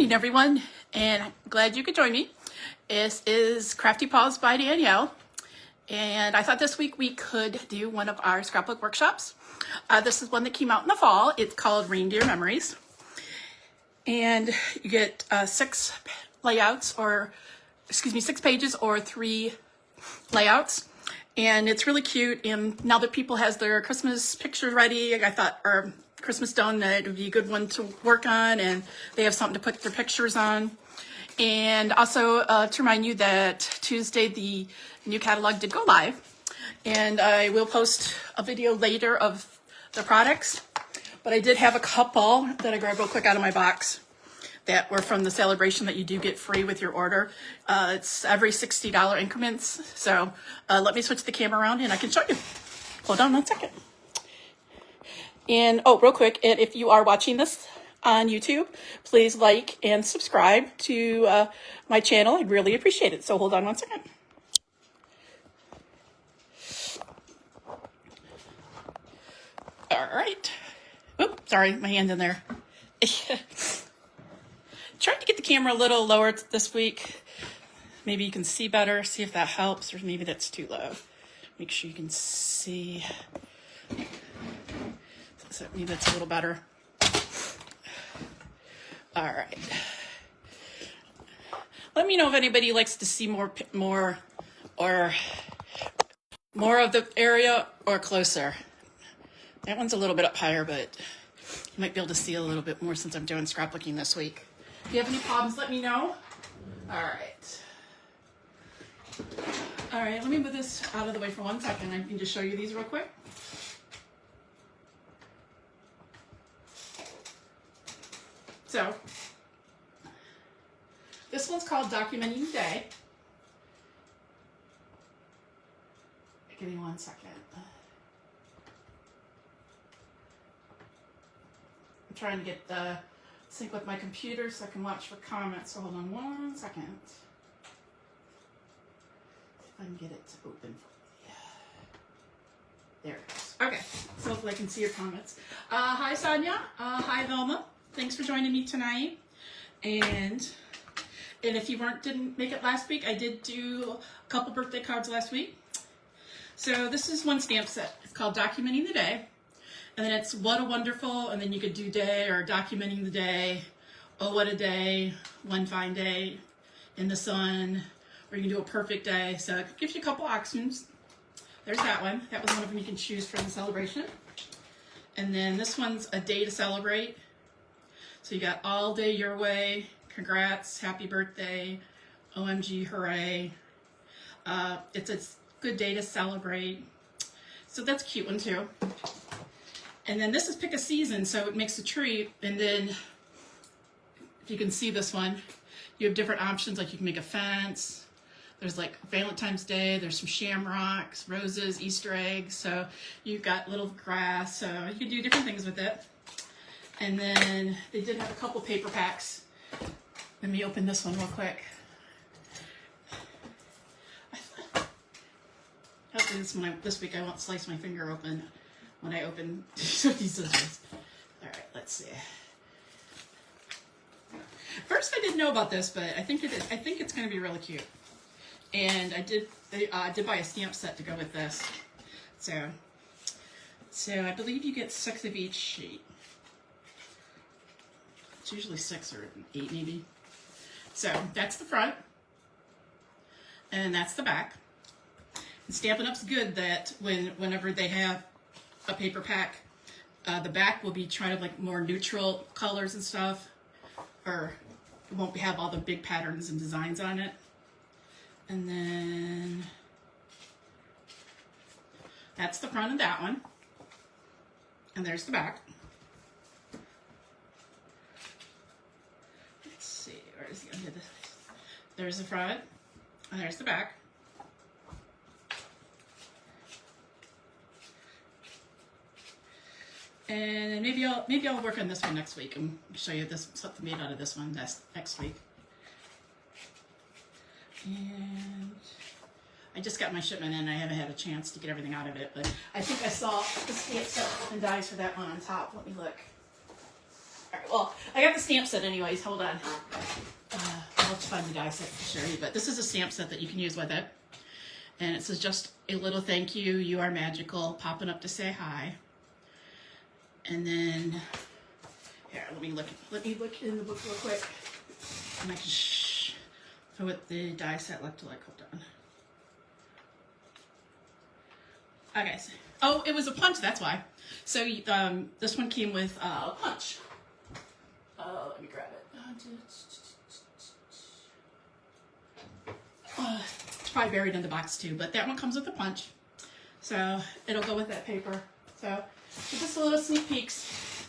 morning, everyone, and I'm glad you could join me. This is Crafty Paws by Danielle, and I thought this week we could do one of our scrapbook workshops. This is one that came out in the fall. It's called Reindeer Memories, and you get 6 pages or 3 layouts, and it's really cute. And now that people has their Christmas pictures ready, I thought, or Christmas done, that it would be a good one to work on, and they have something to put their pictures on. And also to remind you that Tuesday the new catalog did go live, and I will post a video later of the products, but I did have a couple that I grabbed real quick out of my box that were from the celebration that you do get free with your order. It's every $60 increments. So let me switch the camera around and I can show you. Hold on 1 second. And oh, real quick, and if you are watching this on YouTube, please like and subscribe to my channel. I'd really appreciate it. So hold on 1 second. All right. Oops, sorry, my hand's in there. Tried to get the camera a little lower this week. Maybe you can see better, see if that helps, or maybe that's too low. Make sure you can see. So maybe that's a little better. All right. Let me know if anybody likes to see more of the area or closer. That one's a little bit up higher, but you might be able to see a little bit more since I'm doing scrapbooking this week. If you have any problems, let me know. All right. All right, let me move this out of the way for 1 second. I can just show you these real quick. So, this one's called Documenting the Day. Give me 1 second. I'm trying to get the sync with my computer so I can watch for comments. So hold on 1 second. See if I can get it to open for me. There it goes. Okay, so hopefully I can see your comments. Hi Sonia. Hi Velma. Thanks for joining me tonight. And if you didn't make it last week, I did do a couple birthday cards last week. So this is one stamp set. It's called Documenting the Day. And then it's What a Wonderful, and then you could do day or Documenting the Day. Oh, what a day, one fine day in the sun, or you can do a perfect day. So it gives you a couple options. There's that one. That was one of them you can choose for the celebration. And then this one's A Day to Celebrate. So you got All Day Your Way, Congrats, Happy Birthday, OMG, Hooray. It's a good day to celebrate. So that's a cute one too. And then this is Pick a Season, so it makes a tree. And then, if you can see this one, you have different options, like you can make a fence. There's like Valentine's Day, there's some shamrocks, roses, Easter eggs. So you've got little grass, so you can do different things with it. And then they did have a couple paper packs. Let me open this one real quick. Hopefully this week I won't slice my finger open when I open these scissors. All right, let's see. First, I didn't know about this, but I think it's going to be really cute. And I did buy a stamp set to go with this. So I believe you get 6 of each sheet. It's usually 6 or 8 maybe. So that's the front, and that's the back. And Stampin' Up's good that whenever they have a paper pack, the back will be trying to like more neutral colors and stuff, or it won't have all the big patterns and designs on it. And then that's the front of that one, and there's the back. Let's see, where is he under the? There's the front, and there's the back. And maybe I'll work on this one next week and show you something made out of this one next week. And I just got my shipment in. I haven't had a chance to get everything out of it, but I think I saw the stamp set and dies for that one on top. Let me look. All right, right, well, I got the stamp set anyways. Hold on. I'll find the die set to show you, but this is a stamp set that you can use with it. And it says, just a little thank you, you are magical, popping up to say hi. And then, here, let me look in the book real quick. And I can show what the die set looked like. Hold on. Okay, so, oh, it was a punch, that's why. So this one came with a punch. Let me grab it. It's probably buried in the box too, but that one comes with a punch. So it'll go with that paper. So just a little sneak peeks.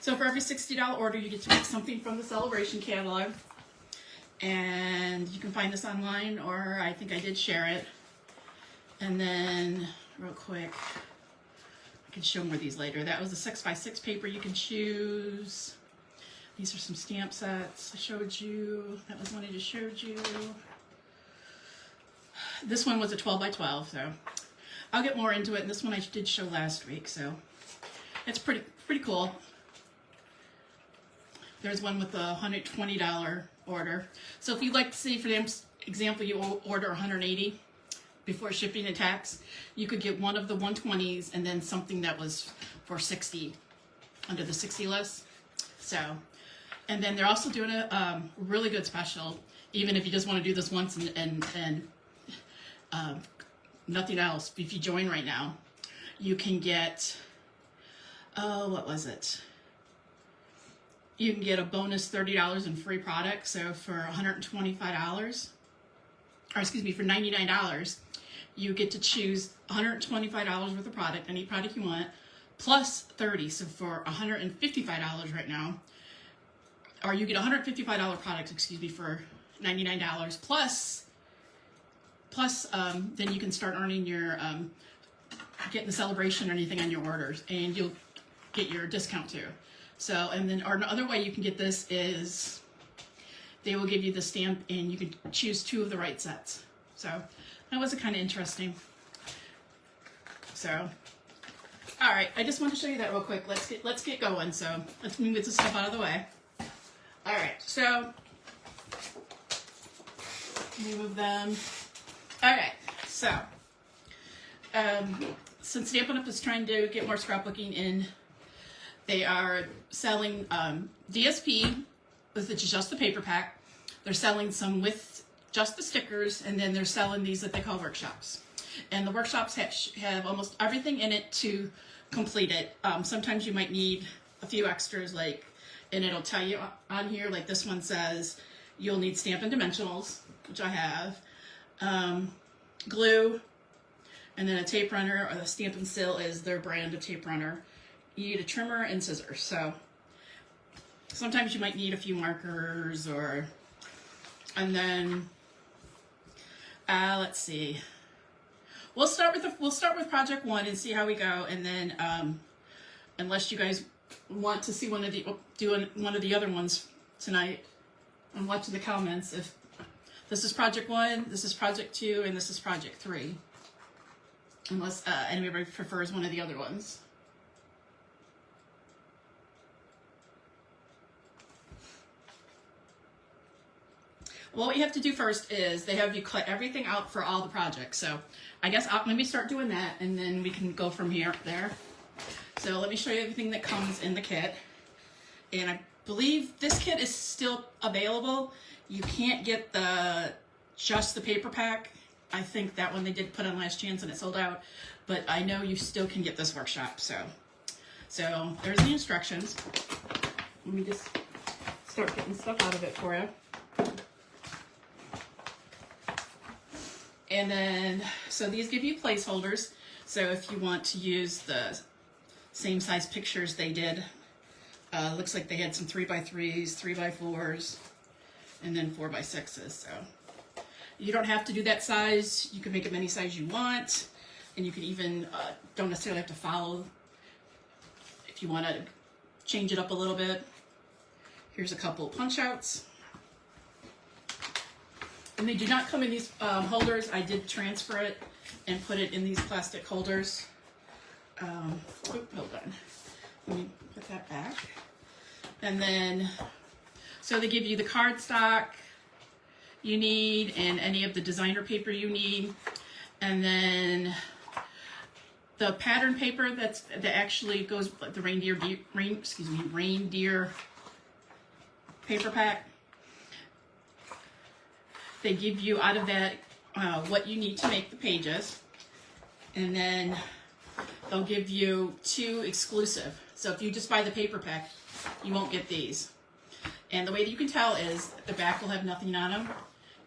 So for every $60 order, you get to pick something from the Celebration catalog. And you can find this online, or I think I did share it. And then, real quick, I can show more of these later. That was a 6x6 paper you can choose. These are some stamp sets I showed you. That was one I just showed you. This one was a 12x12, so I'll get more into it. And this one I did show last week, so it's pretty cool. There's one with a $120 order. So if you'd like to see, for example, you order 180 before shipping and tax, you could get one of the 120s and then something that was for 60 under the 60 list. So, and then they're also doing a really good special, even if you just want to do this once and nothing else. If you join right now, you can get, what was it? You can get a bonus $30 in free products. So for $125, or excuse me, for $99, you get to choose $125 worth of product, any product you want, plus 30. So for $155 right now, or you get a $155 product, excuse me, for $99 plus then you can start earning your getting the celebration or anything on your orders, and you'll get your discount too. So, and then, or another way you can get this is they will give you the stamp and you can choose 2 of the right sets. So that was kind of interesting. So, all right, I just want to show you that real quick. Let's get going. So let's move this stuff out of the way. All right, so move them. Okay, so since Stampin' Up is trying to get more scrapbooking in, they are selling DSP, which is just the paper pack. They're selling some with just the stickers, and then they're selling these that they call workshops. And the workshops have almost everything in it to complete it. Sometimes you might need a few extras, like, and it'll tell you on here, like this one says, you'll need Stampin' Dimensionals, which I have, glue, and then a tape runner, or the Stampin' Still is their brand of tape runner. You need a trimmer and scissors. So sometimes you might need a few markers, and then let's see. We'll start with project 1 and see how we go, and then unless you guys want to see one of the other ones tonight, I'm watching the comments. If this is project 1, this is project 2, and this is project 3, unless anybody prefers one of the other ones. Well, what you have to do first is they have you cut everything out for all the projects. So I guess let me start doing that, and then we can go from there. So let me show you everything that comes in the kit. And I believe this kit is still available. You can't get just the paper pack. I think that one they did put on last chance and it sold out. But I know you still can get this workshop. So there's the instructions. Let me just start getting stuff out of it for you. And then, so these give you placeholders. So if you want to use the same size pictures they did, looks like they had some 3x3s, 3x4s, and then 4x6s. So you don't have to do that size. You can make them any size you want. And you can even, don't necessarily have to follow if you want to change it up a little bit. Here's a couple punch outs. And they do not come in these holders. I did transfer it and put it in these plastic holders. Hold on. Let me put that back. And then, so they give you the cardstock you need and any of the designer paper you need. And then the pattern paper that actually goes, the reindeer paper pack. They give you out of that what you need to make the pages. And then they'll give you 2 exclusive. So if you just buy the paper pack, you won't get these. And the way that you can tell is the back will have nothing on them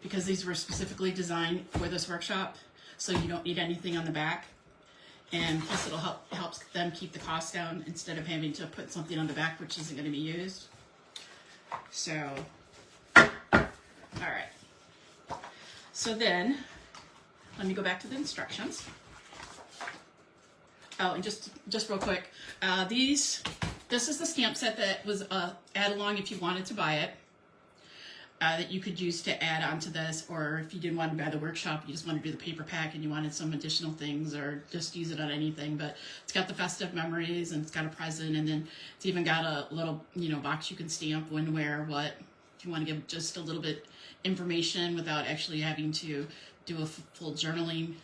because these were specifically designed for this workshop. So you don't need anything on the back. And plus it'll helps them keep the cost down instead of having to put something on the back which isn't going to be used. So, all right. So then, let me go back to the instructions. Oh, and just real quick, this is the stamp set that was add along if you wanted to buy it, that you could use to add onto this, or if you didn't want to buy the workshop, you just want to do the paper pack and you wanted some additional things, or just use it on anything. But it's got the festive memories, and it's got a present, and then it's even got a little, box you can stamp when, where, what. If you want to give just a little bit information without actually having to do a full journaling,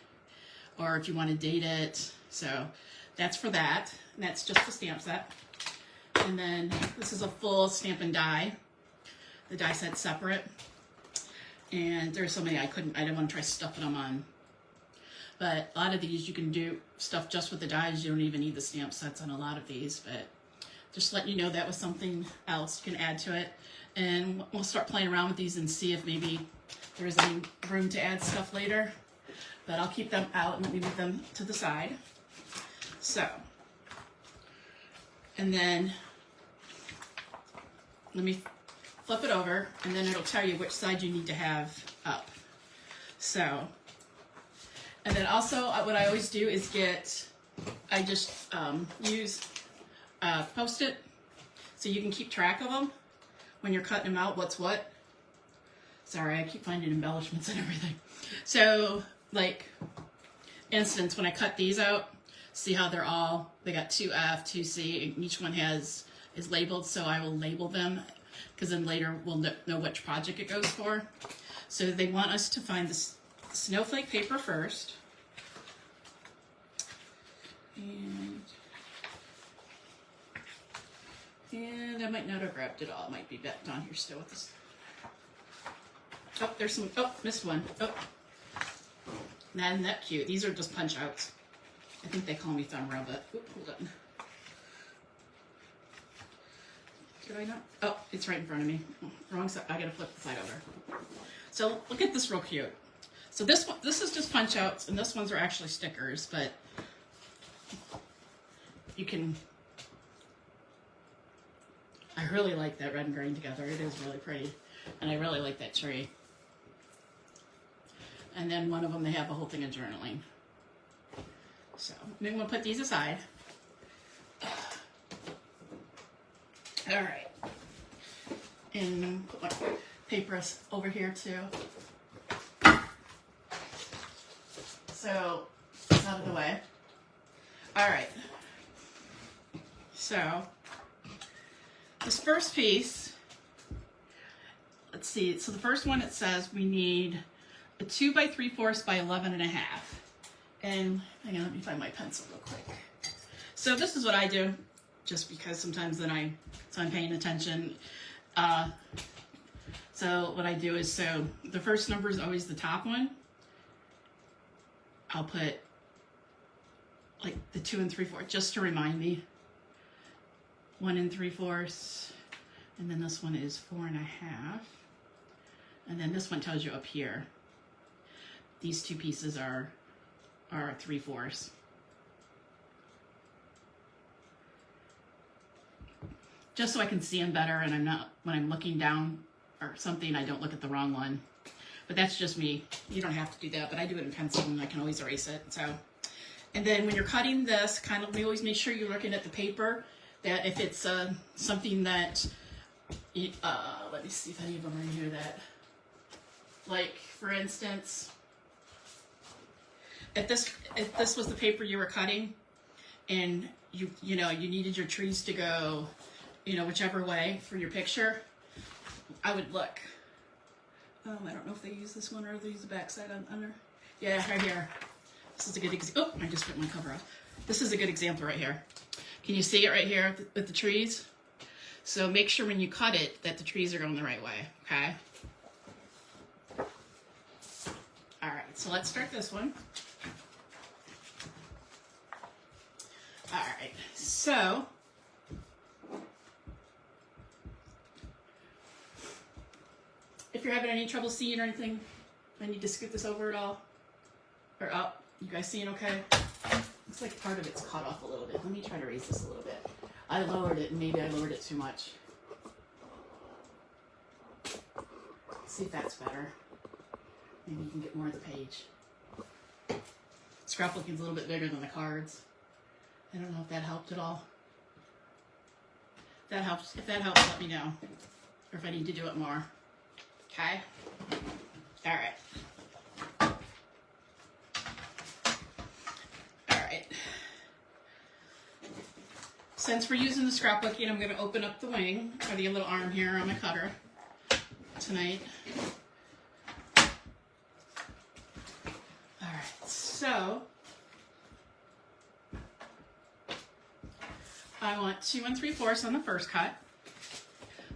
or if you want to date it. So that's for that. And that's just the stamp set. And then this is a full stamp and die. The die set's separate. And there's so many I didn't want to try stuffing them on. But a lot of these you can do stuff just with the dies. You don't even need the stamp sets on a lot of these. But just letting you know that was something else you can add to it. And we'll start playing around with these and see if maybe there's any room to add stuff later. But I'll keep them out and let me move them to the side. So, and then let me flip it over, and then it'll tell you which side you need to have up. So, and then also what I always do is I just use Post-it so you can keep track of them when you're cutting them out, what's what. Sorry, I keep finding embellishments and everything. So, like, instance, when I cut these out, see how they got 2F, 2C, and each one is labeled, so I will label them, because then later we'll know which project it goes for. So they want us to find the snowflake paper first. And I might not have grabbed it all. It might be back down here still with this. Oh, there's some, missed one. Oh, isn't that cute? These are just punch outs. I think they call me thumbnail, but hold on. Did I not? Oh, it's right in front of me. Wrong side. I gotta flip the side over. So look at this real cute. So this is just punch outs, and this ones are actually stickers, but you can. I really like that red and green together. It is really pretty, and I really like that tree. And then one of them, they have a whole thing of journaling. So I'm going to put these aside. All right. And put my paper over here too. So it's out of the way. All right. So this first piece, let's see. So the first one, it says we need a 2 by 3/4 by 11.5. And hang on, let me find my pencil real quick. So this is what I do, just because sometimes then I'm paying attention. So what I do is, so the first number is always the top one. I'll put like the 2 3/4 just to remind me. 1 3/4, and then this one is 4.5, and then this one tells you up here. These two pieces are 3/4. Just so I can see them better, and I'm not, when I'm looking down or something, I don't look at the wrong one. But that's just me. You don't have to do that, but I do it in pencil, and I can always erase it. So, and then when you're cutting this, we always make sure you're looking at the paper. That if it's something that, let me see if any of them are in here that, like for instance, if this was the paper you were cutting, and you needed your trees to go you know, whichever way for your picture, I would look. I don't know if they use this one or they use the back side under. Yeah, right here. This is a good example. Oh, I just ripped my cover off. This is a good example right here. Can you see it right here with the trees? So make sure when you cut it that the trees are going the right way, okay? All right, so let's start this one. All right, so if you're having any trouble seeing or anything, I need to scoot this over at all or up. You guys seeing okay? Looks like part of it's cut off a little bit. Let me try to raise this a little bit. I lowered it, and maybe I lowered it too much. Let's see if that's better. Maybe you can get more of the page. Scrapbooking's a little bit bigger than the cards. I don't know if that helped at all. If that helps, let me know. Or if I need to do it more. Okay? All right. All right. Since we're using the scrapbooking, I'm going to open up the wing, or the little arm here on my cutter tonight. All right, so I want 2 3/4 on the first cut.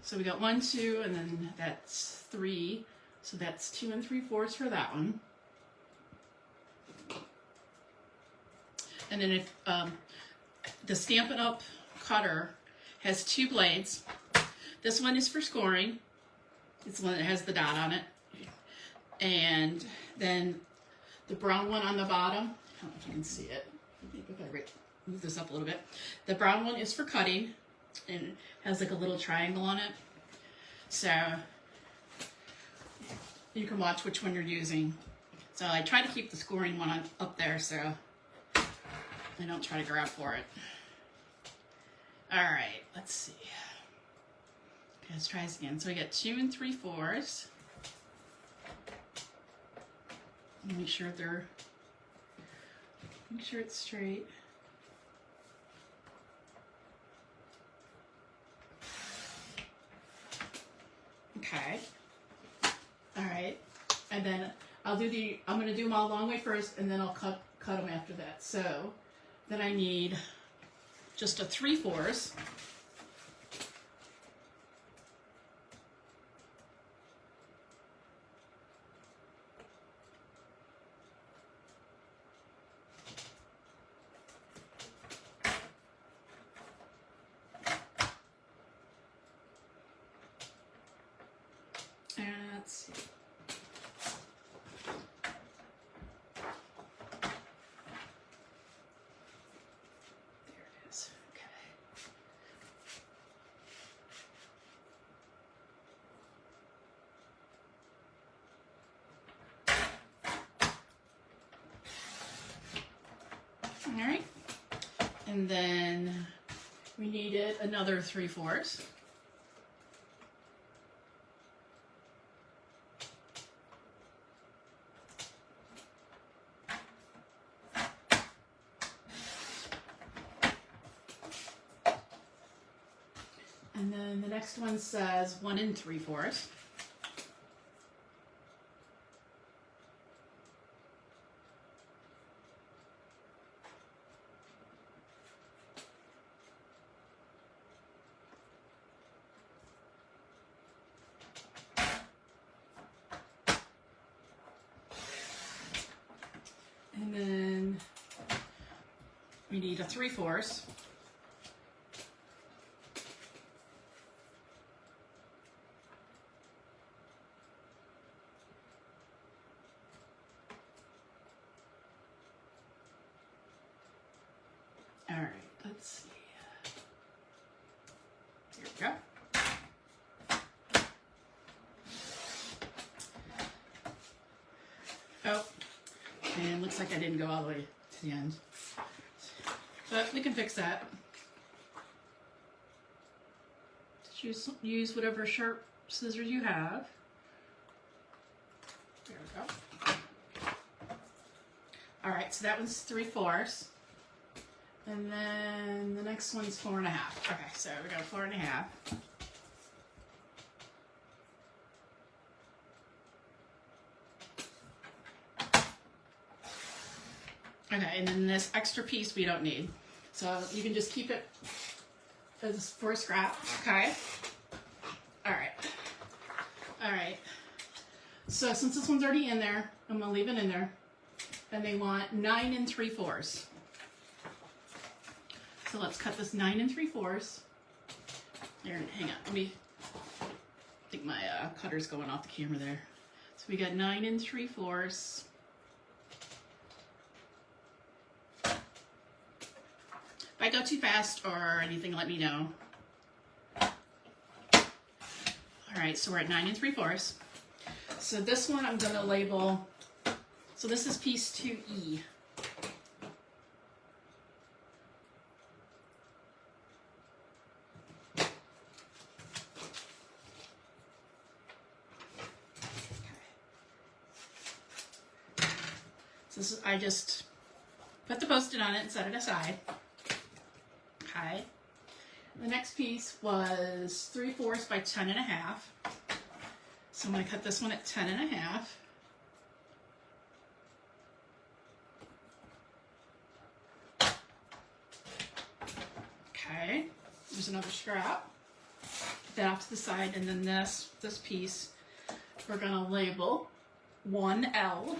So we got 1, 2, and then that's 3. So that's 2 3/4 for that one. And then if the Stampin' Up cutter has 2 blades. This one is for scoring. It's the one that has the dot on it. And then the brown one on the bottom, I don't know if you can see it. Maybe if I move this up a little bit. The brown one is for cutting and it has like a little triangle on it. So you can watch which one you're using. So I try to keep the scoring one up there so I don't try to grab for it. All right, let's see. Okay, let's try this again. So we got 2 3/4. Make sure it's straight. Okay. All right. And then I'm going to do them all long way first, and then I'll cut them after that. So then I need just a 3/4. Let's see. There it is. Okay. All right. And then we needed another 3/4. And then the next one says 1 3/4. And then we need a 3/4. All right, let's see. Here we go. Oh, and looks like I didn't go all the way to the end. But we can fix that. Just use whatever sharp scissors you have. There we go. All right, so that one's 3/4. And then the next one's 4.5. Okay, so we got 4.5. Okay, and then this extra piece we don't need. So you can just keep it as for a scrap, okay? All right. All right. So since this one's already in there, I'm gonna leave it in there. And they want 9 3/4. So let's cut this 9 3/4. There, hang on, let me, I think my cutter's going off the camera there. So we got 9 3/4. If I go too fast or anything, let me know. All right, so we're at 9 3/4. So this one I'm gonna label, so this is piece 2E. So this is, I just put the Post-it on it and set it aside. Okay. The next piece was 3/4 by 10.5. So I'm going to cut this one at 10.5. Okay. There's another scrap. Put that off to the side, and then this piece we're going to label 1L.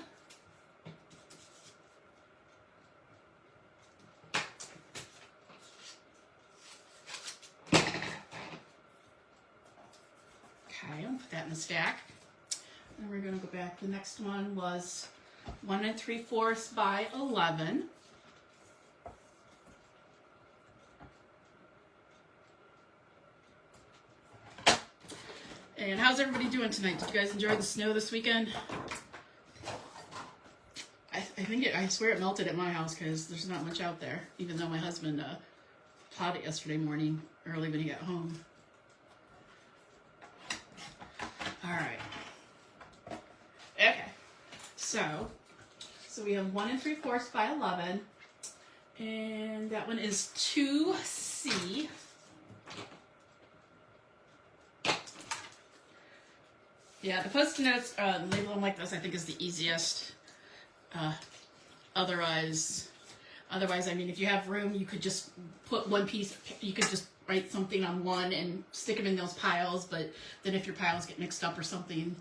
Okay, I'll put that in the stack. And we're going to go back. The next one was 1 3/4 by 11. And how's everybody doing tonight? Did you guys enjoy the snow this weekend? I swear it melted at my house because there's not much out there, even though my husband plowed it yesterday morning early when he got home. All right. Okay. So we have 1 3/4 by 11, and that one is 2C. Yeah, the Post-it notes, label them like this, I think is the easiest. Otherwise, I mean, if you have room, you could just put one piece, you could just write something on one and stick them in those piles, but then if your piles get mixed up or something,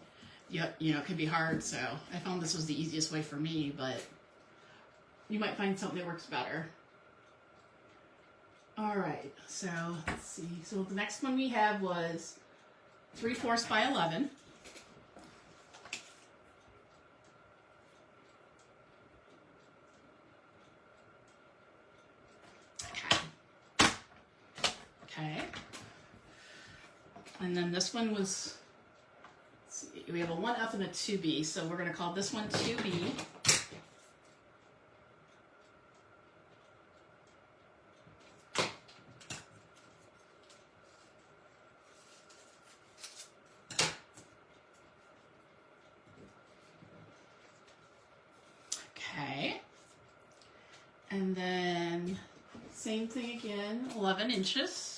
you know, it could be hard. So I found this was the easiest way for me, but you might find something that works better. All right, so let's see. So the next one we have was 3/4 by 11. Okay. And then this one was, let's see, we have a 1F and a 2B, so we're going to call this one 2B. Okay. And then same thing again, 11 inches.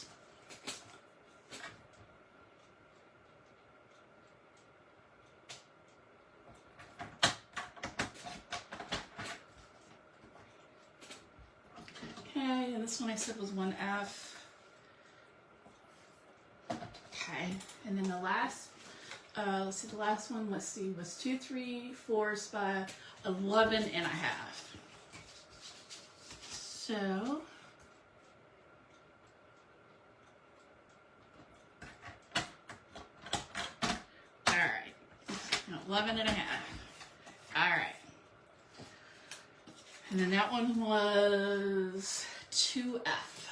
Okay, and this one I said was 1F. Okay, and then the last, let's see, the last one, was 2 3/4 by 11.5. So, all right, 11.5. All right. And then that one was 2F.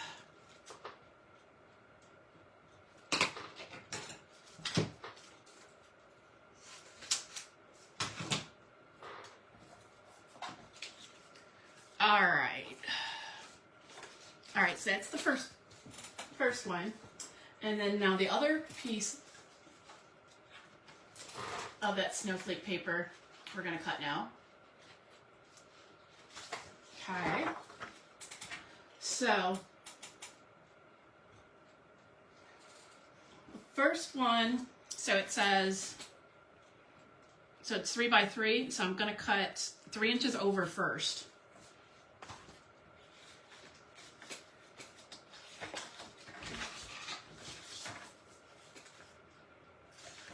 All right. All right, so that's the first one. And then now the other piece of that snowflake paper we're going to cut now. Okay. So the first one, so it says, so it's 3 by 3, so I'm going to cut 3 inches over first.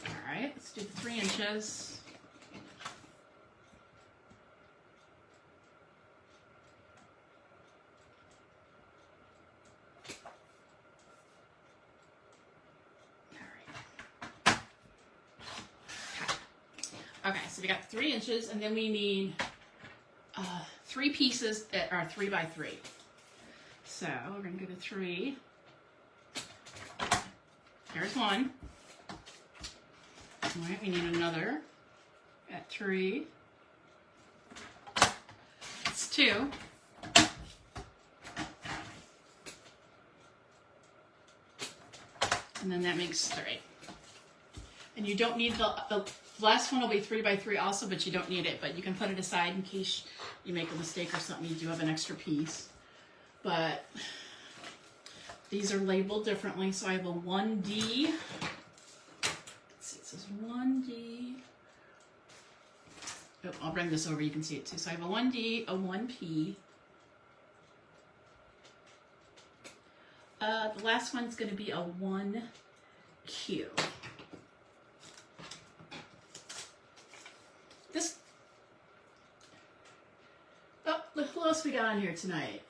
All right, let's do the 3 inches. Okay, so we got 3 inches, and then we need 3 pieces that are 3 by 3. So we're going to go to 3. There's one. All right, we need another at 3. That's 2. And then that makes 3. And you don't need the last one will be 3 by 3 also, but you don't need it. But you can put it aside in case you make a mistake or something. You do have an extra piece. But these are labeled differently. So I have a 1D. Let's see, it says 1D. Oh, I'll bring this over. You can see it too. So I have a 1D, a 1P. The last one's going to be a 1Q. Who else we got on here tonight?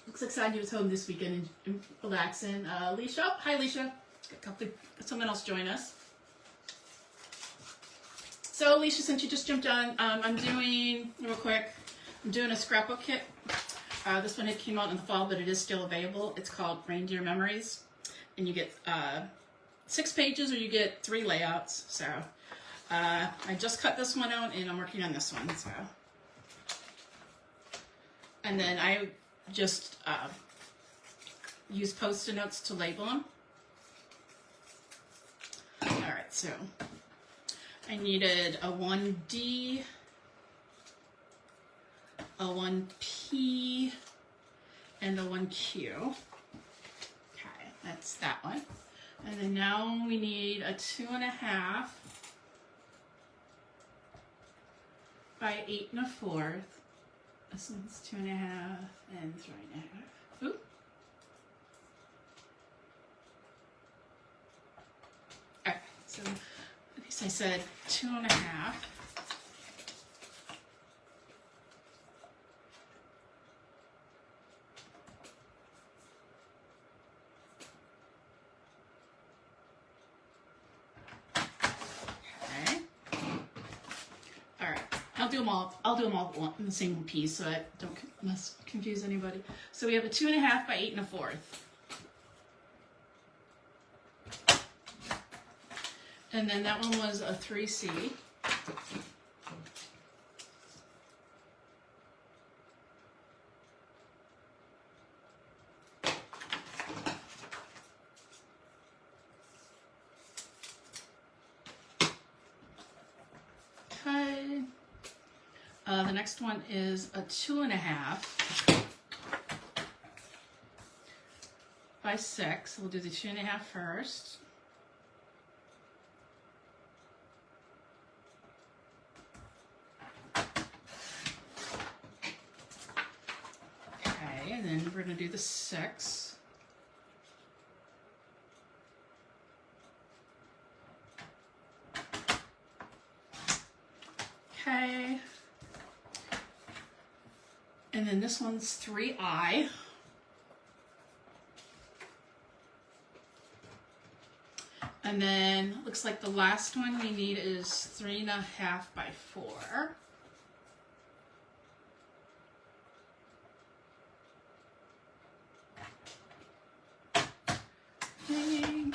Looks like Sonia was home this weekend and relaxing. Alicia, oh, hi Alicia. Got someone else join us. So Alicia, since you just jumped on, I'm doing, real quick, I'm doing a scrapbook kit. This one, it came out in the fall, but it is still available. It's called Reindeer Memories. And you get 6 pages or you get 3 layouts. So I just cut this one out and I'm working on this one. So, and then I just use Post-it notes to label them. All right, so I needed a 1D, a 1P, and a 1Q. Okay, that's that one. And then now we need a 2.5 by 8 1/4. This one's 2.5 and 3.5. Oop. Okay, so at least I said 2.5. I'll do them all in the same piece so I don't confuse anybody. So we have a 2.5 by 8 1/4. And then that one was a 3C. Okay. The next one is a 2.5 by 6. We'll do the 2.5 first. Okay, and then we're going to do the 6. Okay. And then this one's 3I. And then looks like the last one we need is 3.5 by 4. Okay.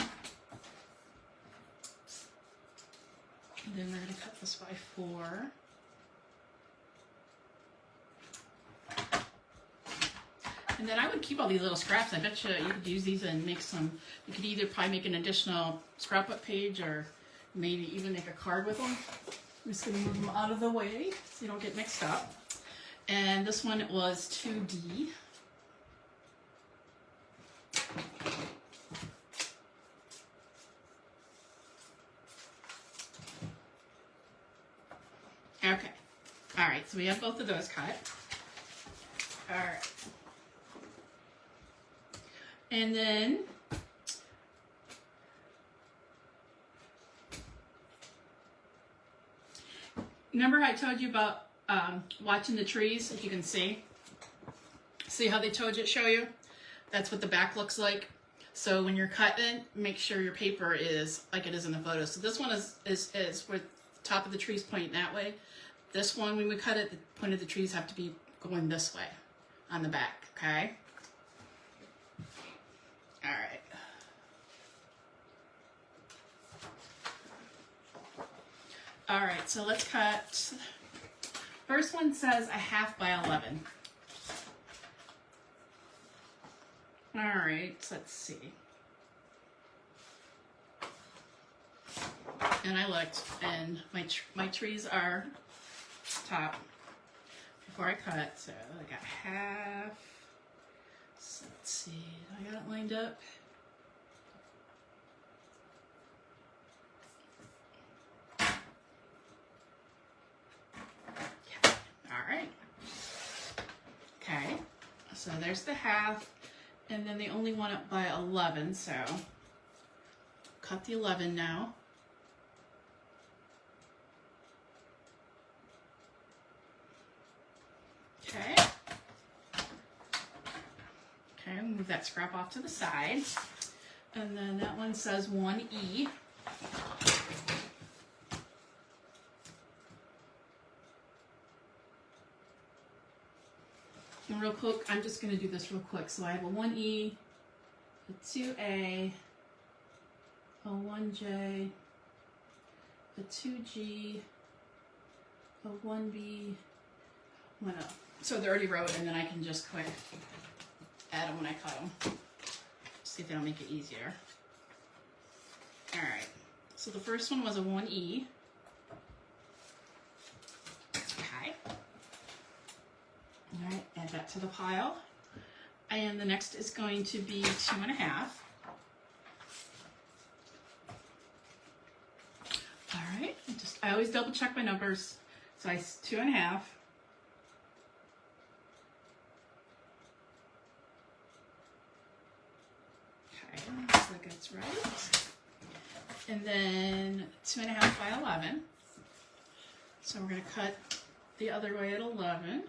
And then we're going to cut this by 4. And then I would keep all these little scraps. I bet you could use these and make some, you could either probably make an additional scrapbook page or maybe even make a card with them. I'm just going to move them out of the way so you don't get mixed up. And this one was 2D. Okay. All right, so we have both of those cut. All right. And then remember I told you about watching the trees, if you can see. See how they show you? That's what the back looks like. So when you're cutting, make sure your paper is like it is in the photo. So this one is where the top of the trees pointing that way. This one, when we cut it, the point of the trees have to be going this way on the back, okay? All right. All right, so let's cut. First one says a 1/2 by 11. All right, so let's see. And I looked, and my trees are top before I cut, so I got 1/2. So let's see, I got it lined up. Yeah. All right. Okay, so there's the 1/2, and then they only want it by 11, so cut the 11 now. Okay. Okay, we'll move that scrap off to the side. And then that one says 1E. And real quick, I'm just going to do this real quick. So I have a 1E, a 2A, a 1J, a 2G, a 1B, 1O. So they're already wrote, and then I can just quick add them when I cut them. See if that'll make it easier. All right. So the first one was a 1E. Okay. All right. Add that to the pile. And the next is going to be 2.5. All right. I always double check my numbers. So 2.5. Looks like it's right. And then 2.5 by 11. So we're going to cut the other way at 11.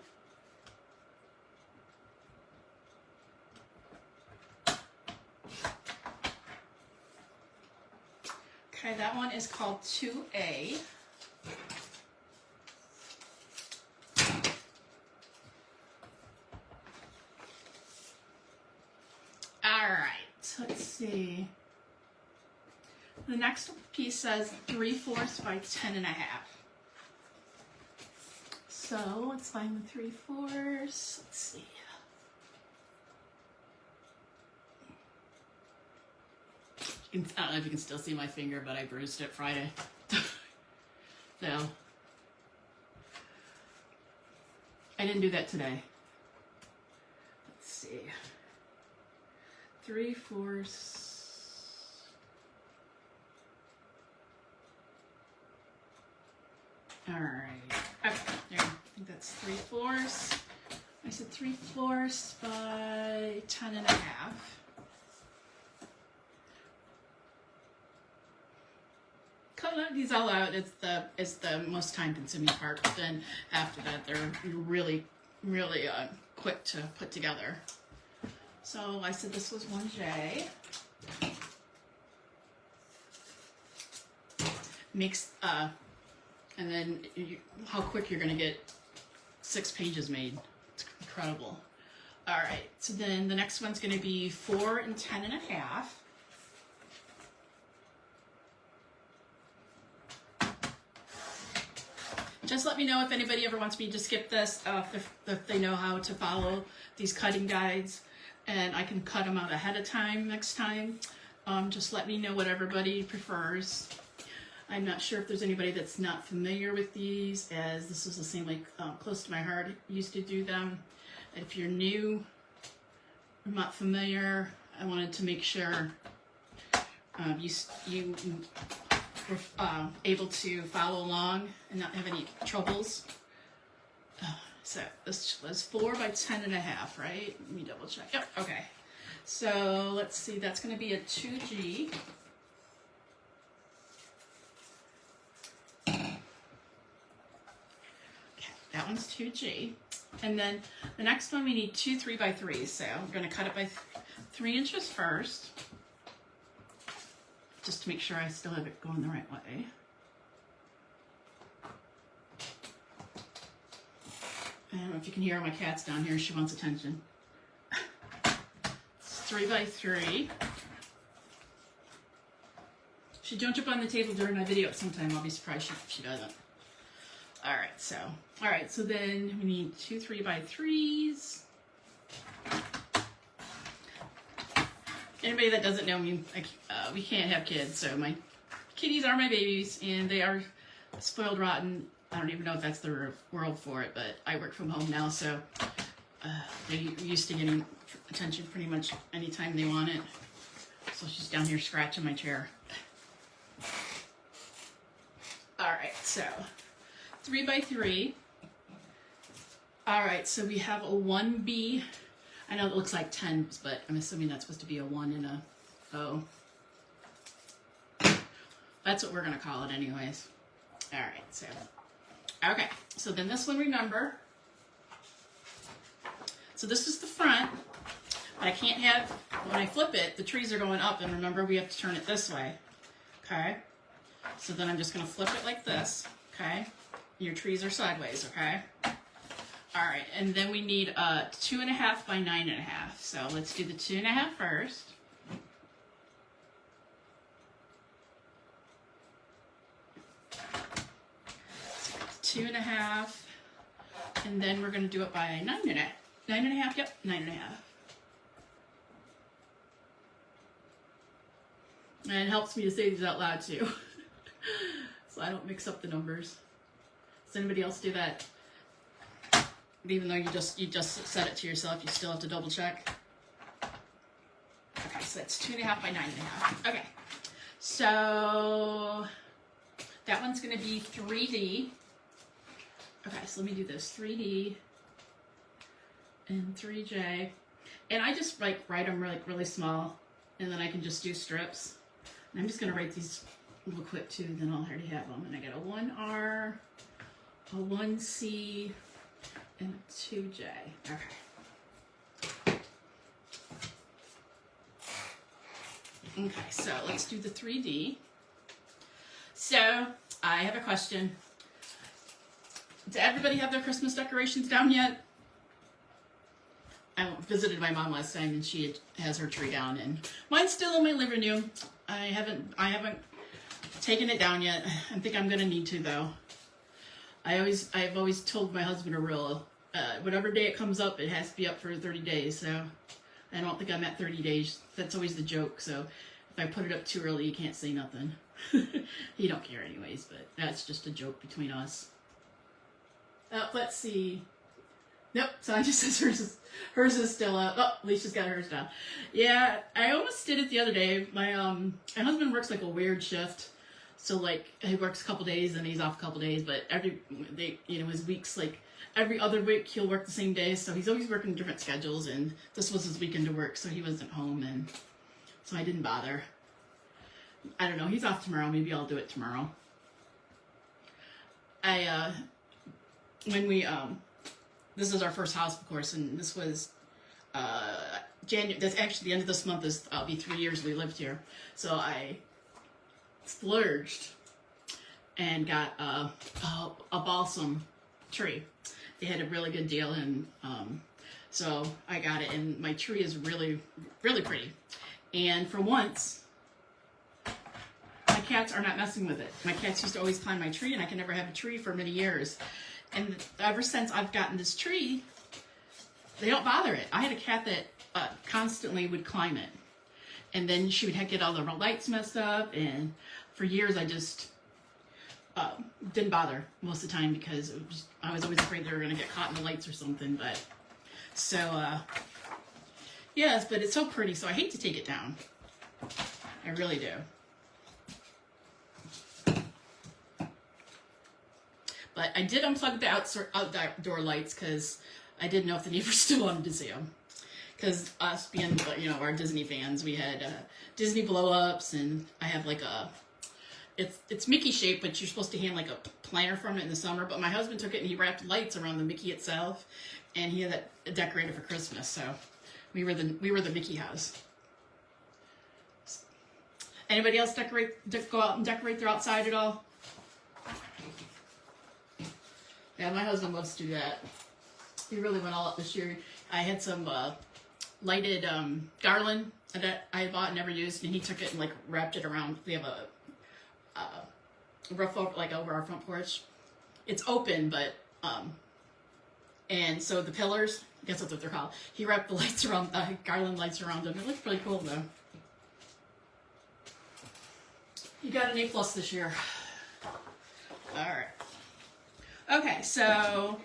Okay, that one is called 2A. Let's see. The next piece says 3/4 by 10.5. So let's find the 3/4. Let's see. I don't know if you can still see my finger, but I bruised it Friday. So I didn't do that today. Let's see. 3/4. All right. Okay, there. I think that's 3/4. I said 3/4 by 10.5. Cut these all out. It's the most time-consuming part. But then after that, they're really quick to put together. So I said this was 1J. Makes and then how quick you're gonna get 6 pages made. It's incredible. All right. So then the next one's gonna be 4 and 10.5. Just let me know if anybody ever wants me to skip this, if they know how to follow these cutting guides, and I can cut them out ahead of time next time. Just let me know what everybody prefers. I'm not sure if there's anybody that's not familiar with these, as this was the same, like, close to my heart. I used to do them. And if you're new or not familiar, I wanted to make sure you were able to follow along and not have any troubles. So this was 4 by 10.5, right? Let me double check. Yep, okay. So let's see, that's going to be a 2G. That one's 2G. And then the next one we need 2 3 by 3s. So I'm going to cut it by 3 inches first, just to make sure I still have it going the right way. I don't know if you can hear my cat's down here. She wants attention. It's 3 by 3. She don't jump on the table during my video sometime. I'll be surprised if she doesn't. All right, so then we need 2 3 by 3s. Anybody that doesn't know me, we can't have kids, so my kitties are my babies, and they are spoiled rotten. I don't even know if that's the word for it, but I work from home now, so they're used to getting attention pretty much anytime they want it. So she's down here scratching my chair. All right, so 3 by 3. All right, so we have a 1B. I know it looks like 10, but I'm assuming that's supposed to be a 1 and a O. That's what we're going to call it anyways. All right, so, okay. So then this one, remember. So this is the front, but I can't have, when I flip it, the trees are going up, and remember we have to turn it this way, okay? So then I'm just going to flip it like this, okay? Your trees are sideways, okay? All right, and then we need 2.5 by 9.5. So let's do the 2.5 first. So 2.5, and then we're going to do it by 9.5. 9.5, yep, 9.5. And it helps me to say these out loud too, so I don't mix up the numbers. Does anybody else do that? Even though you just said it to yourself, you still have to double check. Okay, so that's 2.5 by 9.5. Okay, so that one's going to be 3D. Okay, so let me do this: 3D and 3J, and I just write them really small, and then I can just do strips. And I'm just going to write these real quick too. Then I'll already have them. And I got a 1R, a 1C. And 2J. Okay. Okay, so let's do the 3D. So I have a question. Did everybody have their Christmas decorations down yet? I visited my mom last time, and she has her tree down, and mine's still in my living room. I haven't taken it down yet. I think I'm gonna need to though. I've always told my husband a rule. Whatever day it comes up, it has to be up for 30 days. So I don't think I'm at 30 days. That's always the joke. So if I put it up too early, you can't say nothing. He don't care anyways, but that's just a joke between us. Let's see. Nope, Sonia says hers is still up. Oh, Alicia's got hers down. Yeah, I almost did it the other day. My husband works like a weird shift. So like he works a couple days and he's off a couple days, but his weeks, like every other week he'll work the same day. So he's always working different schedules, and this was his weekend to work, so he wasn't home, and so I didn't bother. I don't know, he's off tomorrow. Maybe I'll do it tomorrow. This is our first house, of course, and this was January. That's actually the end of this month. I'll be 3 years we lived here. So I splurged and got a balsam tree. They had a really good deal, and so I got it, and my tree is really, really pretty. And for once, my cats are not messing with it. My cats used to always climb my tree, and I can never have a tree for many years. And ever since I've gotten this tree, they don't bother it. I had a cat that constantly would climb it. And then she would get all the lights messed up. And for years, I just didn't bother most of the time because I was always afraid they were going to get caught in the lights or something. But so yes, but it's so pretty, so I hate to take it down. I really do. But I did unplug the outdoor lights because I didn't know if the neighbors still wanted to see them. Because us being, you know, our Disney fans, we had Disney blow-ups, and I have like a, it's Mickey shaped, but you're supposed to hand like a planter from it in the summer. But my husband took it and he wrapped lights around the Mickey itself, and he had that decorated for Christmas. So we were the Mickey house. Anybody else go out and decorate their outside at all? Yeah, my husband loves to do that. He really went all up this year. I had some lighted garland that I bought and never used, and he took it and like wrapped it around. We have a roof over our front porch. It's open, but and so the pillars, I guess that's what they're called. He wrapped the lights around, garland lights around them. It looks pretty cool though. You got an A+ this year. All right. Okay, so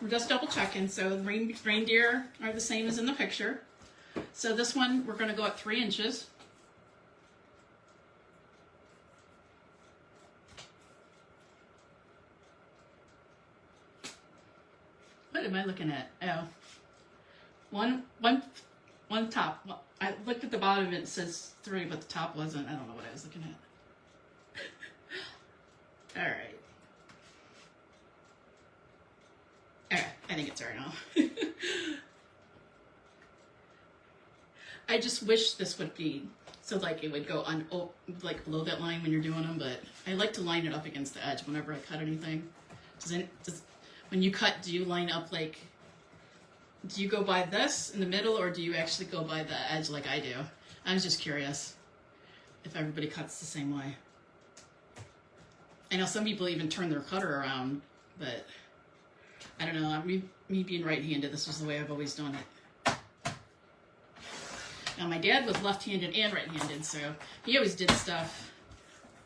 we're just double checking. So the reindeer are the same as in the picture. So this one, we're going to go at 3 inches. What am I looking at? Oh, one top. Well, I looked at the bottom and it says 3, but the top wasn't. I don't know what I was looking at. All right. Okay, I think it's all right now. I just wish this would be so like it would go on like below that line when you're doing them, but I like to line it up against the edge whenever I cut anything. When you cut, do you line up like? Do you go by this in the middle, or do you actually go by the edge like I do? I was just curious if everybody cuts the same way. I know some people even turn their cutter around, but I don't know. Me being right-handed, this was the way I've always done it. Now, my dad was left-handed and right-handed, so he always did stuff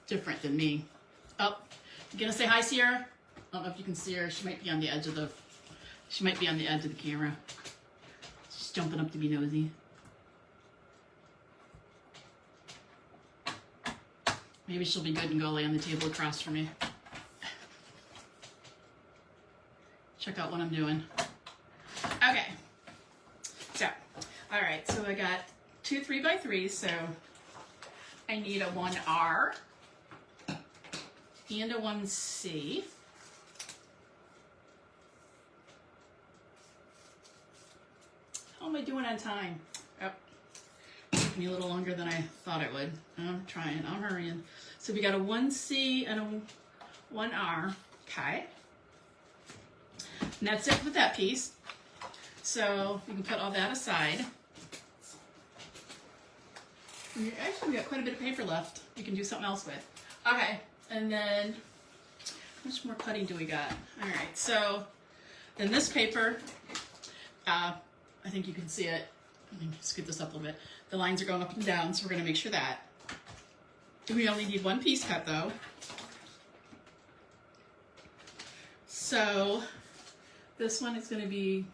different than me. Oh, you gonna say hi, Sierra? I don't know if you can see her. She might be on the edge of the camera. She's jumping up to be nosy. Maybe she'll be good and go lay on the table across from me. Check out what I'm doing. Okay. So, all right. So I got 2 3x3s. So I need a 1R and a 1C. How am I doing on time? Oh, took me a little longer than I thought it would. I'm trying. I'm hurrying. So we got a 1C and a 1R. Okay. And that's it with that piece. So we can put all that aside. Actually, we got quite a bit of paper left. You can do something else with. Okay. And then, how much more cutting do we got? All right. So then this paper, I think you can see it. Let me scoot this up a little bit. The lines are going up and down, so we're going to make sure that. We only need 1 piece cut, though. So this one is going to be,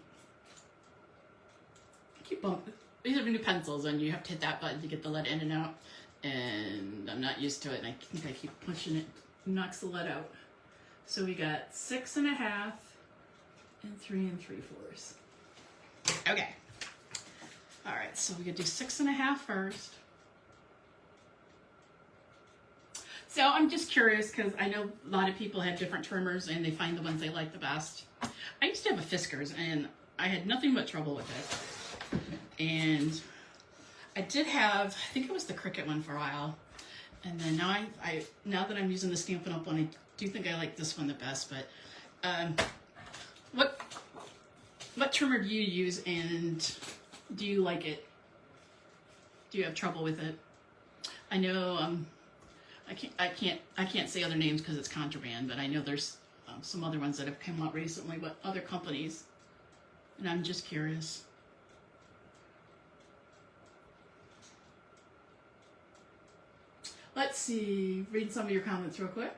I keep bumping. These are new pencils, and you have to hit that button to get the lead in and out. And I'm not used to it, and I think I keep pushing it. It knocks the lead out. So we got 6 1/2 and 3 3/4. Okay. All right, so we could do 6 1/2 first. So I'm just curious because I know a lot of people have different trimmers and they find the ones they like the best. I used to have a Fiskars and I had nothing but trouble with it. And I did have, I think it was the Cricut one for a while. And then now that I'm using the Stampin' Up one, I do think I like this one the best. But what trimmer do you use and do you like it? Do you have trouble with it? I know I can't say other names because it's contraband, but I know there's some other ones that have come out recently, but other companies, and I'm just curious. Let's see, read some of your comments real quick.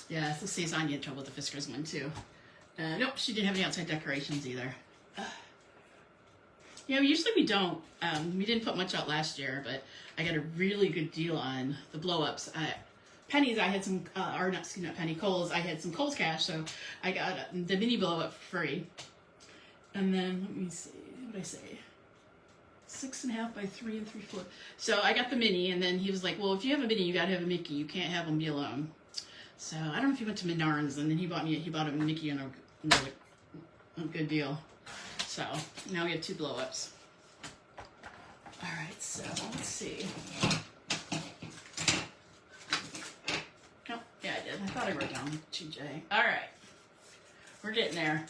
Yeah, so see Sonia in trouble with the Fiskars one too. Nope, she didn't have any outside decorations either. Yeah, usually we don't. We didn't put much out last year, but I got a really good deal on the blow-ups. Penny's, I had some, or not, excuse me, not Penny, Kohl's, I had some Kohl's cash, so I got the mini blow-up for free. And then, let me see, what did I say? 6.5 by 3 3/4. So I got the mini, and then he was like, well, if you have a mini, you gotta have a Mickey. You can't have them be alone. So I don't know if he went to Menards, and then he bought a Mickey and a good deal. So now we have 2 blow-ups. All right, so let's see. Oh, yeah, I did. I thought I wrote down 2J. All right, we're getting there.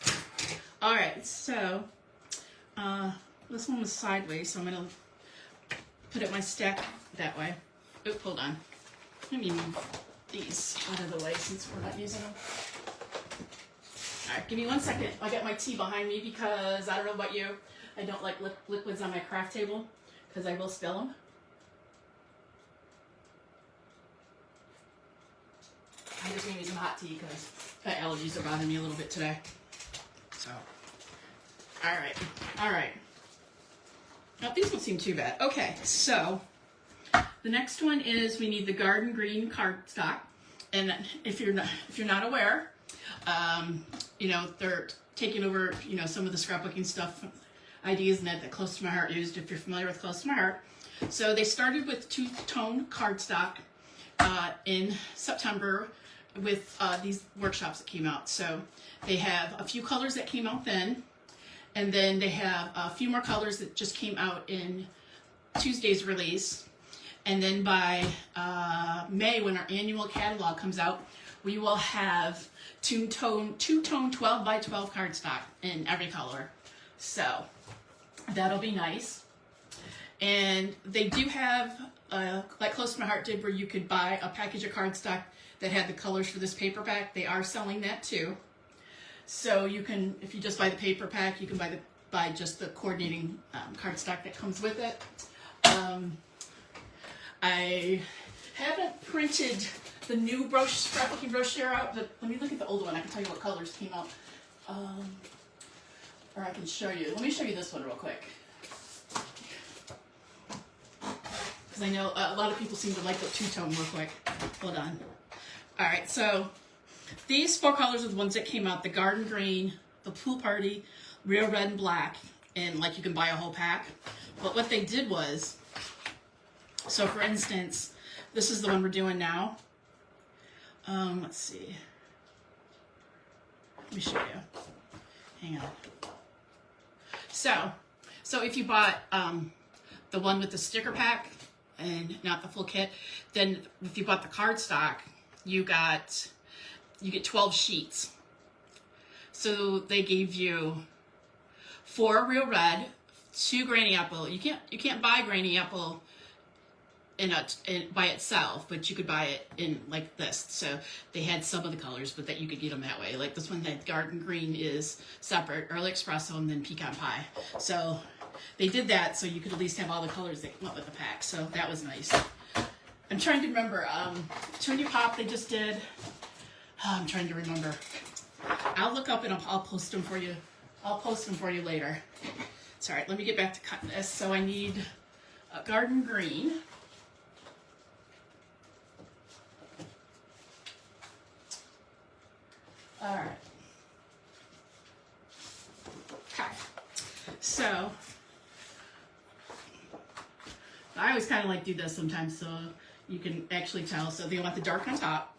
All right, so this one was sideways, so I'm gonna put up my stack that way. Oop, hold on. Let me move these out of the way since we're not using them. All right, give me 1 second. I'll get my tea behind me because I don't know about you. I don't like liquids on my craft table because I will spill them. I'm just gonna use some hot tea because my allergies are bothering me a little bit today. So, all right. Now these don't seem too bad. Okay, so the next one is we need the garden green cardstock, and if you're not aware, you know, they're taking over, you know, some of the scrapbooking stuff, ideas and that Close to My Heart used, if you're familiar with Close to My Heart. So they started with two-tone cardstock in September with these workshops that came out. So they have a few colors that came out then, and then they have a few more colors that just came out in Tuesday's release. And then by May, when our annual catalog comes out, we will have two-tone 12 by 12 cardstock in every color. So that'll be nice. And they do have, like Close to My Heart did, where you could buy a package of cardstock that had the colors for this paper pack. They are selling that too. So you can, if you just buy the paper pack, you can buy just the coordinating cardstock that comes with it. I haven't printed the new scrapbooking brochure out, but let me look at the old one. I can tell you what colors came out. Or I can show you. Let me show you this one real quick. Because I know a lot of people seem to like the two-tone real quick. Hold on. All right, so these 4 colors are the ones that came out. The garden green, the pool party, real red and black. And like you can buy a whole pack. But what they did was, so for instance, this is the one we're doing now. Let's see. Let me show you. Hang on. So if you bought the one with the sticker pack and not the full kit, then if you bought the cardstock, you get 12 sheets. So they gave you 4 real red, 2 granny apple. You can't buy granny apple by itself, but you could buy it in like this. So they had some of the colors, but that you could get them that way. Like this one, that garden green is separate, early espresso, and then pecan pie. So they did that so you could at least have all the colors that went with the pack. So that was nice. I'm trying to remember. Tony Pop they just did. I'm trying to remember. I'll look up and I'll post them for you. I'll post them for you later. Sorry, let me get back to cutting this. So I need a garden green. All right. Okay. So I always kind of like do this sometimes so you can actually tell. So they want the dark on top.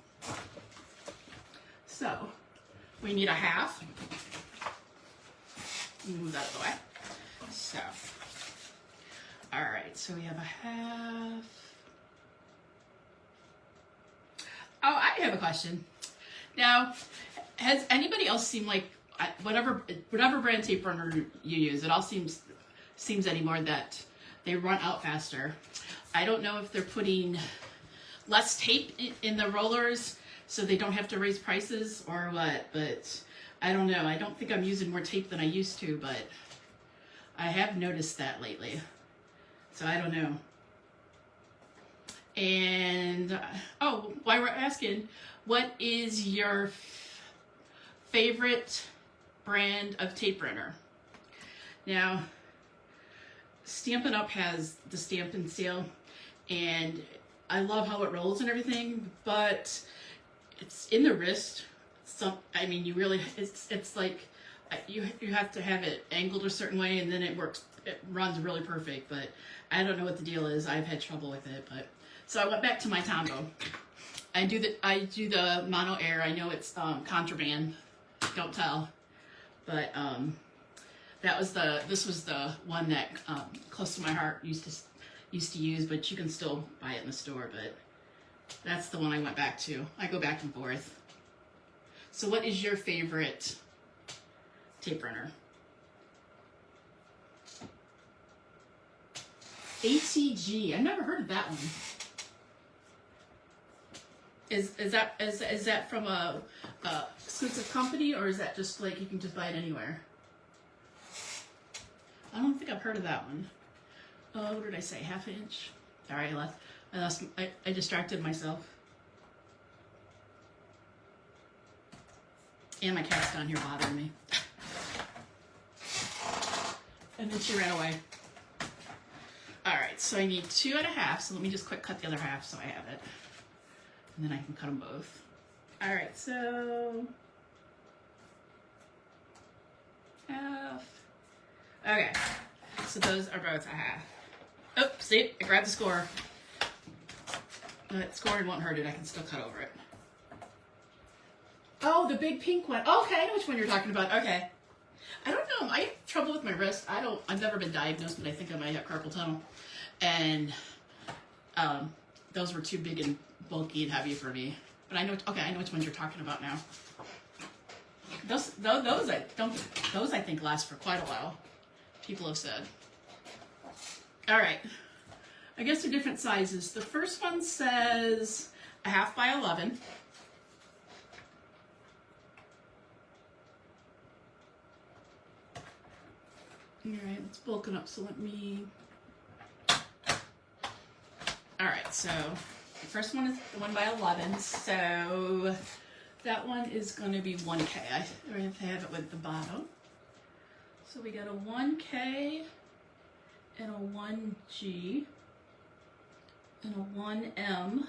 So we need a half. Move that out of the way. So, all right. So we have a half. Oh, I have a question. Now, has anybody else seemed like whatever brand tape runner you use, it all seems anymore that they run out faster. I don't know if they're putting less tape in the rollers so they don't have to raise prices or what, but I don't know. I don't think I'm using more tape than I used to, but I have noticed that lately. So I don't know. And, oh, while we're asking, what is your favorite brand of tape runner? Now, Stampin' Up has the Stampin' Sale, and I love how it rolls and everything, but it's in the wrist. I mean, you really, it's like, you have to have it angled a certain way, and then it runs really perfect, but I don't know what the deal is. I've had trouble with it, but, so I went back to my Tombow. I do the Mono Air. I know it's contraband, don't tell, but this was the one that close to my heart used to use, but you can still buy it in the store, but that's the one I went back to. I go back and forth. So what is your favorite tape runner? ATG. I've never heard of that one. Is that from a exclusive company, or is that just like you can just buy it anywhere? I don't think I've heard of that one. What did I say? Half inch? Sorry, I distracted myself. And my cat's down here bothering me. And then she ran away. Alright, so I need 2 1/2, so let me just quick cut the other half so I have it. And then I can cut them both. Alright, so half. Okay, so those are both 1/2. Oh, see, I grabbed the score. That scoring won't hurt it, I can still cut over it. Oh, the big pink one. Okay, I know which one you're talking about. Okay. I don't know, I have trouble with my wrist. I've never been diagnosed, but I think I might have carpal tunnel. And those were too big and bulky and heavy for me. But I know which ones you're talking about now. Those I think last for quite a while. People have said. All right. I guess they're different sizes. The first one says 1/2 by 11. All right, it's bulking up, so let me... All right, so the first one is the 1 by 11, so that one is going to be 1K. I have it with the bottom. So we got a 1K and a 1G and a 1M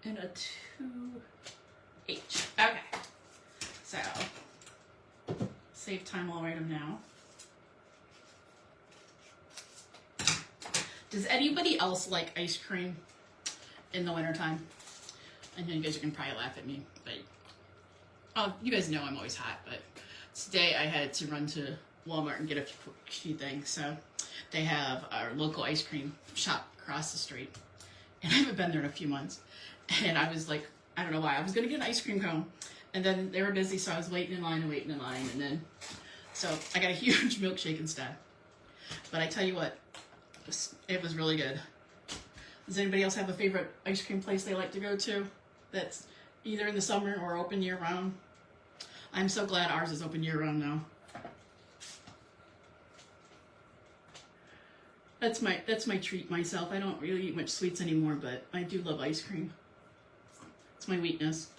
and a 2H. Okay, so save time, I'll write them now. Does anybody else like ice cream in the wintertime? I know you guys are going to probably laugh at me, but you guys know I'm always hot, but today I had to run to Walmart and get a few things. So they have our local ice cream shop across the street, and I haven't been there in a few months. And I was like, I don't know why, I was going to get an ice cream cone, and then they were busy, so I was waiting in line, and then, so I got a huge milkshake instead. But I tell you what, it was really good. Does anybody else have a favorite ice cream place they like to go to that's either in the summer or open year-round? I'm so glad ours is open year-round now. That's my treat myself. I don't really eat much sweets anymore, but I do love ice cream. It's my weakness.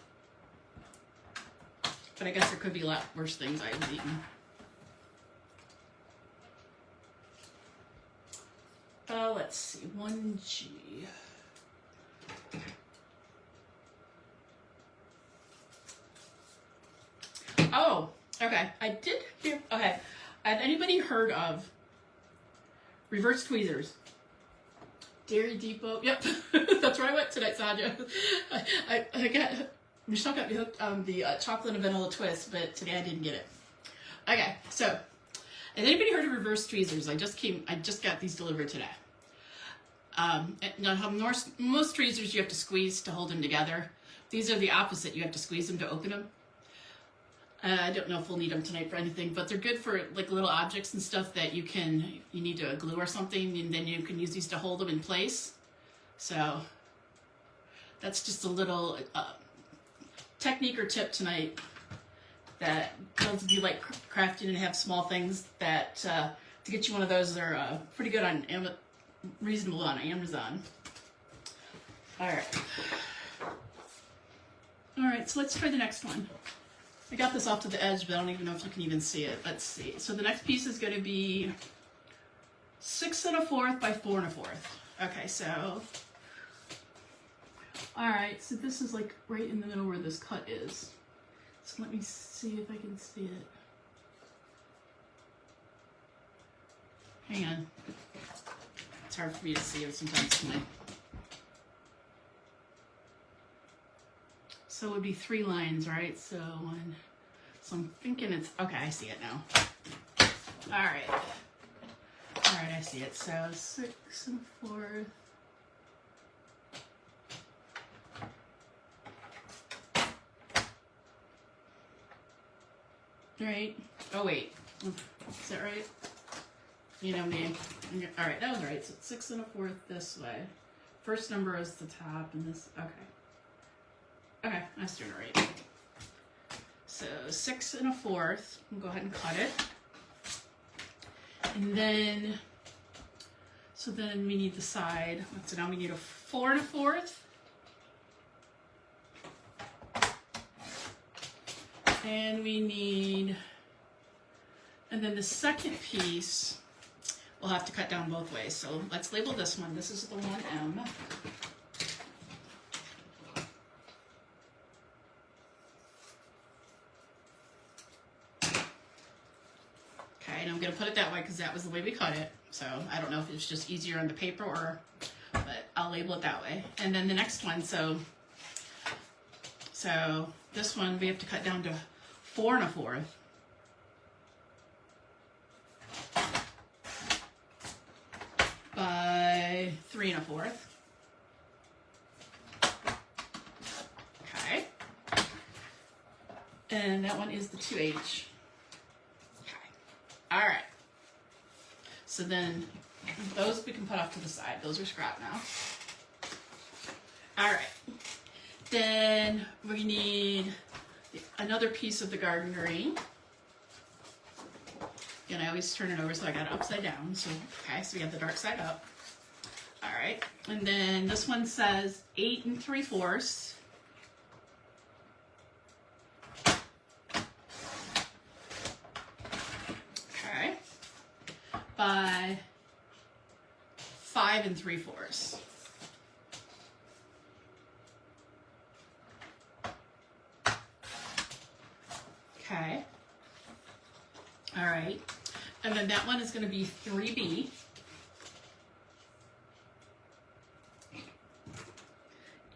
But I guess there could be a lot worse things I've eaten. Let's see, 1G. Oh, okay. I did hear, okay. Have anybody heard of reverse tweezers? Dairy Depot. Yep, that's where I went tonight, Sonia. I got, Michelle got me hooked on the chocolate and vanilla twist, but today I didn't get it. Okay, so, has anybody heard of reverse tweezers? I just got these delivered today. Now, most tweezers you have to squeeze to hold them together. These are the opposite. You have to squeeze them to open them. I don't know if we'll need them tonight for anything, but they're good for like little objects and stuff that you need to glue or something, and then you can use these to hold them in place. So that's just a little technique or tip tonight that those of you like crafting and have small things that to get you one of those, they're pretty good on reasonable on Amazon. All right, so let's try the next one. I got this off to the edge, but I don't even know if you can even see it. Let's see. So the next piece is going to be 6 1/4 by 4 1/4. Okay, so all right, so this is like right in the middle where this cut is. So let me see if I can see it. Hang on. It's hard for me to see it sometimes tonight. So it would be 3 lines, right? So one. So I'm thinking it's okay. I see it now. All right, I see it. So 6 1/4. Right. Oh wait. Is that right? You know me. All right, that was right. So 6 1/4 this way. First number is the top, and this. Okay, I was doing it right. So 6 1/4. We'll go ahead and cut it. And then, so then we need the side. So now we need a 4 1/4. And we need, and then the second piece, we'll have to cut down both ways. So let's label this one. This is the 1M. Okay, and I'm going to put it that way because that was the way we cut it. So I don't know if it's just easier on the paper or, but I'll label it that way. And then the next one, so this one we have to cut down to 4 1/4. By 3 1/4. Okay. And that one is the 2H. Okay. All right. So then those we can put off to the side. Those are scrap now. All right. Then we need another piece of the garden green. Again, I always turn it over so I got it upside down. So, okay, so we have the dark side up. All right, and then this one says 8 3/4. Okay, by 5 3/4. Okay. All right. And then that one is going to be 3B.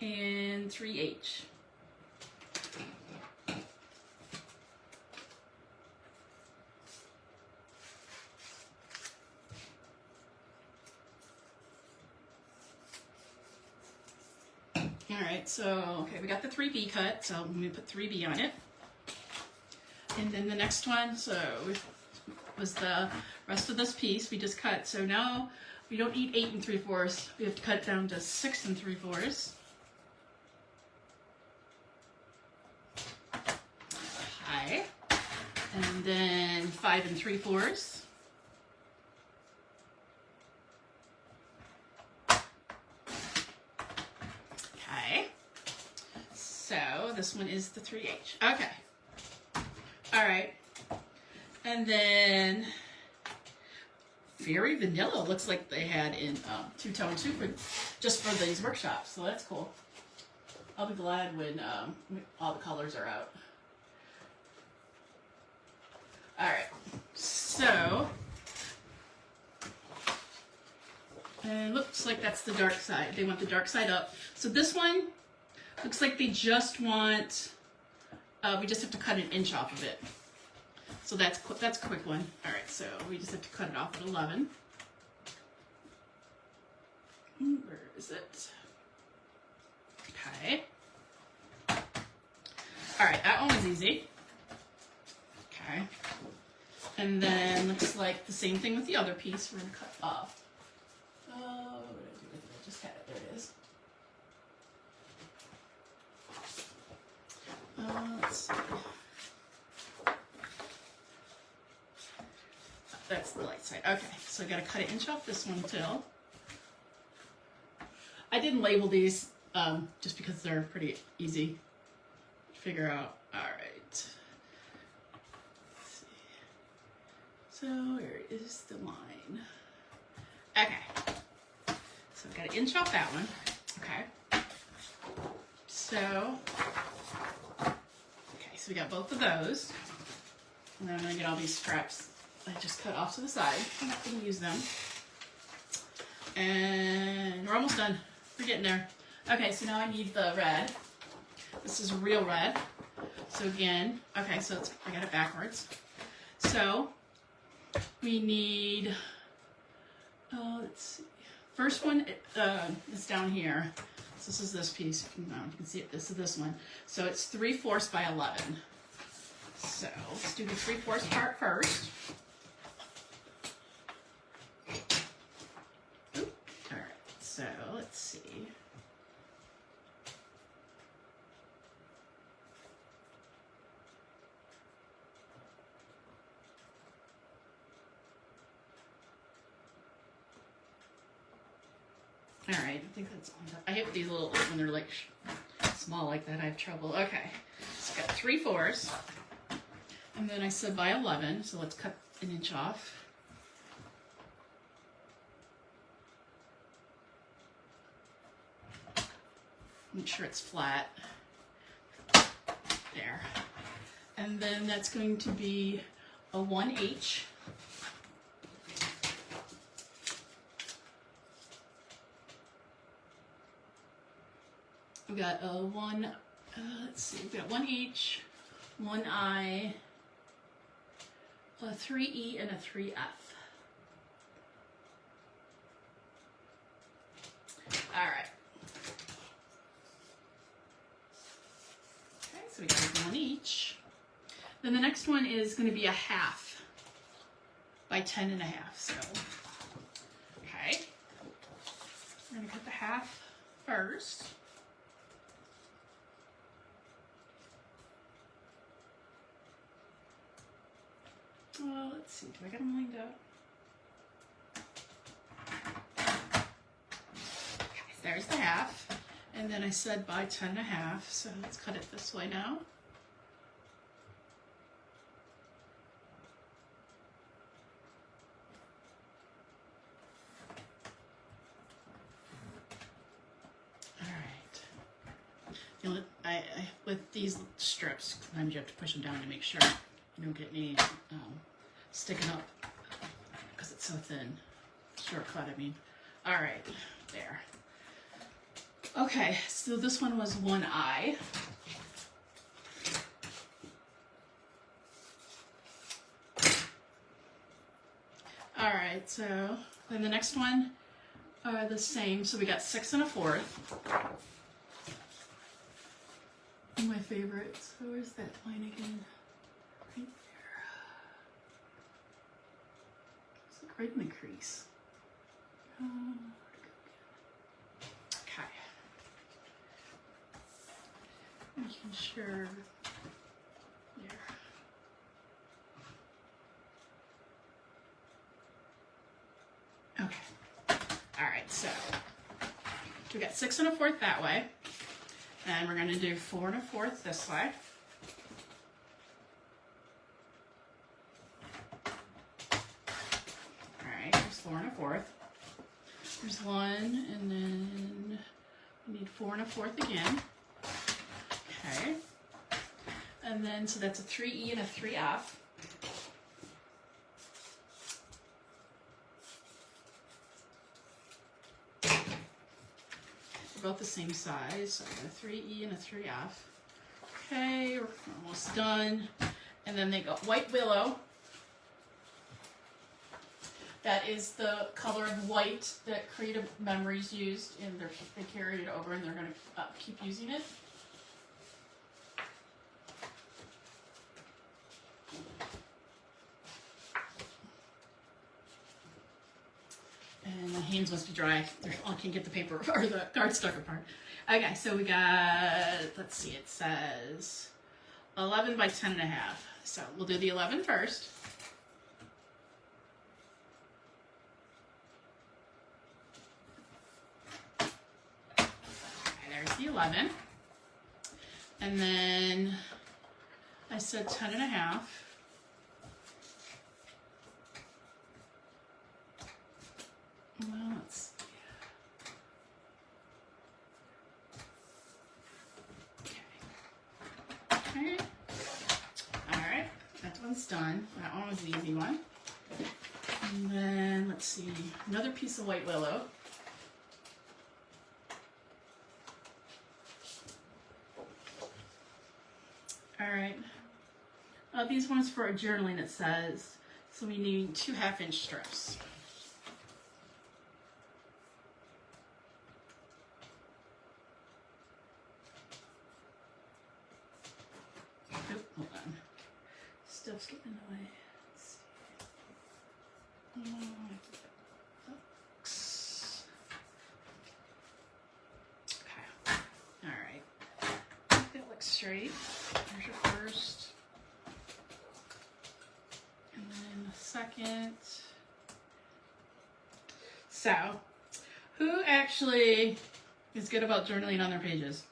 And 3H. All right, so, okay, we got the 3B cut, so I'm going to put 3B on it. And then the next one, so was the rest of this piece we just cut. So now we don't need 8 3/4. We have to cut down to 6 3/4. Okay. And then 5 3/4. Okay. So this one is the 3H. Okay. All right, and then Very Vanilla looks like they had in two-tone too, just for these workshops, so that's cool. I'll be glad when all the colors are out. All right, so and it looks like that's the dark side. They want the dark side up. So this one looks like they just want. We just have to cut an inch off of it. So that's a quick one. All right, so we just have to cut it off at 11. Where is it? Okay. All right, that one was easy. Okay. And then looks like the same thing with the other piece. We're gonna cut off. Oh, what did I do with it? I just had it. There it is. see. That's the light side. Okay, so I gotta cut an inch off this one too. I didn't label these just because they're pretty easy to figure out. All right. Let's see. So where is the line? Okay. So I've got an inch off that one. Okay. So we got both of those. And then I'm gonna get all these scraps I just cut off to the side. I'm not gonna use them. And we're almost done. We're getting there. Okay, so now I need the red. This is real red. So again, okay, so I got it backwards. So we need, let's see. First one is down here. So this is this piece. You can see it. This is this one. So it's 3/4 by 11. So let's do the 3/4 part first. Oop. All right. So let's see. All right, I think that's on top. I hate these little, when they're like small like that, I have trouble. Okay, so I've got 3/4, and then I said by 11, so let's cut an inch off. Make sure it's flat. There. And then that's going to be a 1H. We got a let's see, we got 1H, 1I, a 3E, and a 3F. All right. Okay, so we got one each. Then the next one is going to be a 1/2 by 10 1/2. So, okay, we're going to cut the 1/2 first. Well, let's see, do I got them lined up? Okay, there's the 1/2. And then I said by 10 1/2, so let's cut it this way now. All right. You know, with these strips, sometimes you have to push them down to make sure you don't get any sticking up because it's so thin. Shortcut, I mean. All right, there. Okay, so this one was 1I. All right, so then the next one are the same. So we got 6 1/4. My favorite. So where's that line again? Right there. It's like right in the crease. Okay. Making sure there. Okay. All right, so we got 6 1/4 that way, and we're going to do 4 1/4 this way. All right, there's 4 1/4. There's one, and then we need 4 1/4 again. Okay, and then so that's a 3E and a 3F. Both the same size, so I got a 3E and a 3F. Okay, we're almost done. And then they got white willow. That is the color of white that Creative Memories used, and they carried it over, and they're going to keep using it. And my hands must be dry. I can't get the paper or the cardstock apart. Okay, so we got, let's see, it says 11 by 10 and a half. So we'll do the 11 first. Okay, there's the 11. And then I said 10 and a half. Well, let's see. Okay. Alright, that one's done. That one was the easy one. And then, let's see, another piece of white willow. Alright. These ones for journaling, it says. So we need 2 half-inch strips. Hold on. Stuff's getting in the way. Let's see. Okay. Alright. That looks straight. There's your first. And then the second. So, who actually is good about journaling on their pages?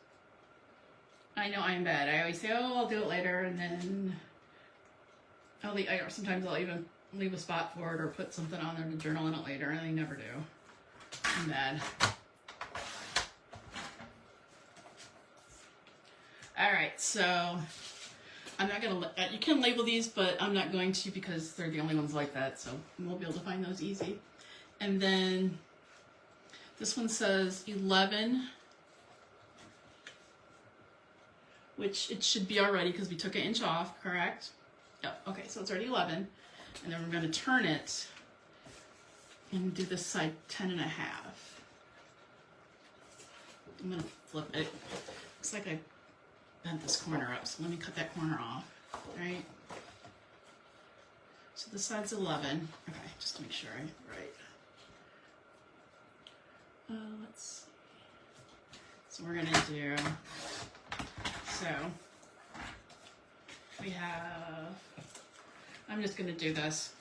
I know I'm bad. I always say, oh, I'll do it later, and then sometimes I'll even leave a spot for it or put something on there to journal in it later, and I never do. I'm bad. Alright, so I'm not going to, you can label these, but I'm not going to because they're the only ones like that, so we'll be able to find those easy. And then this one says 11, which it should be already because we took an inch off, correct? Yep, okay, so it's already 11. And then we're going to turn it and do this side 10 and a half. I'm going to flip it. Looks like I bent this corner up, so let me cut that corner off, right? So this side's 11. Okay, just to make sure I'm right. Let's see. So we're going to do... So, we have, I'm just going to do this.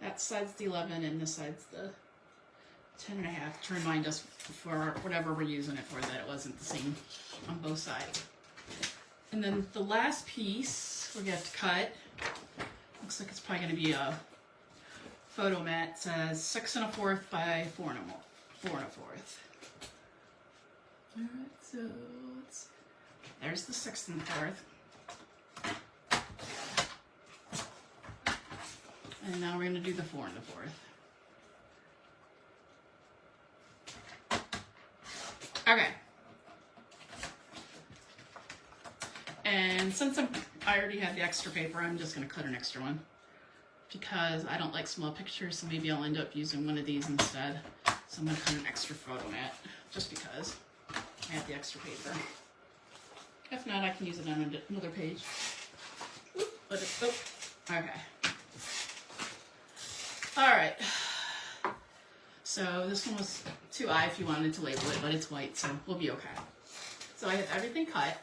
That side's the 11 and this side's the 10 and a half to remind us for whatever we're using it for that it wasn't the same on both sides. And then the last piece we're going to have to cut, looks like it's probably going to be a photo mat. It says 6 1/4 by 4 1/4. Alright, so there's the 6 1/4. And now we're going to do the 4 1/4. Okay. And since I already had the extra paper, I'm just going to cut an extra one. Because I don't like small pictures, so maybe I'll end up using one of these instead. So I'm going to cut an extra photo mat, just because I have the extra paper. If not, I can use it on another page. Okay. Alright. So this one was 2I if you wanted to label it, but it's white, so we'll be okay. So I have everything cut.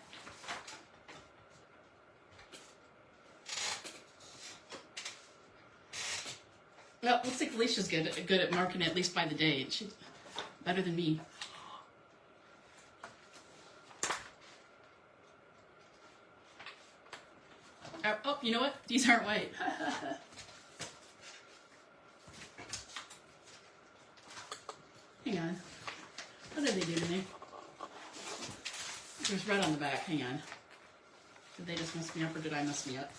Well, looks like Alicia's good at marking it, at least by the date. She's better than me. Oh, you know what? These aren't white. Hang on. What did they do to me? There's red on the back. Hang on. Did they just mess me up or did I mess me up?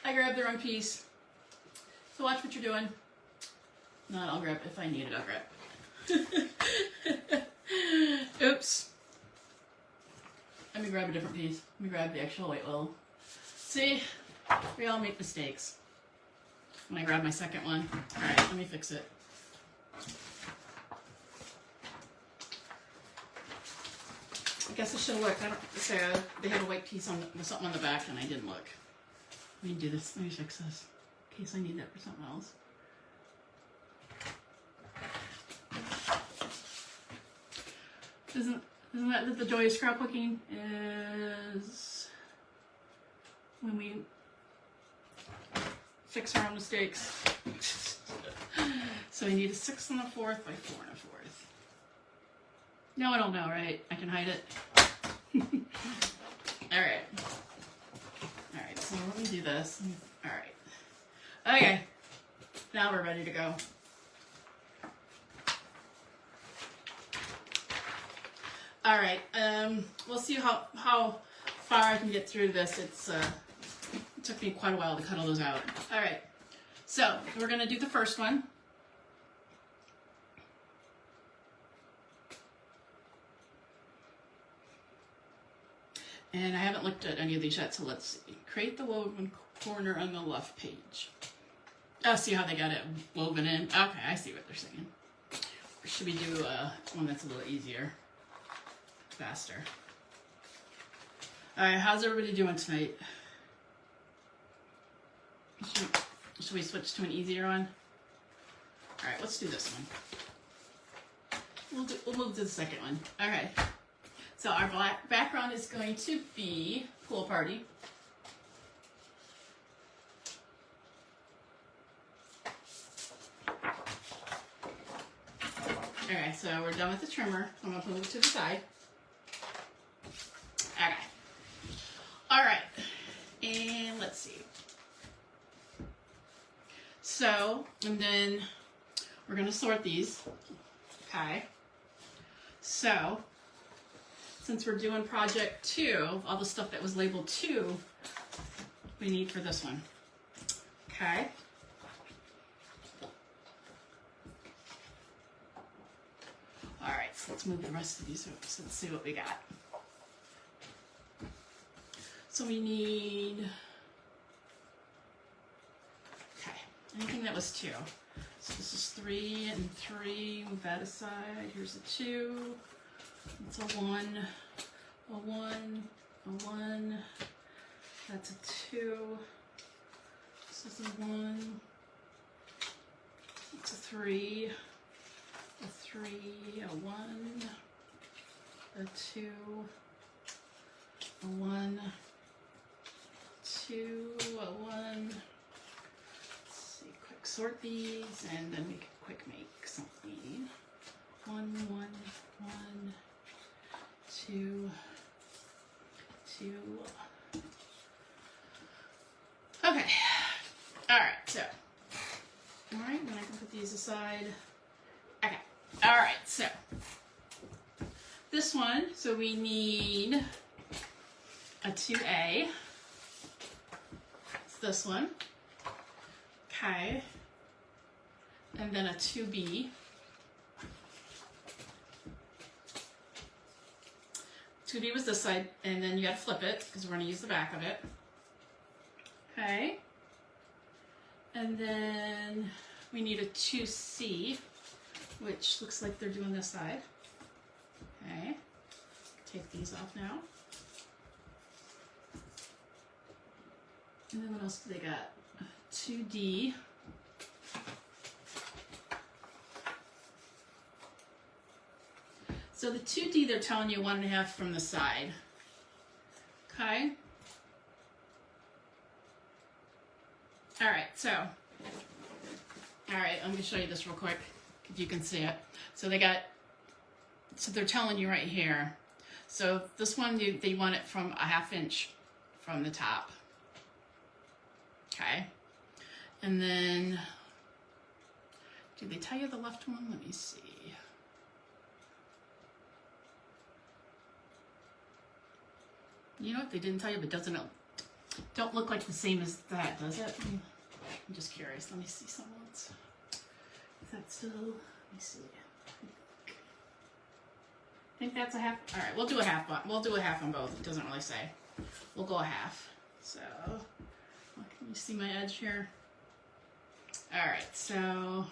I grabbed the wrong piece. So watch what you're doing. No, I'll grab it. If I need it, I'll grab it. Oops. Let me grab a different piece. Let me grab the actual white willow. See? We all make mistakes. When I grab my second one. Alright, let me fix it. guess I should have looked. I don't say they had a white piece on with something on the back, and I didn't look. Let me do this. Let me fix this in case I need that for something else. Isn't that the joy of scrapbooking? Is when we fix our own mistakes. So we need a 6 1/4 by 4 1/4. No, I don't know, right? I can hide it. Alright. Alright, so let me do this. Alright. Okay. Now we're ready to go. Alright, we'll see how far I can get through this. It took me quite a while to cut all those out. Alright, so we're going to do the first one. And I haven't looked at any of these yet, so let's see. Create the woven corner on the left page. Oh, see how they got it woven in? Okay, I see what they're saying. Or should we do one that's a little easier? Faster. Alright, how's everybody doing tonight? Should we switch to an easier one? Alright, let's do this one. We'll move to the second one. Okay. So our black background is going to be pool party. Okay, so we're done with the trimmer. I'm going to move it to the side. Okay. Alright. And let's see. So, and then we're going to sort these. Okay. So, since we're doing project 2, all the stuff that was labeled 2, we need for this one. Okay. Alright, so let's move the rest of these. So let's see what we got. So we need, okay, anything that was 2. So this is 3 and 3, move that aside. Here's a 2. It's a 1, a 1, a 1. That's a 2. This is a 1. It's a 3, a 3, a 1, a 2, a 1, 2, a 1. Let's see, quick sort these, and then we can quick make something. 1, 1, 1. 2, 2. Okay. Alright, so. Alright, then I can put these aside. Okay. Alright, so. This one, so we need a 2A. It's this one. Okay. And then a 2B. 2B was this side, and then you gotta flip it, because we're gonna use the back of it. Okay. And then we need a 2C, which looks like they're doing this side. Okay. Take these off now. And then what else do they got? 2D. So the 2D, they're telling you 1.5 from the side. Okay. All right, so, all right, let me show you this real quick, if you can see it. So they're telling you right here. So this one, they want it from a 1/2 inch from the top. Okay. And then, did they tell you the left one? Let me see. You know what, they didn't tell you, but don't look like the same as that, does it? I'm just curious. Let me see some else. Is that still, let me see. I think that's a 1/2. All right, we'll do a 1/2. We'll do a 1/2 on both. It doesn't really say. We'll go a 1/2. So, can you see my edge here? All right, so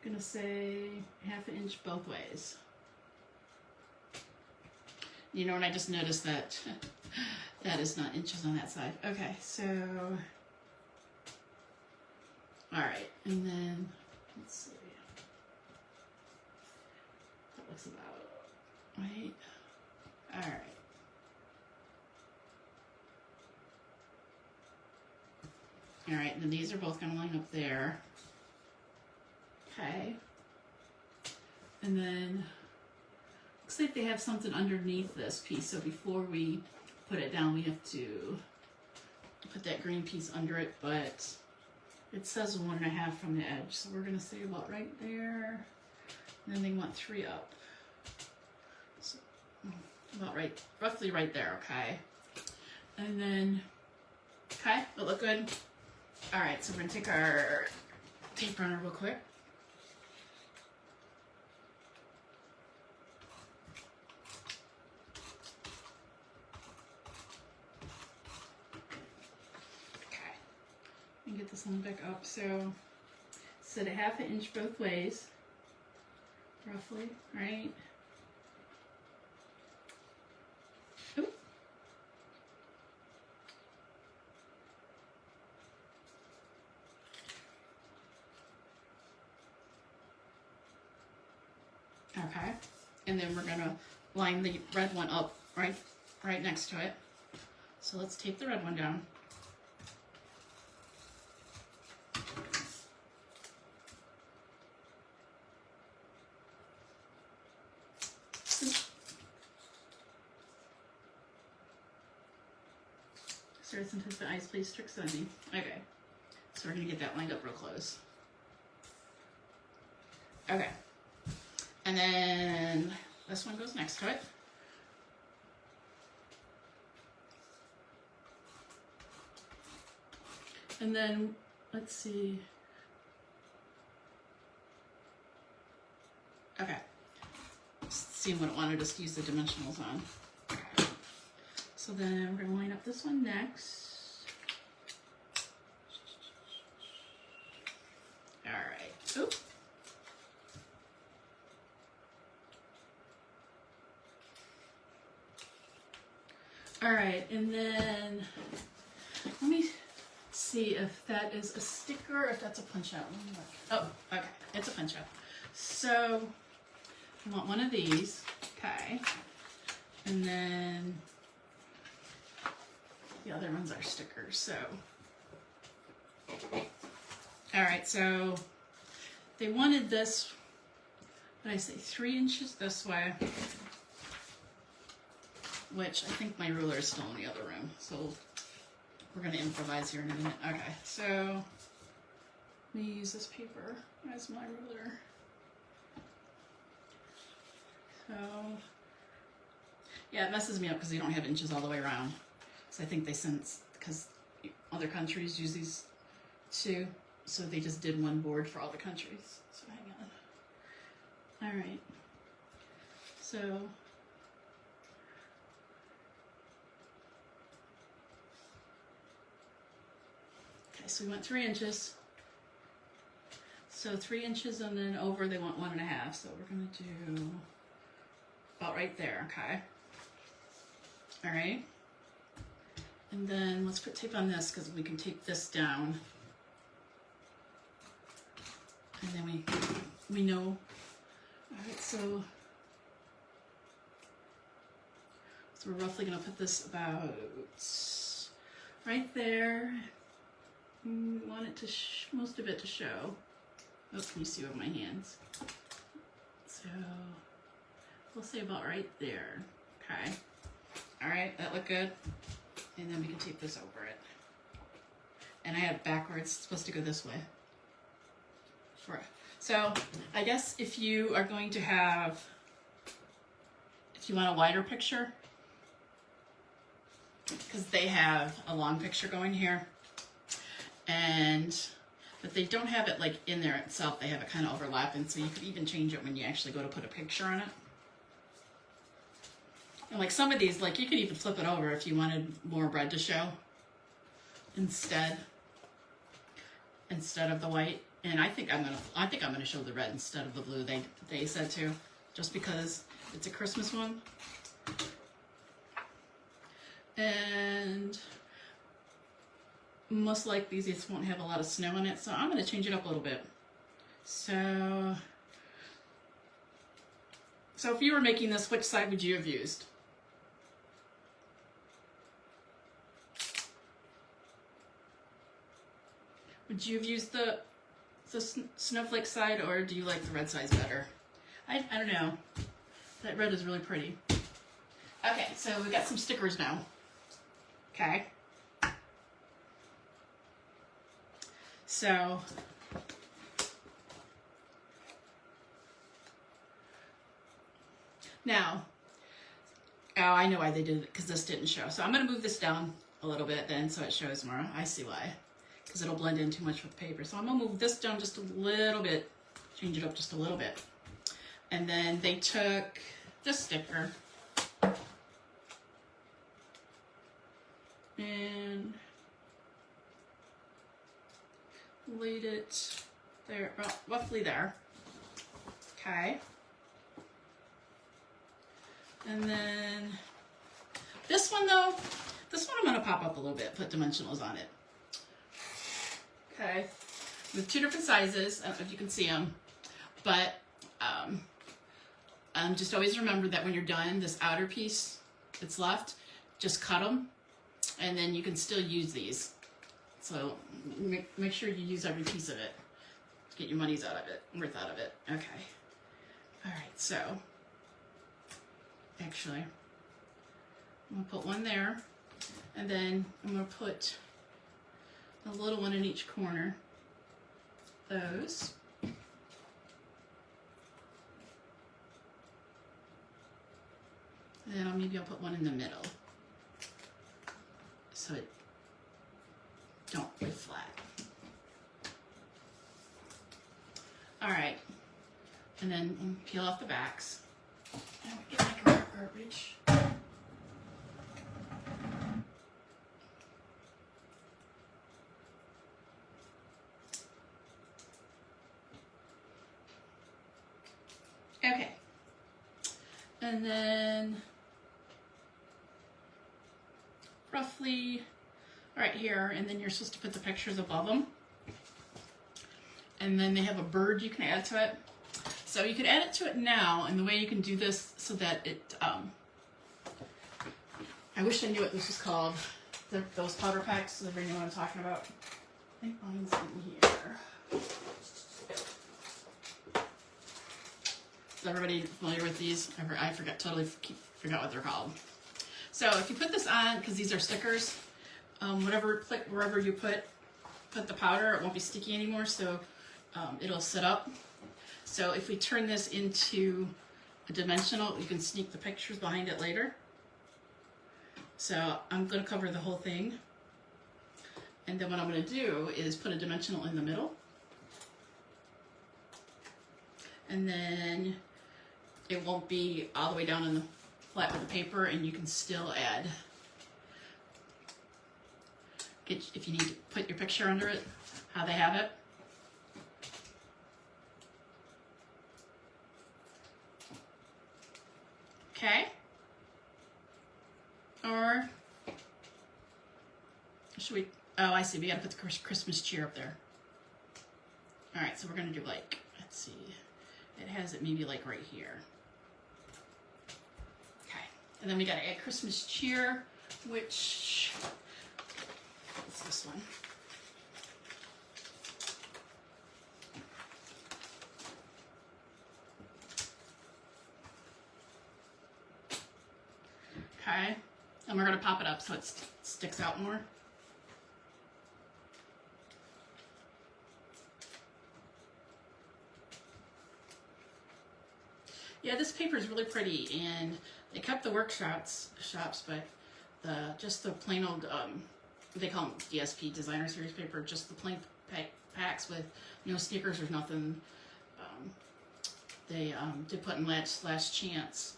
I'm gonna say 1/2 inch both ways. You know, and I just noticed that that is not inches on that side. Okay, so, all right, and then, let's see. That looks about right. All right. All right, and then these are both going to line up there. Okay. And then, looks like they have something underneath this piece, so before we put it down, we have to put that green piece under it, but it says 1.5 from the edge, so we're going to say about right there. And then they want 3 up. So, about right, roughly right there, okay? And then, okay, that look good? All right, so we're going to take our tape runner real quick. And get this one back up. So set a 1/2 inch both ways, roughly, right? Oop. Okay, and then we're gonna line the red one up right next to it. So let's tape the red one down. Some type of ice, please, tricks on me. Okay, so we're gonna get that lined up real close. Okay, and then this one goes next to it. And then let's see. Okay, seeing what it wanted us to use the dimensionals on. So then we're going to line up this one next. All right. Oop. All right, and then let me see if that is a sticker or if that's a punch out. Oh, okay, it's a punch out. So I want one of these, okay, and then the other ones are stickers, so. All right, so they wanted this, what did I say, 3 inches this way, which I think my ruler is still in the other room, so we're gonna improvise here in a minute. Okay, so let me use this paper as my ruler. So, yeah, it messes me up because they don't have inches all the way around. So I think they sense, because other countries use these too, so they just did one board for all the countries. So hang on. All right. So okay, so we went 3 inches. So 3 inches, and then over they want 1.5. So we're gonna do about right there. Okay. All right. And then let's put tape on this because we can tape this down. And then we know. All right, so we're roughly going to put this about right there. We want it to most of it to show. Oh, can you see with my hands? So we'll say about right there. Okay. All right, that look good. And then we can tape this over it. And I have it backwards. It's supposed to go this way. So I guess if you are going to have, if you want a wider picture, because they have a long picture going here, but they don't have it like in there itself. They have it kind of overlapping, so you could even change it when you actually go to put a picture on it. And like some of these, like you could even flip it over if you wanted more red to show instead of the white. And I think I'm gonna show the red instead of the blue. They said to, just because it's a Christmas one. and most likely these won't have a lot of snow in it, so I'm going to change it up a little bit. So if you were making this, which side would you have used? Would you have used the snowflake side, or do you like the red side better? I don't know. That red is really pretty. Okay, so we got some stickers now. Okay. So now, oh, I know why they did it, because this didn't show. So I'm going to move this down a little bit then so it shows more. I see why. Because it'll blend in too much with paper. So I'm going to move this down just a little bit. Change it up just a little bit. And then they took this sticker and laid it there, well, roughly there. Okay. And then this one though, this one I'm going to pop up a little bit, put dimensionals on it. Okay. With two different sizes. I don't know if you can see them, but just always remember that when you're done, this outer piece that's left, just cut them, and then you can still use these. So make sure you use every piece of it. Get your money's worth out of it. Okay. All right. So actually, I'm gonna put one there, and then I'm gonna put a little one in each corner. Those. And then maybe I'll put one in the middle so it don't lay flat. All right, and then peel off the backs. And we get my garbage. Okay, and then roughly right here, and then you're supposed to put the pictures above them. And then they have a bird you can add to it. So you could add it to it now, and the way you can do this so that it, I wish I knew what this was called. Those powder packs, does everybody know what I'm talking about? I think mine's in here. Is everybody familiar with these? I totally forgot what they're called. So if you put this on, because these are stickers, wherever you put the powder, it won't be sticky anymore, so it'll sit up. So if we turn this into a dimensional, you can sneak the pictures behind it later. So I'm going to cover the whole thing. And then what I'm going to do is put a dimensional in the middle. And then it won't be all the way down in the flat with the paper, and you can still add, if you need to put your picture under it, how they have it. Okay. Or should we, oh, I see, we gotta put the Christmas cheer up there. All right, so we're gonna do like, let's see, it has it maybe like right here. Okay, and then we gotta add Christmas cheer, which, what's this one? Okay, and we're gonna pop it up so it sticks out more. Yeah, this paper is really pretty, and they kept the shops, but just the plain old, they call them DSP, Designer Series paper, just the plain packs with no stickers or nothing. They did put in Last Chance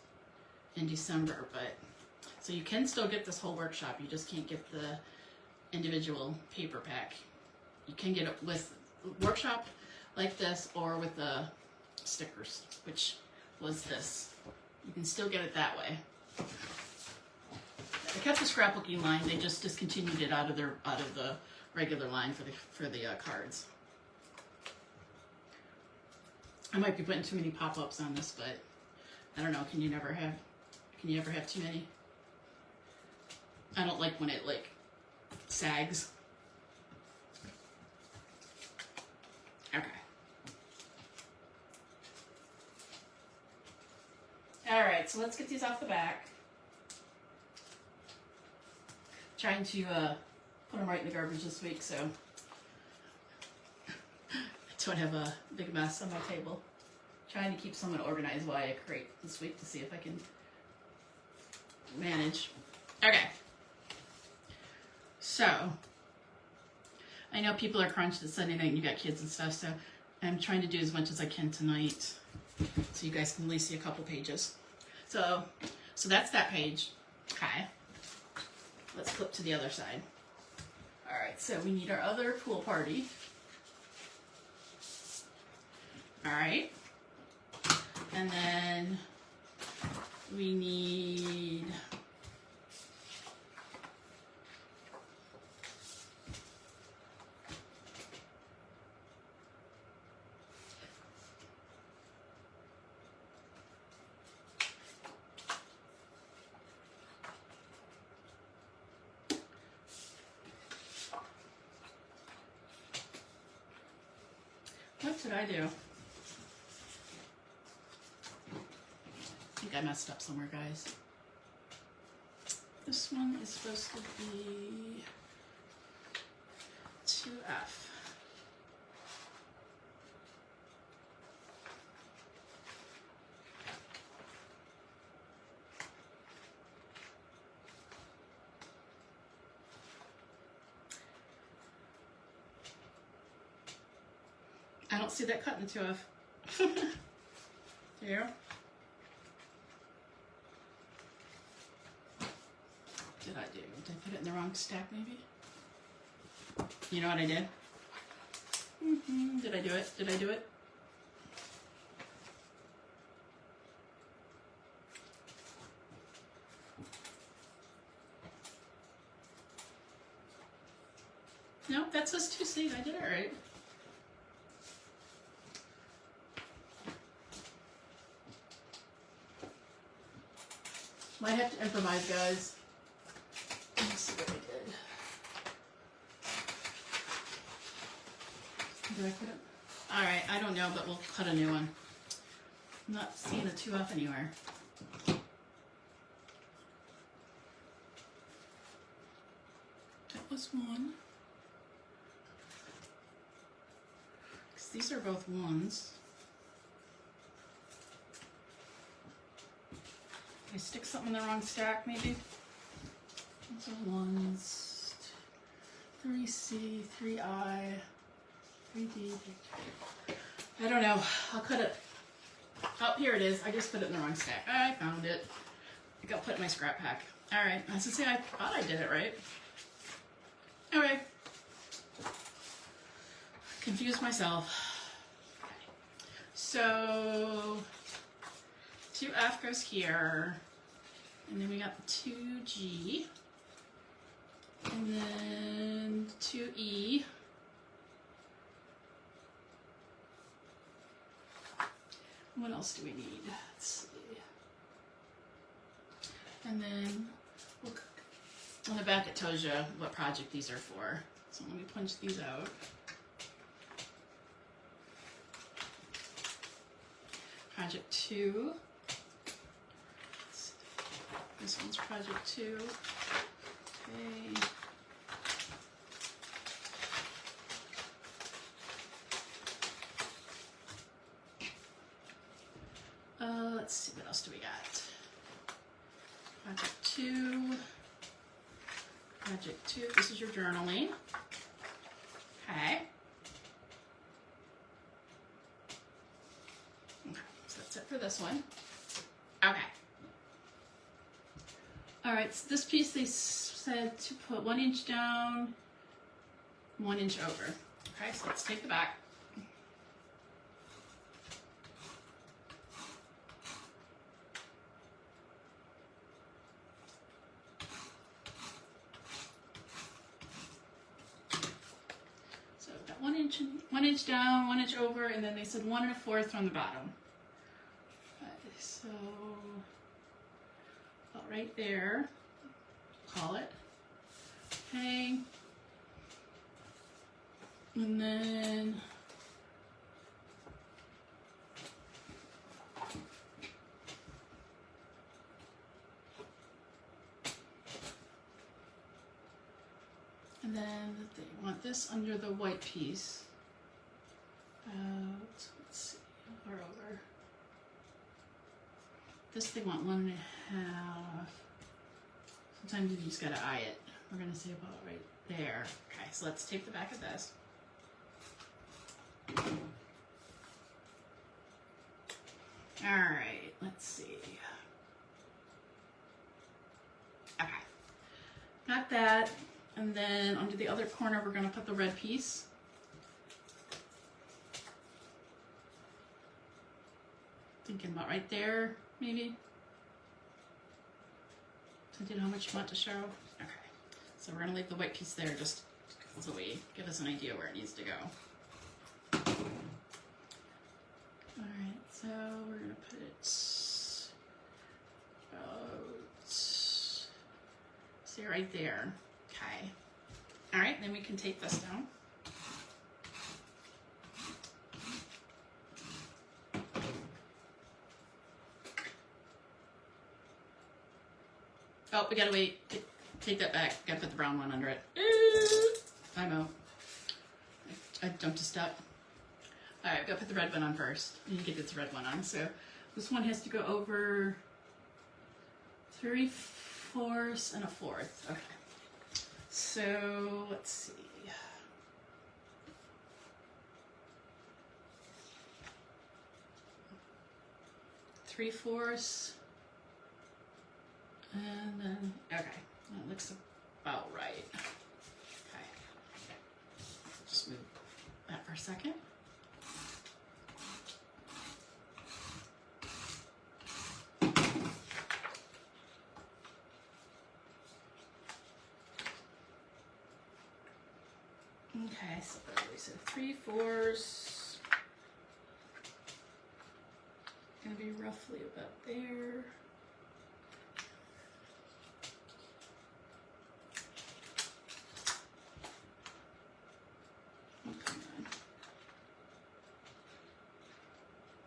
in December, but so you can still get this whole workshop. You just can't get the individual paper pack. You can get it with workshop like this or with the stickers, which was this. You can still get it that way. They kept the scrapbooking line. They just discontinued it out of the regular line for the cards. I might be putting too many pop-ups on this, but I don't know. Can you ever have too many? I don't like when it like sags. Okay. All right, so let's get these off the back. Trying to put them right in the garbage this week, so I don't have a big mess on my table. Trying to keep someone organized while I create this week to see if I can manage. Okay. So, I know people are crunched. It's Sunday night and you got kids and stuff, so I'm trying to do as much as I can tonight so you guys can at least see a couple pages. So that's that page. Okay. Let's flip to the other side. All right, so we need our other pool party. All right. And then we need what did I do? I think I messed up somewhere, guys. This one is supposed to be 2F. I don't see that cut in the 2F. There. Did I do? Did I put it in the wrong stack maybe? You know what I did? Did I do it? Did I do it? No, that says 2C. I did it right. Might have to improvise, guys. Let me see what I did. Did I put it? All right, I don't know, but we'll cut a new one. I'm not seeing the 2F anywhere. That was one. Because these are both ones. I stick something in the wrong stack, maybe. Those are ones. 3C, 3I, 3D. I don't know. I'll cut it. Oh, here it is. I just put it in the wrong stack. I found it. I got put in my scrap pack. All right. I was gonna say I thought I did it right. Okay. Confused myself. So 2F goes here, and then we got the 2G, and then 2E, what else do we need? Let's see. And then look on the back it tells you what project these are for. So let me punch these out. Project 2. This one's project 2. Okay. Let's see, what else do we got? Project 2. Project 2. This is your journaling. Okay. So that's it for this one. Okay. All right, so this piece they said to put 1 inch down, 1 inch over. Okay, so let's take the back. 1 inch down, 1 inch over, and then they said 1 1/4 on the bottom. So about right there, call it. Okay. And then they want this under the white piece. Let's see, or over. This they want 1 1/2. Sometimes you just gotta eye it. We're gonna say about right there. Okay, so let's tape the back of this. All right, let's see. Okay, got that. And then onto the other corner, we're gonna put the red piece. Thinking about right there, maybe. Depending on how much you want to show. Okay, so we're gonna leave the white piece there just so we give us an idea where it needs to go. All right, so we're gonna put it about, see right there. Okay. All right, then we can tape this down. Oh, we gotta wait. Take that back. Gotta put the brown one under it. I know. I jumped a step. All right, gotta put the red one on first. You need to get this red one on. So this one has to go over 3/4 and 1/4. Okay. So let's see. 3/4. And then, okay, that looks about right. Okay, just move that for a second. Okay, so we said 3/4. Gonna be roughly about there.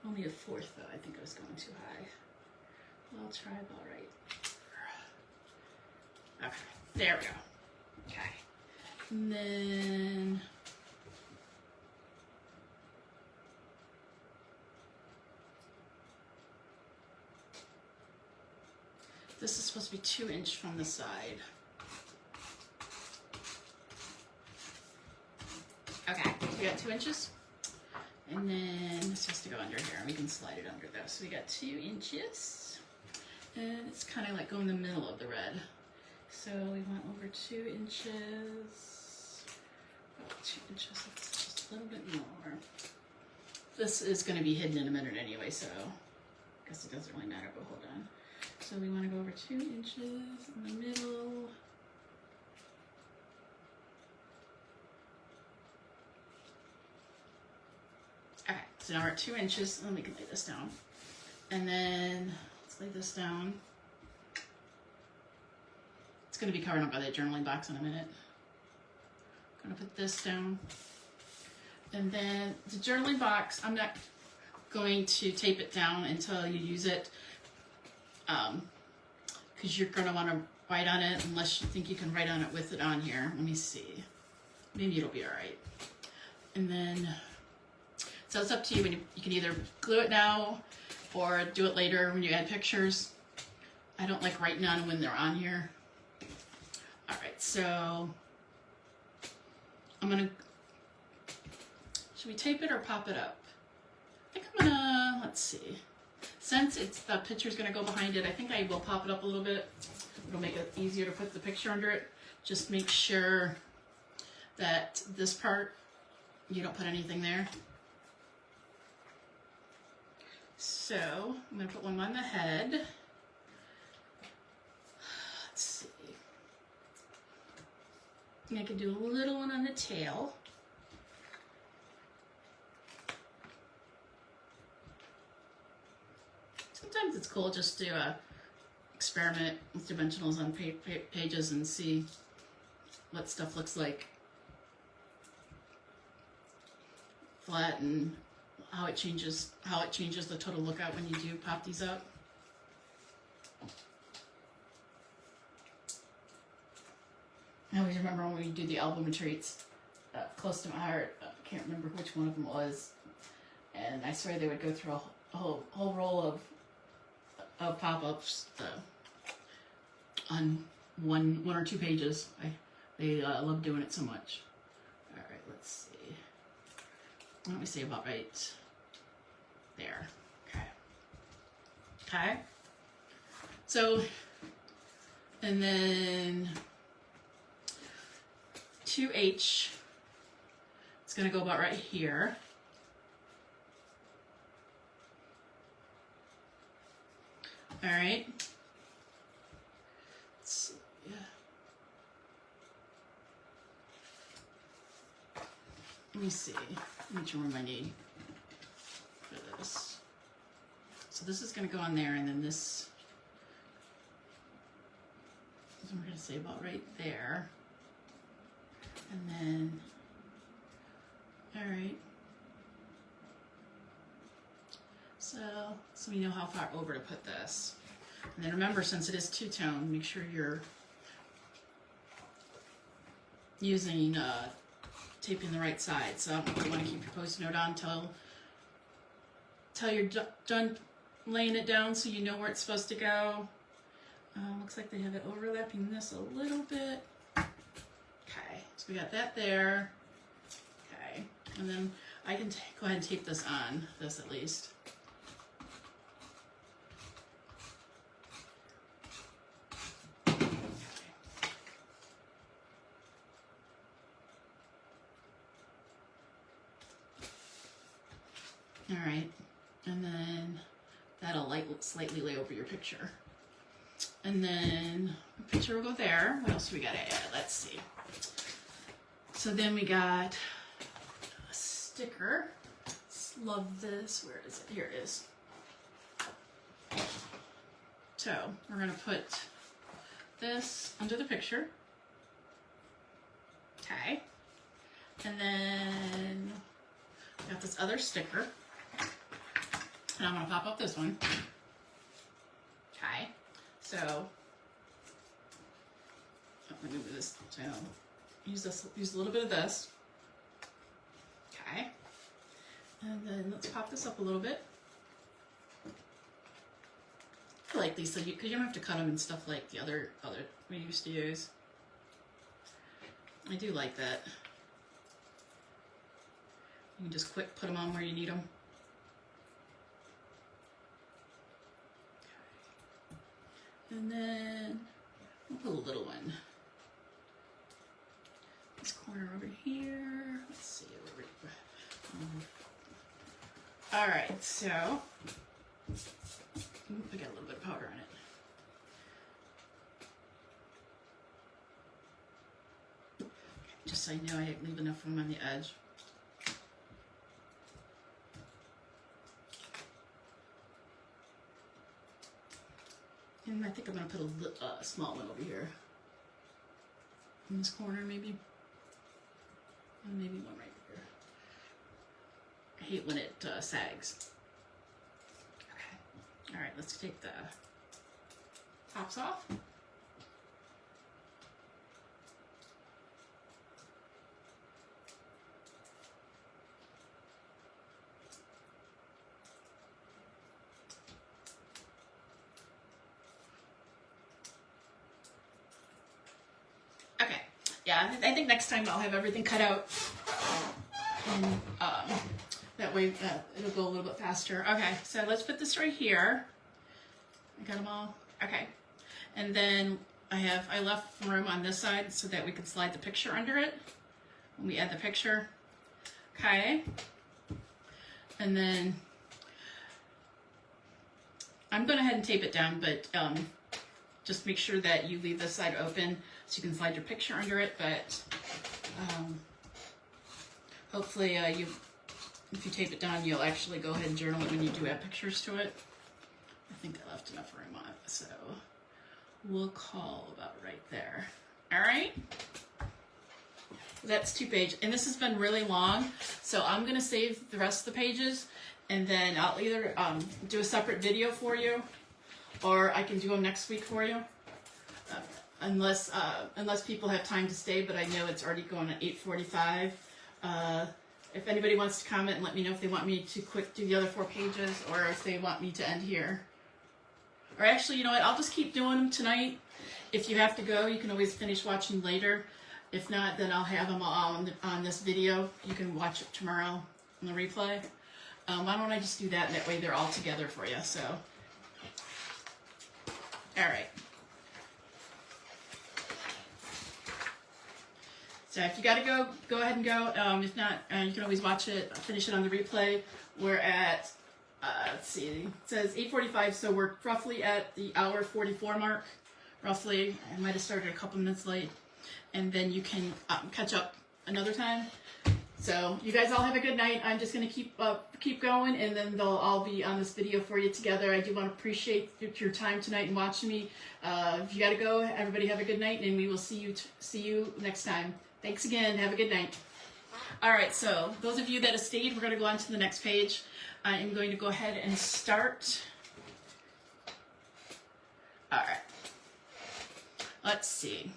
Only 1/4 though, I think I was going too high. I'll try about right. Okay, there we go. Okay. And then this is supposed to be 2 inch from the side. Okay, we got 2 inches. And then it's just to go under here, and we can slide it under this. So we got 2 inches, and it's kind of like going in the middle of the red. So we want over 2 inches, about 2 inches, just a little bit more. This is going to be hidden in a minute anyway, so I guess it doesn't really matter, but hold on. So we want to go over 2 inches in the middle. Okay, so now we're at 2 inches, and then we can lay this down. And then let's lay this down. It's going to be covered up by the journaling box in a minute. I'm going to put this down. And then the journaling box, I'm not going to tape it down until you use it, because you're going to want to write on it unless you think you can write on it with it on here. Let me see. Maybe it'll be all right. And then, so it's up to you. When you can either glue it now or do it later when you add pictures. I don't like writing on them when they're on here. All right, so I'm going to, should we tape it or pop it up? I think I'm gonna, let's see. Since it's the picture's gonna go behind it, I think I will pop it up a little bit. It'll make it easier to put the picture under it. Just make sure that this part, you don't put anything there. So I'm gonna put one on the head. Let's see. I can do a little one on the tail. sometimes it's cool just to experiment with dimensionals on pages and see what stuff looks like flat and how it changes the total lookout when you do pop these up. I always remember when we do the album retreats, close to my heart. I can't remember which one of them it was, and I swear they would go through a whole roll of pop-ups on one or two pages. They love doing it so much. All right, let's see. Let me say about right there. Okay. Okay. So, and then 2H, it's going to go about right here. All right. Let's see. Yeah. Let me see. How much room I need for this. So this is going to go on there, and then this, we're going to say about right there. And then, all right. So we know how far over to put this. And then remember, since it is two-tone, make sure you're using taping the right side. So you want to keep your Post-it note on till you're done laying it down, so you know where it's supposed to go. Looks like they have it overlapping this a little bit. Okay, so we got that there. Okay, and then I can go ahead and tape this on, this at least. All right, and then that'll slightly lay over your picture. And then the picture will go there. What else do we got to add? Let's see. So then we got a sticker. Love this. Where is it? Here it is. So we're going to put this under the picture. Okay. And then we got this other sticker. And I'm going to pop up this one. Okay. So, let me move this. So, use a little bit of this. Okay. And then let's pop this up a little bit. I like these, because you don't have to cut them and stuff like the other we used to use. I do like that. You can just quick put them on where you need them. And then we'll put a little one. This corner over here. Let's see. All right, so I got a little bit of powder on it. Just so I know I leave enough room on the edge. And I think I'm going to put a small one over here. In this corner, maybe. And maybe one right here. I hate when it sags. Okay. Alright, let's take the tops off. Yeah, I think next time I'll have everything cut out, and that way it'll go a little bit faster. Okay, so let's put this right here. I got them all. Okay, and then I left room on this side so that we can slide the picture under it when we add the picture. Okay, and then I'm going to go ahead and tape it down, but just make sure that you leave this side open so you can slide your picture under it. But hopefully if you tape it down, you'll actually go ahead and journal it when you do add pictures to it. I think I left enough room on it, so we'll call about right there. All right. That's 2 pages, and this has been really long, so I'm gonna save the rest of the pages, and then I'll either do a separate video for you, or I can do them next week for you, unless people have time to stay. But I know it's already going at 8:45. If anybody wants to comment and let me know if they want me to quick do the other 4 pages, or if they want me to end here. Or actually, you know what? I'll just keep doing them tonight. If you have to go, you can always finish watching later. If not, then I'll have them all on this video. You can watch it tomorrow on the replay. Why don't I just do that? That way they're all together for you. So, all right. So if you got to go ahead and go. If not, you can always watch it, finish it on the replay. We're at, let's see, it says 8:45, so we're roughly at the hour 44 mark, roughly. I might have started a couple minutes late. And then you can catch up another time. So you guys all have a good night. I'm just going to keep going, and then they'll all be on this video for you together. I do want to appreciate your time tonight and watching me. If you got to go, everybody have a good night, and we will see you next time. Thanks again. Have a good night. All right, so those of you that have stayed, we're going to go on to the next page. I am going to go ahead and start. All right. Let's see.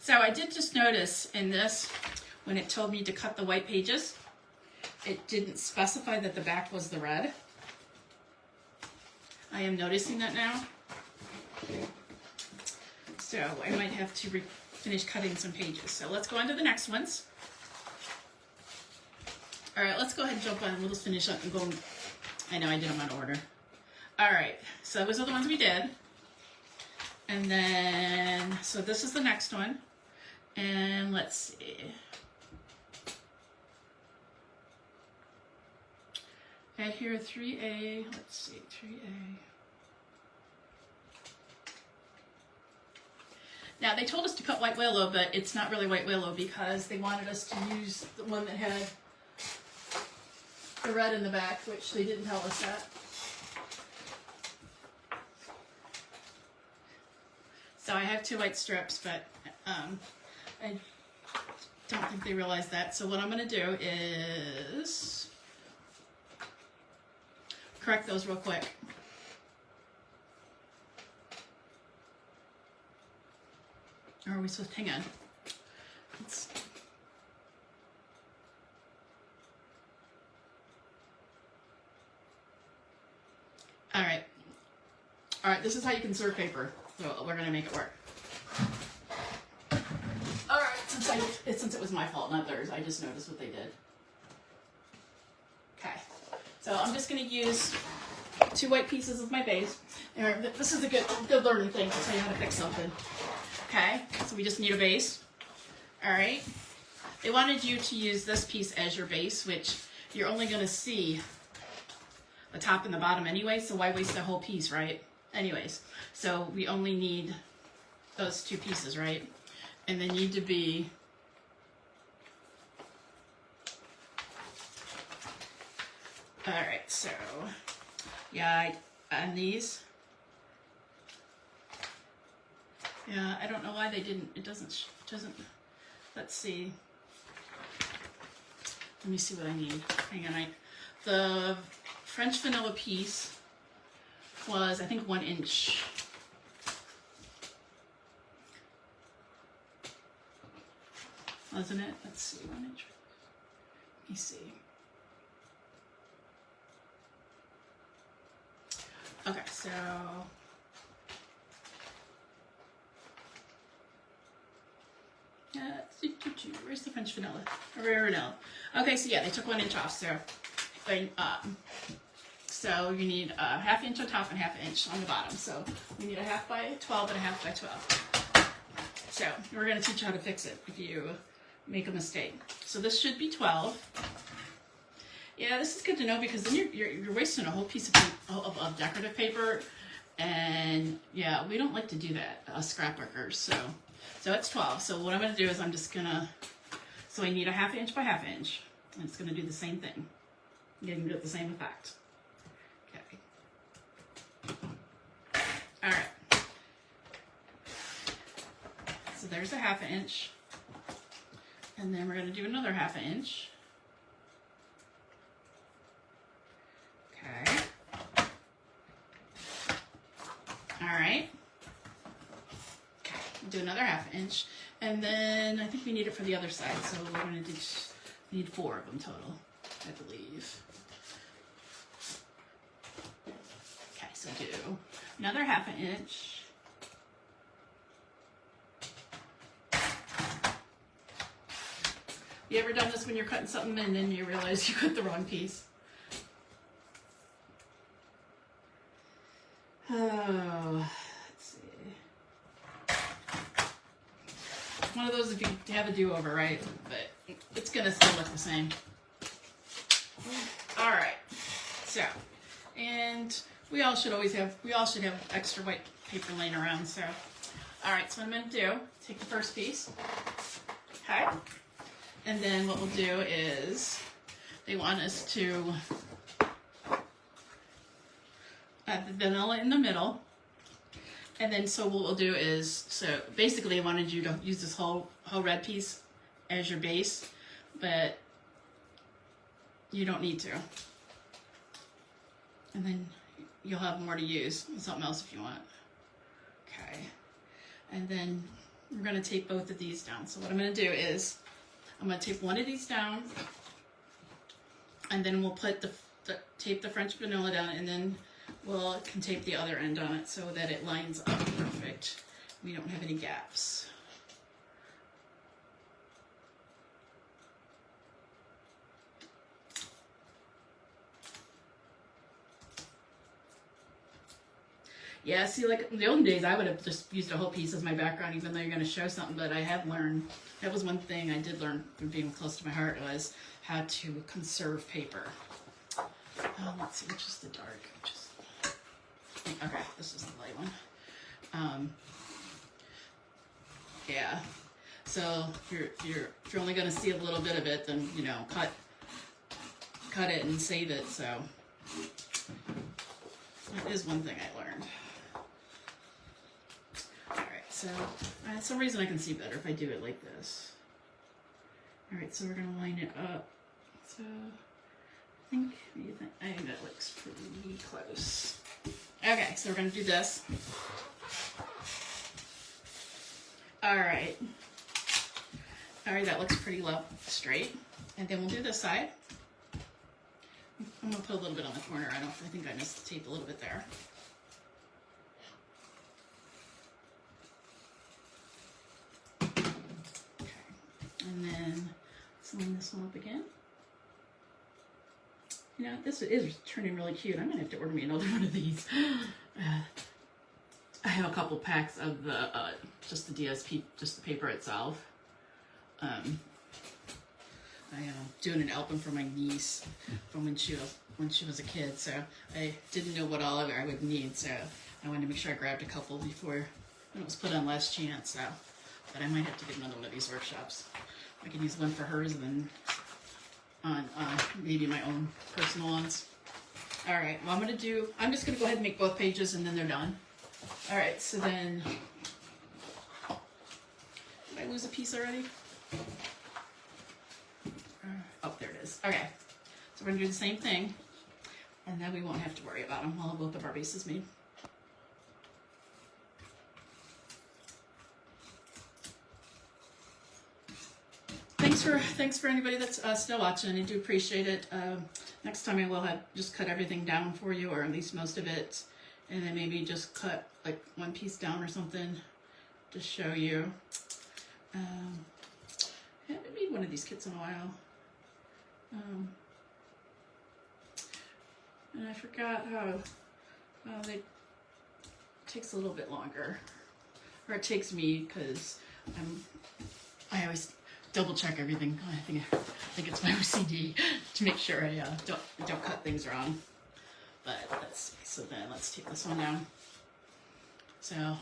So I did just notice in this, when it told me to cut the white pages, it didn't specify that the back was the red. I am noticing that now. So I might have to finish cutting some pages. So let's go on to the next ones. All right, let's go ahead and jump on. We'll just finish up and go. I know I did them on order. All right, so those are the ones we did. And then, so this is the next one. And let's see. Add here 3A. Let's see, 3A. Now, they told us to cut white willow, but it's not really white willow because they wanted us to use the one that had the red in the back, which they didn't tell us that. So I have 2 white strips, but I don't think they realized that. So what I'm going to do is correct those real quick. Or are we supposed to hang on? All right. All right, this is how you conserve paper. So we're going to make it work. All right, since it was my fault, not theirs, I just noticed what they did. Okay, so I'm just going to use 2 white pieces of my base. This is a good learning thing to tell you how to fix something. Okay, so we just need a base. All right. They wanted you to use this piece as your base, which you're only going to see the top and the bottom anyway, so why waste the whole piece, right? Anyways, so we only need those 2 pieces, right? And they need to be all right. So yeah, on these, yeah, I don't know why they didn't. It doesn't. Let's see. Let me see what I need. Hang on. The French vanilla piece was, I think, 1 inch. Wasn't it? Let's see, 1 inch. Let me see. Okay, so where's the French vanilla? Vanilla. Okay, so yeah, they took 1 inch off. So you need a 1/2 inch on top and 1/2 inch on the bottom. So we need a 1/2 by 12 and a 1/2 by 12. So we're going to teach you how to fix it if you make a mistake. So this should be 12. Yeah, this is good to know because then you're wasting a whole piece of decorative paper, and yeah, we don't like to do that, scrapbookers. So it's 12. So what I'm going to do is so I need a 1/2 inch by 1/2 inch, and it's going to do the same thing. You can get the same effect. Okay. All right. So there's a 1/2 inch. And then we're going to do another 1/2 inch. Okay. All right. Okay. Do another 1/2 inch. And then I think we need it for the other side. So we're going to need 4 of them total, I believe. Okay, so do another 1/2 inch. You ever done this when you're cutting something and then you realize you cut the wrong piece? Oh, let's see. One of those if you have a do-over, right? But it's gonna still look the same. All right. So, and we all should have extra white paper laying around. So, all right. So what I'm gonna do? Take the first piece. Okay. And then what we'll do is, they want us to add the vanilla in the middle. And then so what we'll do is, so basically I wanted you to use this whole red piece as your base, but you don't need to. And then you'll have more to use, something else if you want. Okay. And then we're gonna tape both of these down. So what I'm gonna do is, I'm going to tape one of these down, and then we'll put tape the French vanilla down, and then we'll can tape the other end on it so that it lines up perfect. We don't have any gaps. Yeah, see, like in the olden days, I would have just used a whole piece as my background, even though you're going to show something. But I have learned, that was one thing I did learn from being close to my heart, was how to conserve paper. Let's see, which is the dark? Okay, this is the light one. Yeah. So if you're only going to see a little bit of it, then cut it and save it. So that is one thing I learned. So, for some reason I can see better if I do it like this. Alright, so we're going to line it up. So, I think that looks pretty close. Okay, so we're going to do this. Alright. Alright, that looks pretty straight. And then we'll do this side. I'm going to put a little bit on the corner. I think I missed the tape a little bit there. And then let's line this one up again. You know, this is turning really cute. I'm gonna have to order me another one of these. I have a couple packs of the just the DSP, just the paper itself. I'm doing an album for my niece from when she was a kid, so I didn't know what all of it I would need, so I wanted to make sure I grabbed a couple before when it was put on last chance. So, but I might have to get another one of these workshops. I can use one for hers and then on maybe my own personal ones. All right, well I'm just gonna go ahead and make both pages and then they're done. All right, so then, did I lose a piece already? Oh, there it is. Okay, so we're gonna do the same thing and then we won't have to worry about them. We'll have both of our bases made. Thanks for anybody that's still watching. I do appreciate it. Next time I will just cut everything down for you, or at least most of it, and then maybe just cut like one piece down or something to show you. I haven't made one of these kits in a while, and I forgot how it takes a little bit longer, or it takes me, because I always double check everything. I think it's my OCD to make sure I don't cut things wrong. But let's see. So then let's take this one down. So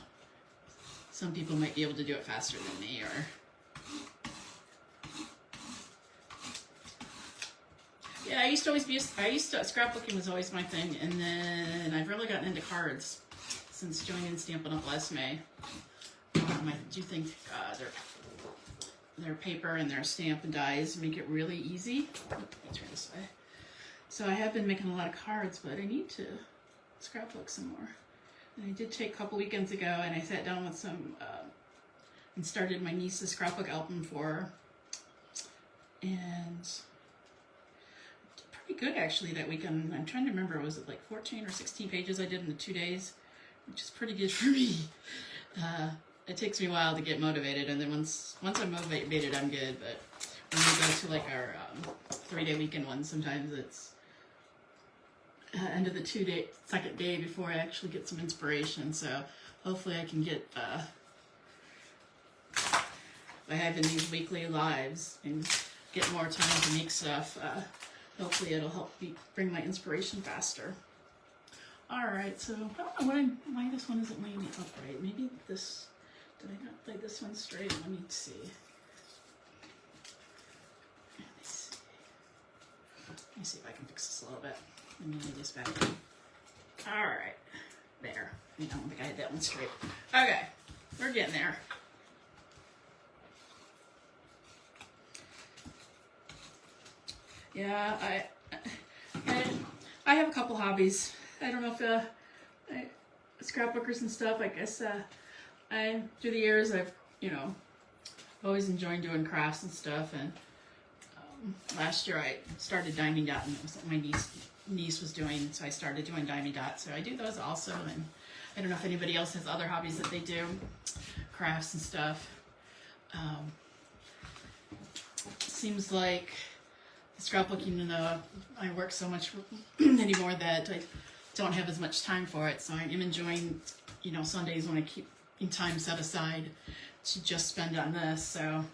some people might be able to do it faster than me, or Yeah, scrapbooking was always my thing, and then I've really gotten into cards since joining Stampin' Up last May. I do think their paper and their stamp and dies make it really easy. Let me turn this way. So I have been making a lot of cards, but I need to scrapbook some more. And I did take a couple weekends ago, and I sat down with some and started my niece's scrapbook album for her. And pretty good actually that weekend. I'm trying to remember, was it like 14 or 16 pages I did in the 2 days, which is pretty good for me. It takes me a while to get motivated, and then once I'm motivated, I'm good. But when we go to like our 3-day weekend one, sometimes it's end of the second day before I actually get some inspiration. So hopefully I can get by having these weekly lives and get more time to make stuff. Hopefully it'll help bring my inspiration faster. All right, so I don't know why this one isn't laying upright. Maybe this, did I not lay this one straight? Let me see. Let me see if I can fix this a little bit. Let me lay this back in. All right, there. I don't think I had that one straight. Okay, we're getting there. Yeah, I have a couple hobbies. I don't know if scrapbookers and stuff. I guess through the years I've always enjoyed doing crafts and stuff. And last year I started diamond dotting. It was what my niece was doing, so I started doing diamond dots. So I do those also. And I don't know if anybody else has other hobbies that they do, crafts and stuff. Seems like scrapbooking, I work so much anymore that I don't have as much time for it. So I am enjoying, Sundays when I keep time set aside to just spend on this. So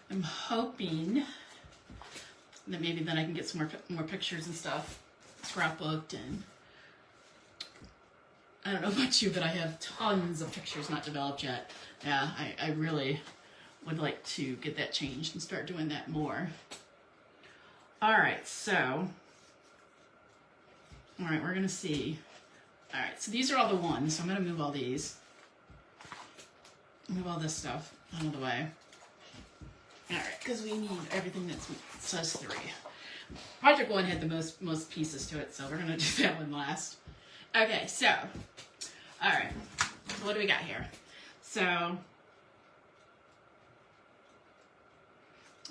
I'm hoping that maybe then I can get some more pictures and stuff scrapbooked. And I don't know about you, but I have tons of pictures not developed yet. Yeah, I really would like to get that changed and start doing that more. All right, so, we're going to see. All right, so these are all the ones, so I'm going to move all these. Move all this stuff out of the way. All right, because we need everything that says 3. Project 1 had the most pieces to it, so we're going to do that one last. Okay, so, all right, so what do we got here? So,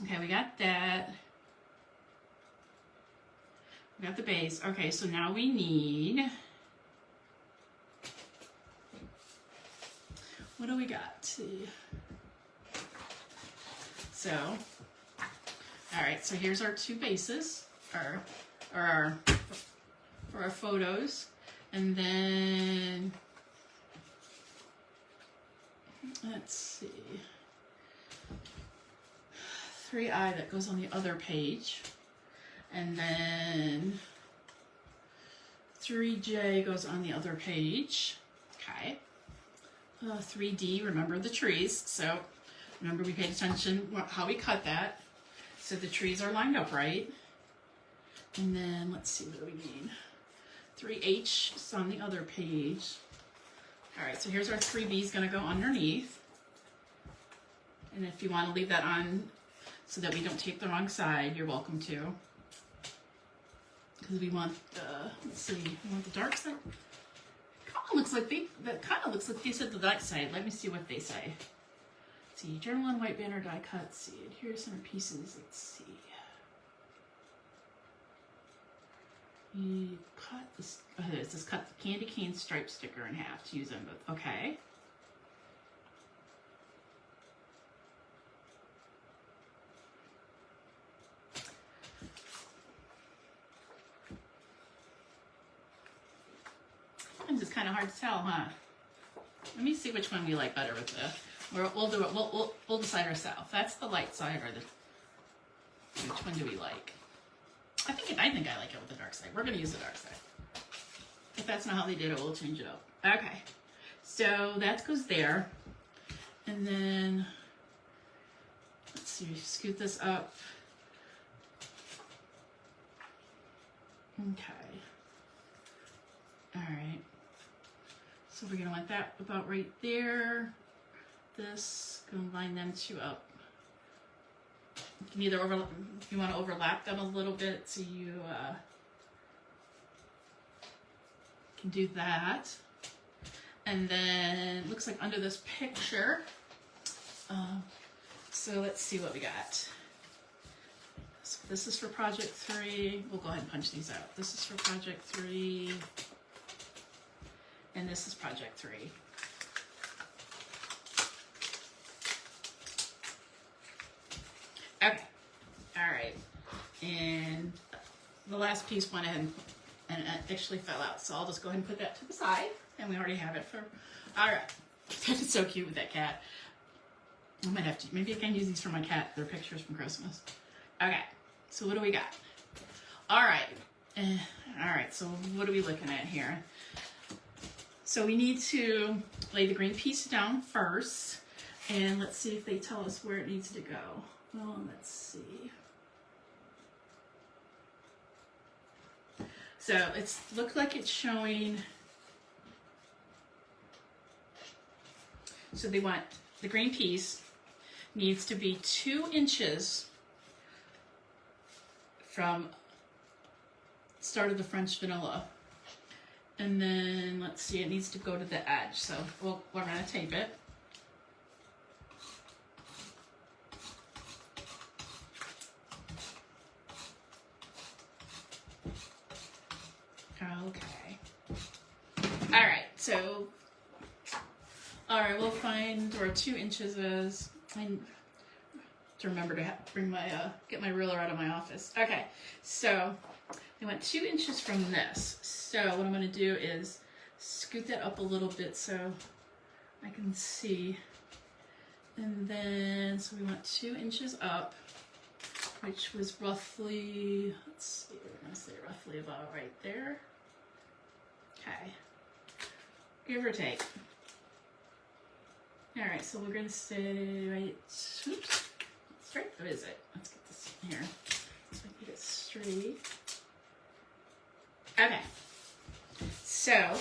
okay, we got that. We got the base. Okay, so now we need, what do we got? See. So, all right, so here's our 2 bases, for our photos. And then, let's see, 3i that goes on the other page. And then 3J goes on the other page. Okay. 3D, remember the trees. So remember we paid attention how we cut that. So the trees are lined up right. And then let's see, what do we need? 3H is on the other page. All right, so here's our 3B is going to go underneath. And if you want to leave that on so that we don't tape the wrong side, you're welcome to. Because we want, let's see, we want the dark side. Kind of looks like they said the dark side. Let me see what they say. Let's see, journal on white banner die cut. Let's see, here's some pieces. Let's see. You cut this. Oh, it says cut the candy cane stripe sticker in half to use them both. Okay. It's kind of hard to tell, huh? Let me see which one we like better with the. We'll do it. We'll decide ourselves. That's the light side, or the. Which one do we like? I think I like it with the dark side. We're gonna use the dark side. If that's not how they did it, we'll change it up. Okay. So that goes there, and then let's see. Scoot this up. Okay. All right. So we're gonna want that about right there. This, gonna line them two up. You can either overlap, if you want to overlap them a little bit, so you can do that. And then looks like under this picture. So let's see what we got. So this is for project 3. We'll go ahead and punch these out. This is for project 3. And this is project 3. Okay. All right. And the last piece went ahead and actually fell out. So I'll just go ahead and put that to the side. And we already have it for, all right. That's so cute with that cat. I might have to, maybe I can use these for my cat. They're pictures from Christmas. Okay, so what do we got? All right, so what are we looking at here? So we need to lay the green piece down first. And let's see if they tell us where it needs to go. Well, let's see. So it's looked like it's showing. So they want the green piece needs to be 2 inches from start of the French vanilla. And then let's see, it needs to go to the edge. So we're gonna tape it. Okay. All right, so we'll find where 2 inches is. I need to remember to bring my get my ruler out of my office. Okay, so I went 2 inches from this. So what I'm going to do is scoot that up a little bit so I can see. And then so we went 2 inches up, which was roughly, let's see, we're going to say roughly about right there. Okay, give or take. All right, so we're gonna say right, oops, straight, what is it? Let's get this in here, so I can get it straight. Okay, so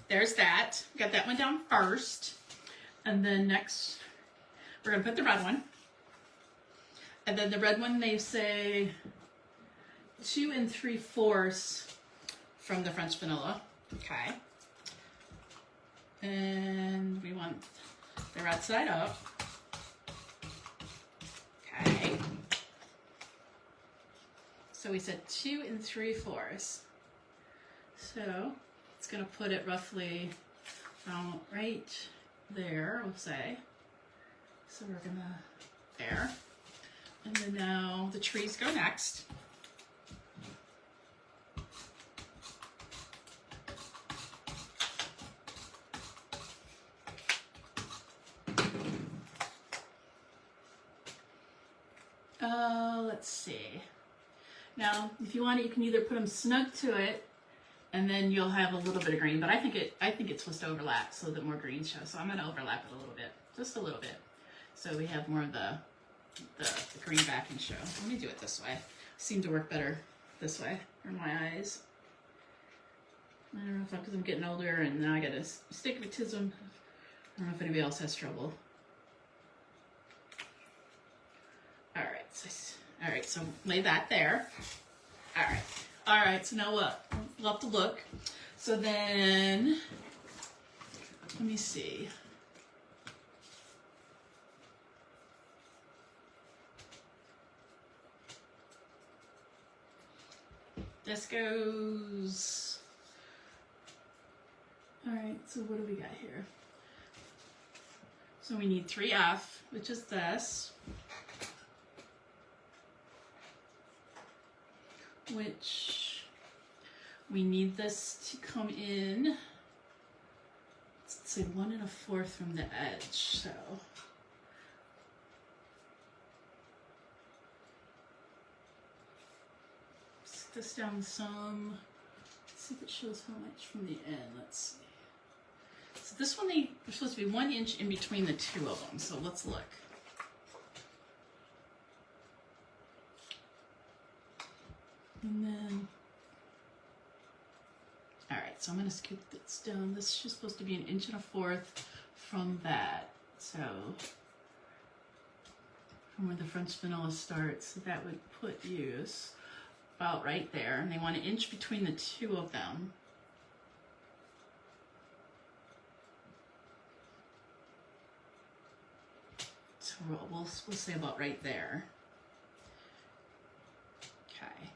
there's that. Got that one down first, and then next, we're gonna put the red one. And then the red one, they say 2 3/4 from the French vanilla, okay. And we want the red side up. Okay. So we said 2 3/4. So it's going to put it roughly right there, we'll say. So we're going to, there. And then now the trees go next. Let's see. Now, if you want it, you can either put them snug to it, and then you'll have a little bit of green. But I think it's supposed to overlap so that more green shows. So I'm going to overlap it a little bit, just a little bit, so we have more of the green backing show. Let me do it this way. Seem to work better this way for my eyes. I don't know if because I'm getting older and now I got astigmatism. I don't know if anybody else has trouble. All right, so lay that there. All right, so now what? We'll have to look. So then, let me see. This goes, all right, so what do we got here? So we need 3F, which is this. Which we need this to come in, let's say 1 1/4 from the edge. So stick this down some. Let's see if it shows how much from the end. Let's see. So this one, they're supposed to be 1 inch in between the two of them. So let's look. And then, all right, so I'm gonna scoop this down. This is just supposed to be 1.25 inches from that. So from where the French vanilla starts, so that would put you about right there. And they want 1 inch between the two of them. So we'll say about right there. Okay,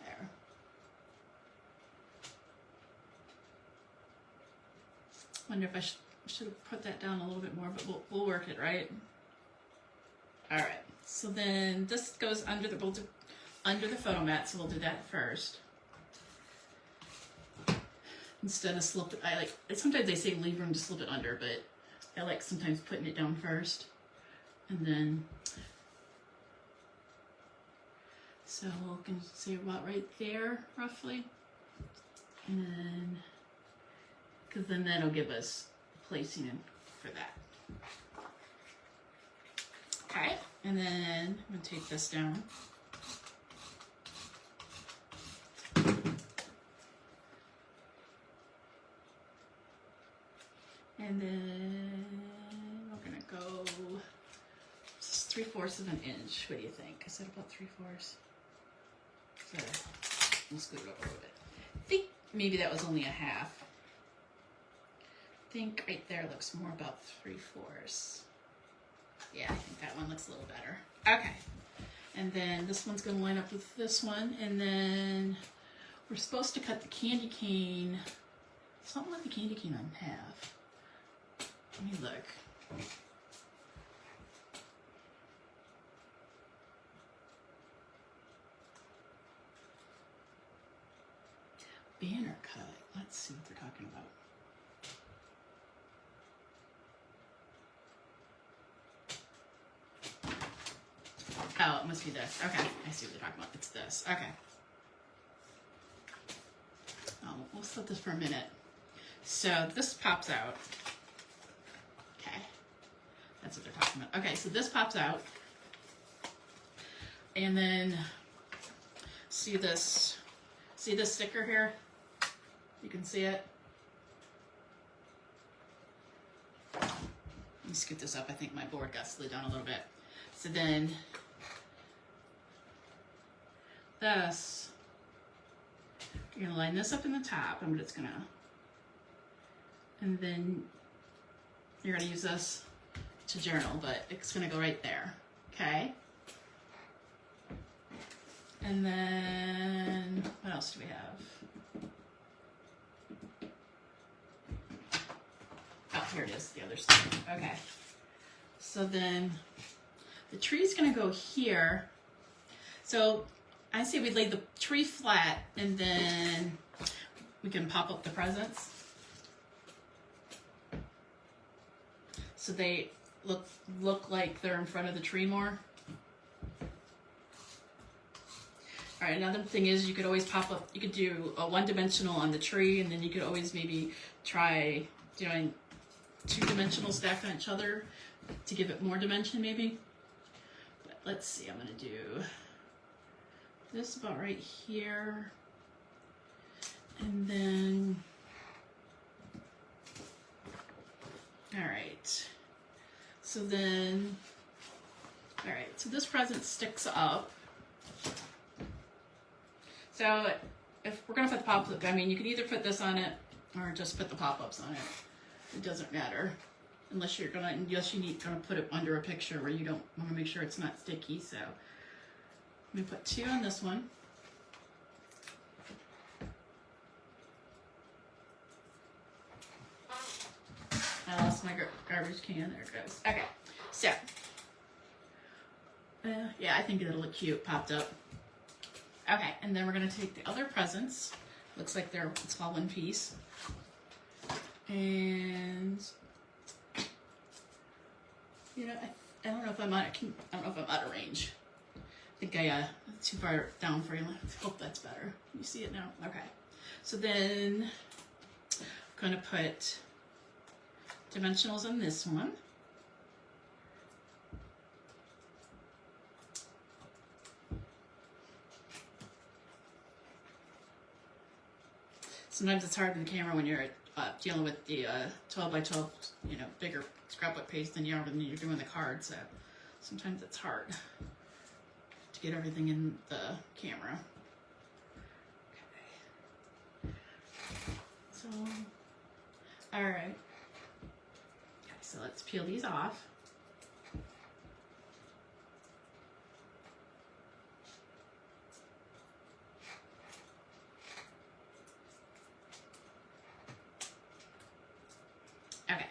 there. Wonder if I should have put that down a little bit more, but we'll work it, right? All right. So then this goes under the photo mat, so we'll do that first. Instead of slip it, sometimes they say leave room to slip it under, but I like sometimes putting it down first, and then. So we're going to say about right there, roughly. And then, because then that'll give us placing in for that. Okay, and then I'm going to take this down. And then we're going to go, this is 3/4 of an inch. What do you think? Is that about 3/4? So we'll scoot it over a little bit. I think maybe that was only 1/2. I think right there looks more about 3/4. Yeah, I think that one looks a little better. Okay. And then this one's going to line up with this one. And then we're supposed to cut the candy cane, something like the candy cane in half. Let me look. Banner cut. Let's see what they're talking about. Oh, it must be this. Okay, I see what they're talking about. It's this. Okay. Oh, we'll set this for a minute. So this pops out. Okay. That's what they're talking about. Okay, so this pops out. And then see this sticker here? You can see it. Let me scoot this up. I think my board got slid down a little bit. So then this, you're gonna line this up in the top. I'm just gonna, and then you're gonna use this to journal, but it's gonna go right there. Okay. And then what else do we have? Oh, here it is, the other side. Okay. So then the tree's gonna go here. So I say we lay the tree flat and then we can pop up the presents. So they look like they're in front of the tree more. All right, another thing is you could always pop up, you could do a one-dimensional on the tree, and then you could always maybe try doing 2-dimensional stacked on each other to give it more dimension maybe. But let's see, I'm gonna do this about right here. And then, all right. So then, all right, so this present sticks up. So if we're gonna put the pop-up, I mean, you could either put this on it or just put the pop-ups on it. It doesn't matter, unless you're gonna put it under a picture where you don't want to make sure it's not sticky. So I'm gonna put 2 on this one. I lost my garbage can. There it goes. Okay, so yeah, I think it'll look cute popped up. Okay, and then we're gonna take the other presents. Looks like it's all one piece. And you know, I don't know if I'm out of range. I think I too far down for you. I hope that's better. You see it now? Okay. So then I'm gonna put dimensionals on this one. Sometimes it's hard in the camera when you're dealing with the 12 by 12, you know, bigger scrapbook page than you are when you're doing the cards. So sometimes it's hard to get everything in the camera. Okay. So, all right. Okay, so let's peel these off. Okay.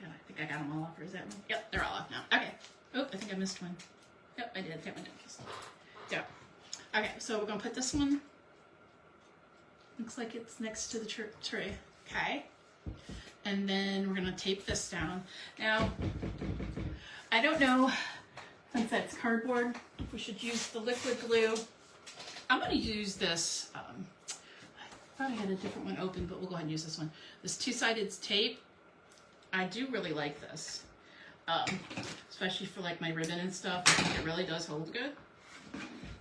God, I think I got them all off. Or is that one? Yep, they're all off now. Okay. Oh, I think I missed one. Yep, I did. That one didn't. So, okay, so we're going to put this one. Looks like it's next to the tray. Okay. And then we're going to tape this down. Now, I don't know, since that's cardboard, if we should use the liquid glue. I'm going to use this. I thought I had a different one open, but we'll go ahead and use this one. This two-sided tape. I do really like this, especially for like my ribbon and stuff. I think it really does hold good.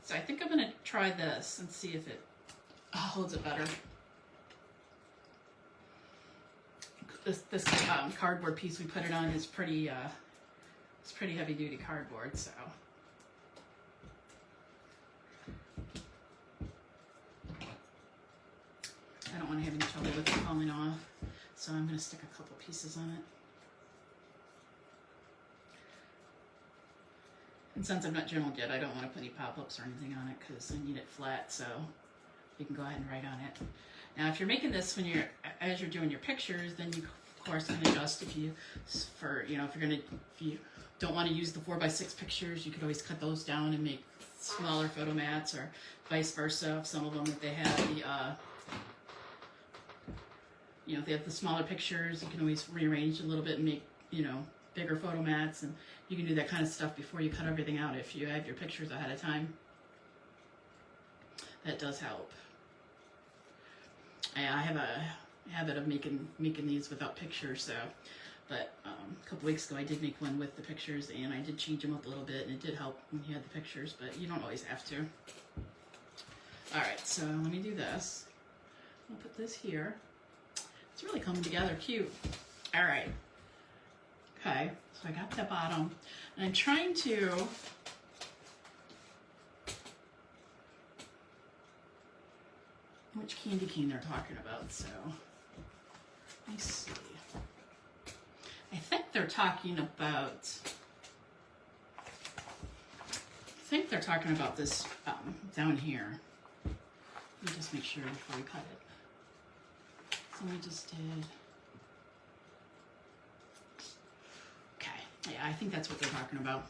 So I think I'm going to try this and see if it holds it better. This cardboard piece we put it on is pretty it's pretty heavy duty cardboard, so. I don't want to have any trouble with it falling off, so I'm going to stick a couple pieces on it. And since I'm not journaled yet, I don't want to put any pop-ups or anything on it because I need it flat, so you can go ahead and write on it. Now, if you're making this when as you're doing your pictures, then you of course can adjust if you don't want to use the 4x6 pictures, you could always cut those down and make smaller photo mats, or vice versa. Some of them, if they have the if they have the smaller pictures, you can always rearrange a little bit and make, bigger photo mats, and you can do that kind of stuff before you cut everything out if you have your pictures ahead of time. That does help. I have a habit of making these without pictures, but a couple weeks ago I did make one with the pictures, and I did change them up a little bit, and it did help when you had the pictures, but you don't always have to. Alright, so let me do this. I'll put this here. It's really coming together cute. Alright. Okay, so I got the bottom, and I'm trying to which candy cane they're talking about, so let me see. I think they're talking about this down here. Let me just make sure before we cut it. So we just did. Okay, yeah, I think that's what they're talking about.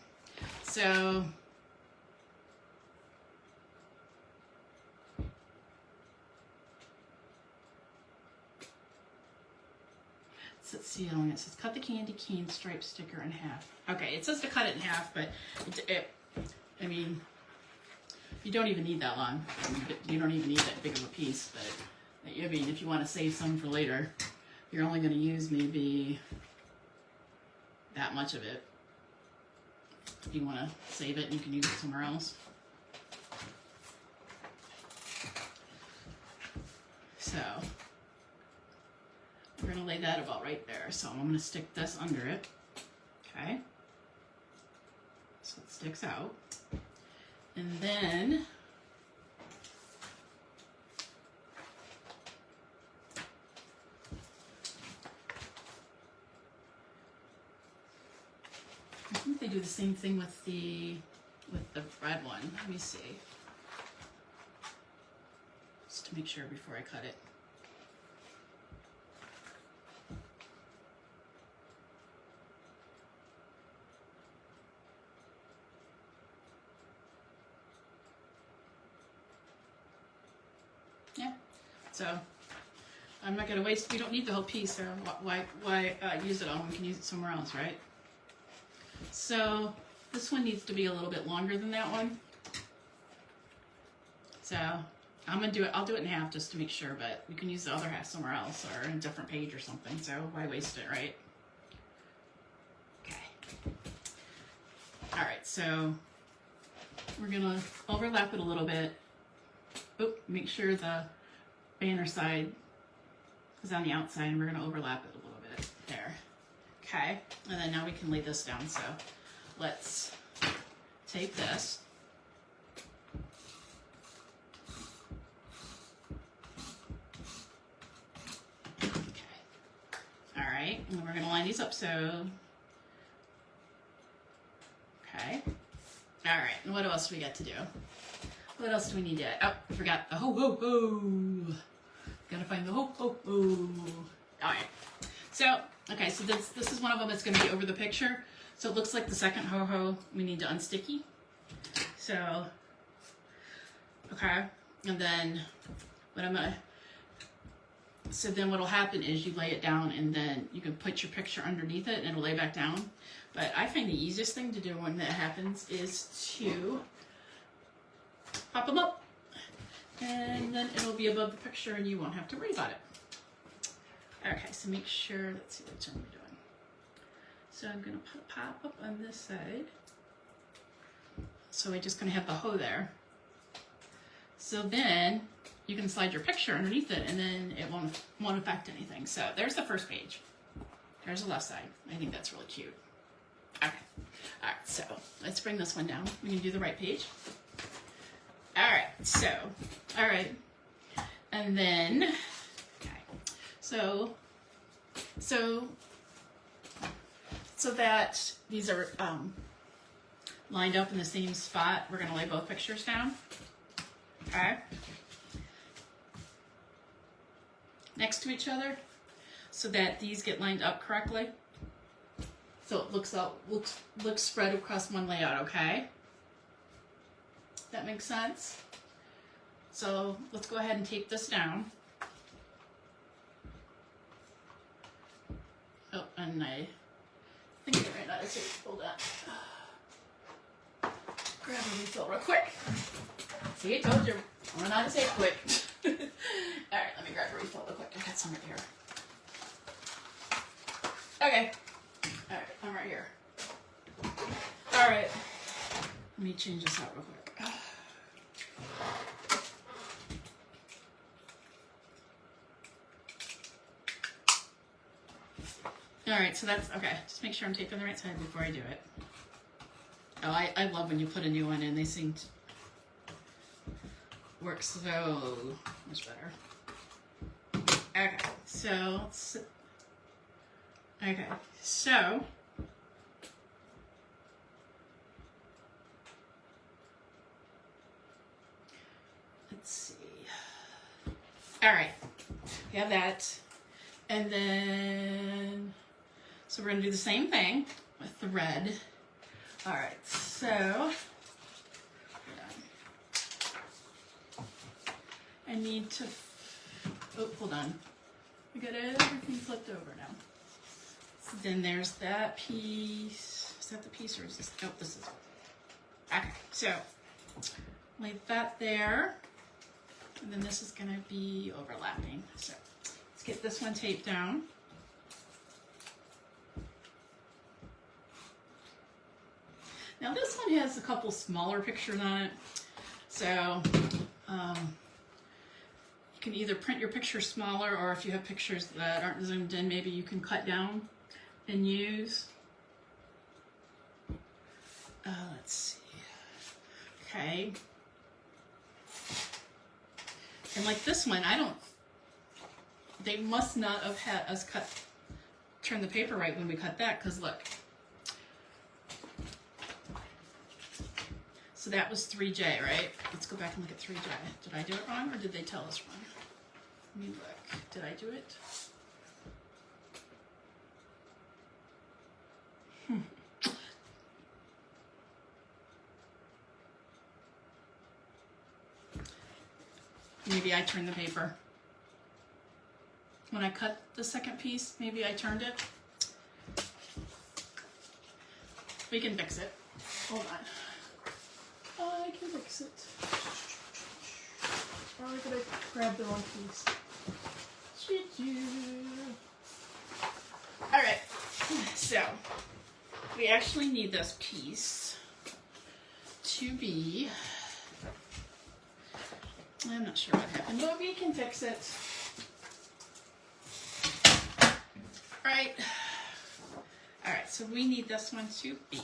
So let's see, it says cut the candy cane stripe sticker in half. Okay, it says to cut it in half, but I mean, you don't even need that long. You don't even need that big of a piece, but I mean, if you want to save some for later, you're only going to use maybe that much of it. If you want to save it, you can use it somewhere else. So we're going to lay that about right there. So I'm going to stick this under it. Okay. So it sticks out. And then I think they do the same thing with the red one. Let me see. Just to make sure before I cut it. Yeah, so I'm not going to waste, we don't need the whole piece, so why use it all? We can use it somewhere else, right? So this one needs to be a little bit longer than that one. So I'm going to do it, I'll do it in half just to make sure, but we can use the other half somewhere else or in a different page or something, so why waste it, right? Okay. Alright, so we're going to overlap it a little bit. Oop, make sure the banner side is on the outside, and we're going to overlap it a little bit there. Okay, and then now we can lay this down. So let's take this. Okay, all right, and we're going to line these up. So, okay, all right, and what else do we got to do? What else do we need to add? Oh, I forgot the ho ho ho. Gotta find the ho ho ho. Alright. So, okay, so this is one of them that's gonna be over the picture. So it looks like the second ho ho we need to unsticky. So, okay. And then so then what'll happen is you lay it down and then you can put your picture underneath it and it'll lay back down. But I find the easiest thing to do when that happens is to pop them up, and then it'll be above the picture and you won't have to worry about it. Okay, so make sure, let's see which one we're doing. So I'm going to put a pop up on this side. So we're just going to have the hoe there. So then you can slide your picture underneath it and then it won't affect anything. So there's the first page. There's the left side. I think that's really cute. Okay. All right, so let's bring this one down. We can do the right page. All right, so, all right, and then, okay, so that these are lined up in the same spot, we're gonna lay both pictures down, okay, next to each other, so that these get lined up correctly, so it looks spread across one layout, okay? That makes sense? So let's go ahead and tape this down. Oh, and I think I ran out of tape. Hold on. Grab a refill real quick. See, I told you, I'm running out of tape quick. Alright, let me grab a refill real quick. I got some right here. Okay. Alright, I'm right here. Alright. Let me change this out real quick. Alright, so that's, okay, just make sure I'm taping the right side before I do it. Oh, I love when you put a new one in, they seem to work so much better. Okay, so, let's see. Alright, we have that. And then, so we're going to do the same thing with the red. Alright, so, I need to, oh, hold on. We got everything flipped over now. So then there's that piece. Is that the piece or is this? Oh, this is. Okay, so leave that there. And then this is going to be overlapping. So let's get this one taped down. Now this one has a couple smaller pictures on it. So you can either print your picture smaller, or if you have pictures that aren't zoomed in, maybe you can cut down and use. Let's see. Okay. And like this one, they must not have had us turn the paper right when we cut that, because look. So that was 3J, right? Let's go back and look at 3J. Did I do it wrong, or did they tell us wrong? Let me look. Did I do it? Maybe I turned the paper. When I cut the second piece, maybe I turned it. We can fix it. Hold on. I can fix it. Or did I grab the wrong piece? Alright, so we actually need this piece to be, I'm not sure what happened, but we can fix it. right. All right, so we need this one to be,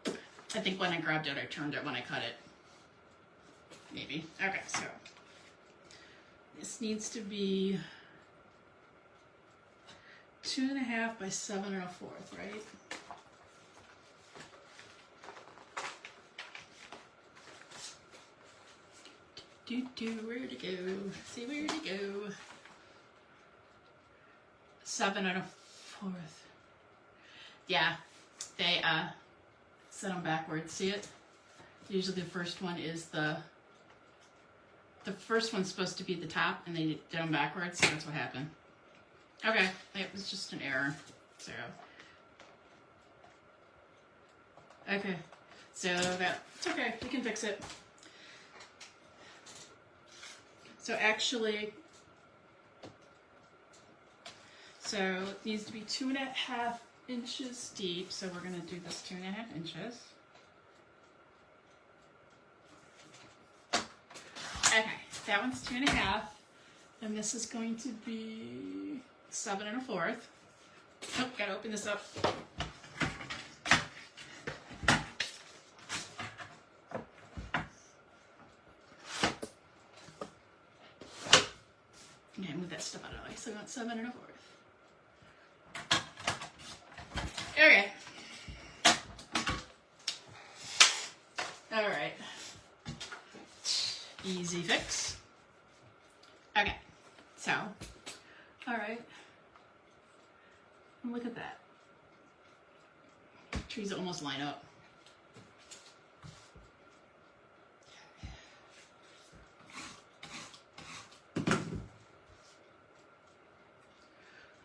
I think when I grabbed it, I turned it when I cut it. Maybe. Okay, so this needs to be 2.5 by 7 1/4, right? Where to go? See where to go. 7 1/4. Yeah, they set them backwards. See it? Usually the first one is the first one's supposed to be the top, and they did them backwards. So that's what happened. Okay, it was just an error. So okay, so it's okay. We can fix it. So actually, so it needs to be 2.5 inches deep. So we're going to do this 2.5 inches. Okay, that one's 2.5, and this is going to be 7 1/4. Oh, gotta open this up. Okay, move that stuff out of the way. So we want 7 1/4. Okay. All right. Easy fix. Okay. So, all right. And look at that. Trees almost line up.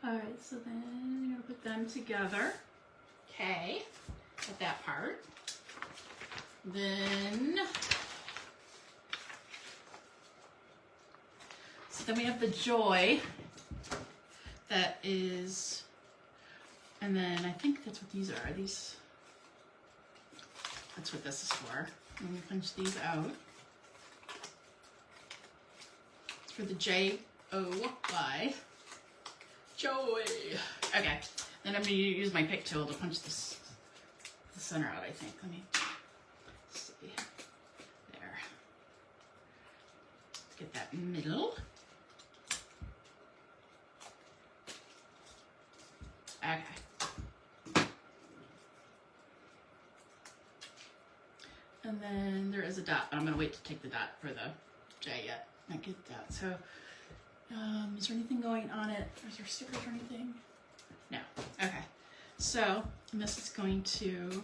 All right, so then you're gonna put them together. Okay, at that part. Then, so then we have the joy that is, and then I think that's what these are. These, that's what this is for. I'm gonna punch these out. It's for the J-O-Y. Joy. Okay, then I'm gonna use my pick tool to punch the center out, I think. Let me see. There. Let's get that middle. Okay. And then there is a dot, but I'm gonna wait to take the dot for the J yet. Not get that. So, is there anything going on it? Is there stickers or anything? No. Okay. So, and this is going to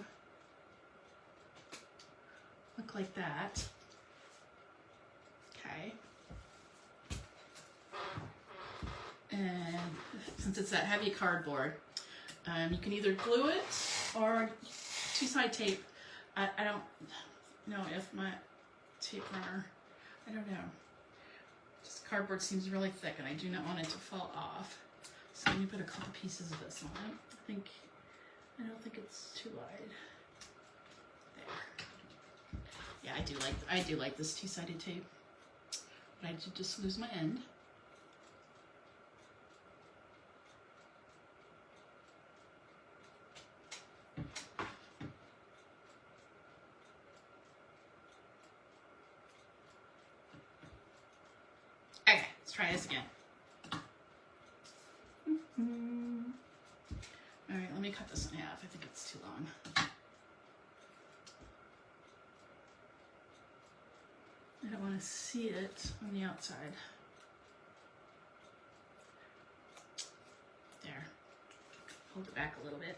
look like that. Okay. And since it's that heavy cardboard, you can either glue it or two-side tape. I don't know if my tape runner, I don't know. This cardboard seems really thick and I do not want it to fall off. So let me put a couple pieces of this on it. I don't think it's too wide. There. Yeah, I do like this two-sided tape. But I did just lose my end. Okay, let's try this again. All right, let me cut this in half. I think it's too long. I don't want to see it on the outside. There. Hold it back a little bit.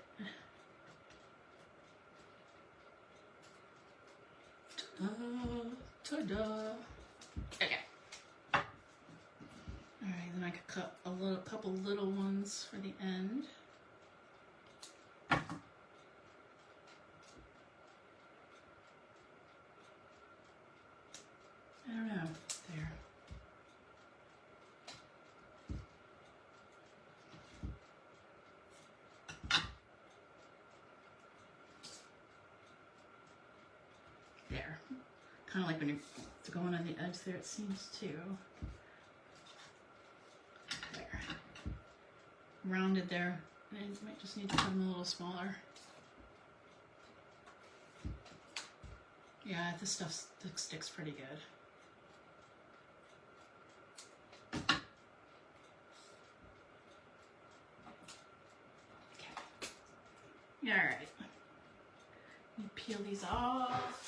Ta-da! Ta-da! Okay. All right, then I could cut a couple little ones for the end. I don't know. There. There. Kind of like when you're going on the edge there, it seems to. rounded there. And I might just need to cut them a little smaller. Yeah, this stuff sticks pretty good. Okay. All right. Let me peel these off.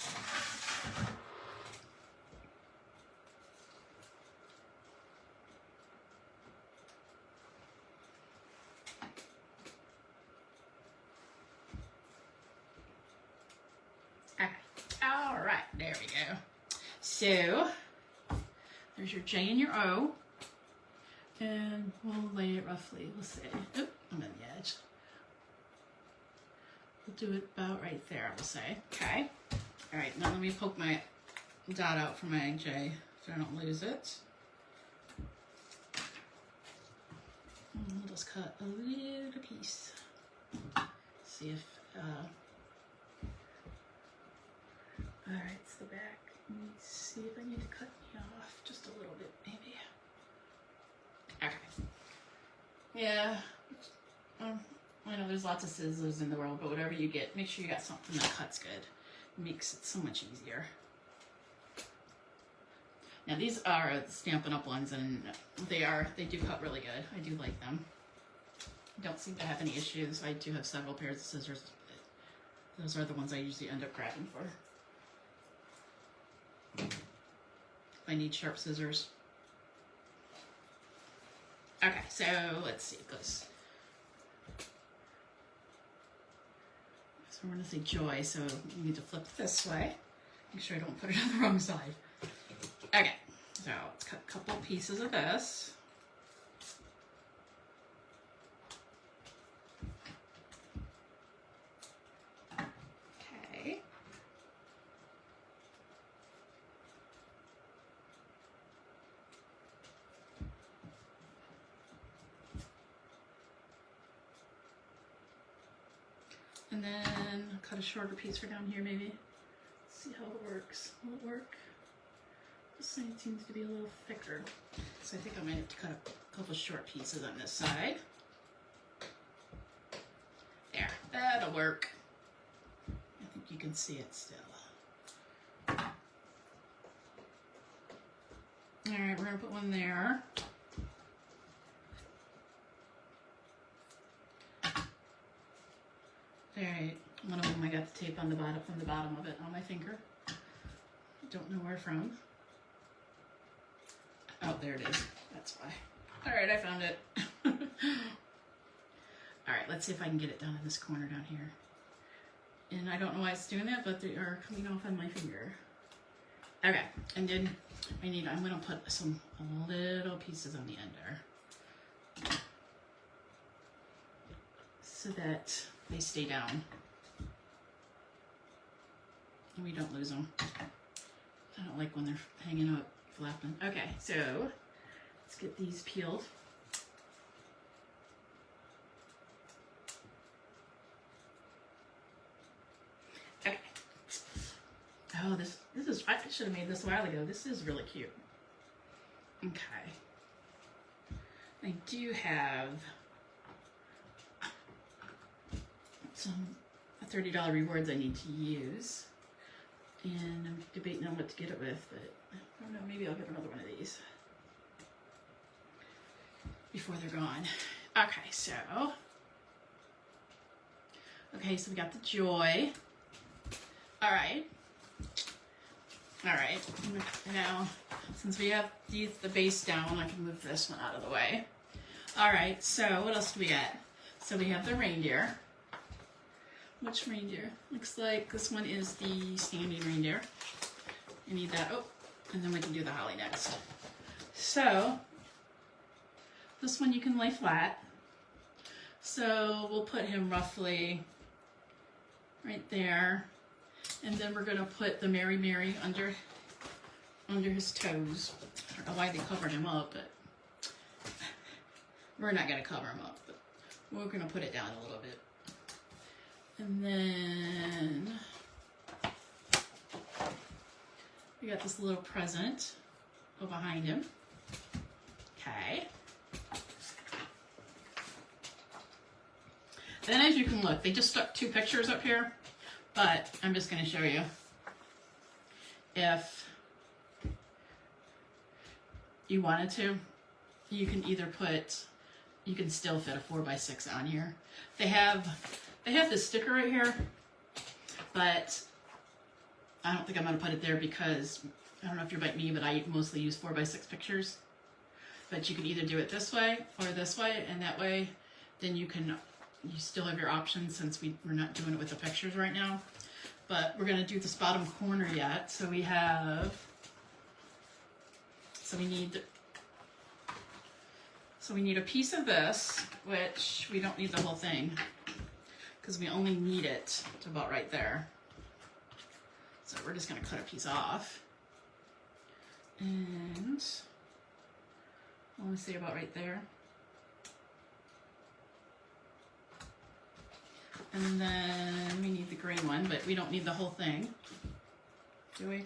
Okay. All right. There we go. So there's your J and your O. And we'll lay it roughly. We'll say, oop, I'm on the edge. We'll do it about right there, I will say. Okay. All right, now let me poke my dot out for my J so I don't lose it. And we'll just cut a little piece. See if, all right, it's the back. Let me see if I need to cut me off just a little bit, maybe. Okay. Yeah. I know there's lots of scissors in the world, but whatever you get, make sure you got something that cuts good. It makes it so much easier. Now these are the Stampin' Up ones, and they do cut really good. I do like them. Don't seem to have any issues. I do have several pairs of scissors. Those are the ones I usually end up grabbing for. If I need sharp scissors. Okay, so let's see. It goes. So we're going to say joy, so you need to flip it this way. Make sure I don't put it on the wrong side. Okay, so let's cut a couple pieces of this. Okay. And then cut a shorter piece for down here maybe. Let's see how it works. Will it work? This side seems to be a little thicker. So I think I might have to cut a couple short pieces on this side. There, that'll work. I think you can see it still. All right, we're gonna put one there. All right, one of them I got the tape on the bottom, from the bottom of it on my finger. Don't know where from. Oh, there it is. That's why. All right, I found it. All right, let's see if I can get it down in this corner down here. And I don't know why it's doing that, but they are coming off on my finger. Okay, and then I'm gonna put some little pieces on the end there, so that they stay down and we don't lose them. I don't like when they're hanging out, flapping. Okay, so let's get these peeled. Okay. Oh, this is, I should have made this a while ago. This is really cute. Okay. I do have some $30 rewards I need to use, and I'm debating on what to get it with, but I don't know, maybe I'll get another one of these before they're gone. Okay, so we got the joy. All right, now since we have the base down, I can move this one out of the way. All right, so what else do we got? So we have the reindeer. Which reindeer? Looks like this one is the standing reindeer. I need that. Oh, and then we can do the holly next. So this one you can lay flat. So we'll put him roughly right there. And then we're going to put the Mary Mary under his toes. I don't know why they covered him up, but we're not going to cover him up. But we're going to put it down a little bit. And then we got this little present go behind him. Okay. then as you can look, they just stuck 2 pictures up here, but I'm just going to show you. If you wanted to, you can either put, you can still fit a 4x6 on here. They have this sticker right here, but I don't think I'm going to put it there because I don't know if you're like me, but I mostly use 4x6 pictures. But you can either do it this way or this way, and that way then you still have your options since we're not doing it with the pictures right now. But we're going to do this bottom corner yet. So we need a piece of this, which we don't need the whole thing because we only need it to about right there. So we're just going to cut a piece off. And I want to say about right there. And then we need the green one, but we don't need the whole thing. Do we?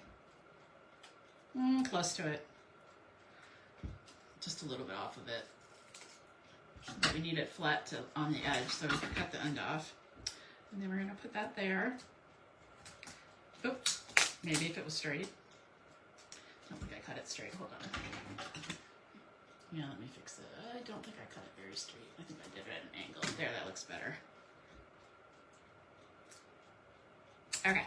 Close to it. Just a little bit off of it. But we need it flat on the edge, so we can cut the end off. And then we're going to put that there. Oops. Maybe if it was straight. I don't think I cut it straight. Hold on. Yeah, let me fix it. I don't think I cut it very straight. I think I did it at an angle. There, that looks better. Okay,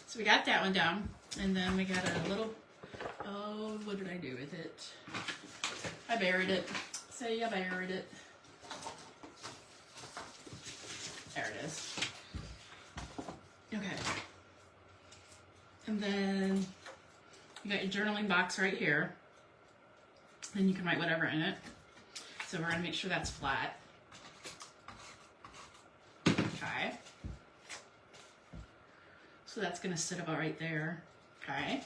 so we got that one down, and then we got a little, oh, what did I do with it? I buried it. Say I buried it. There it is. Okay. And then you got your journaling box right here. Then you can write whatever in it. So we're going to make sure that's flat. Okay. So that's going to sit about right there. Okay.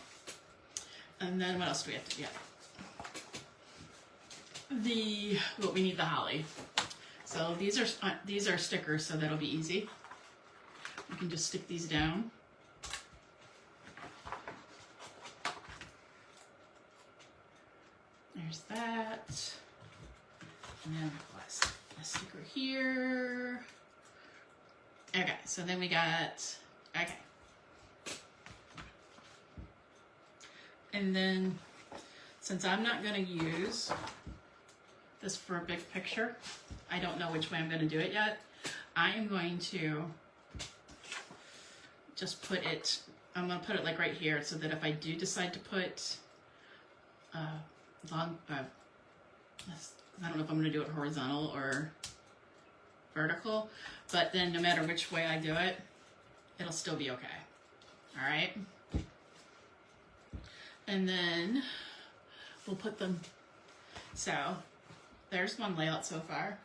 And then what else do we have to do? We need the holly. So these are stickers, so that'll be easy. You can just stick these down. There's that. And then a sticker here. Okay, so then we got, okay. And then, since I'm not going to use this for a big picture, I don't know which way I'm going to do it yet. I am going to just put it, I'm going to put it like right here so that if I do decide to put I don't know if I'm going to do it horizontal or vertical, but then no matter which way I do it, it'll still be okay. All right. And then we'll put them, so there's one layout so far.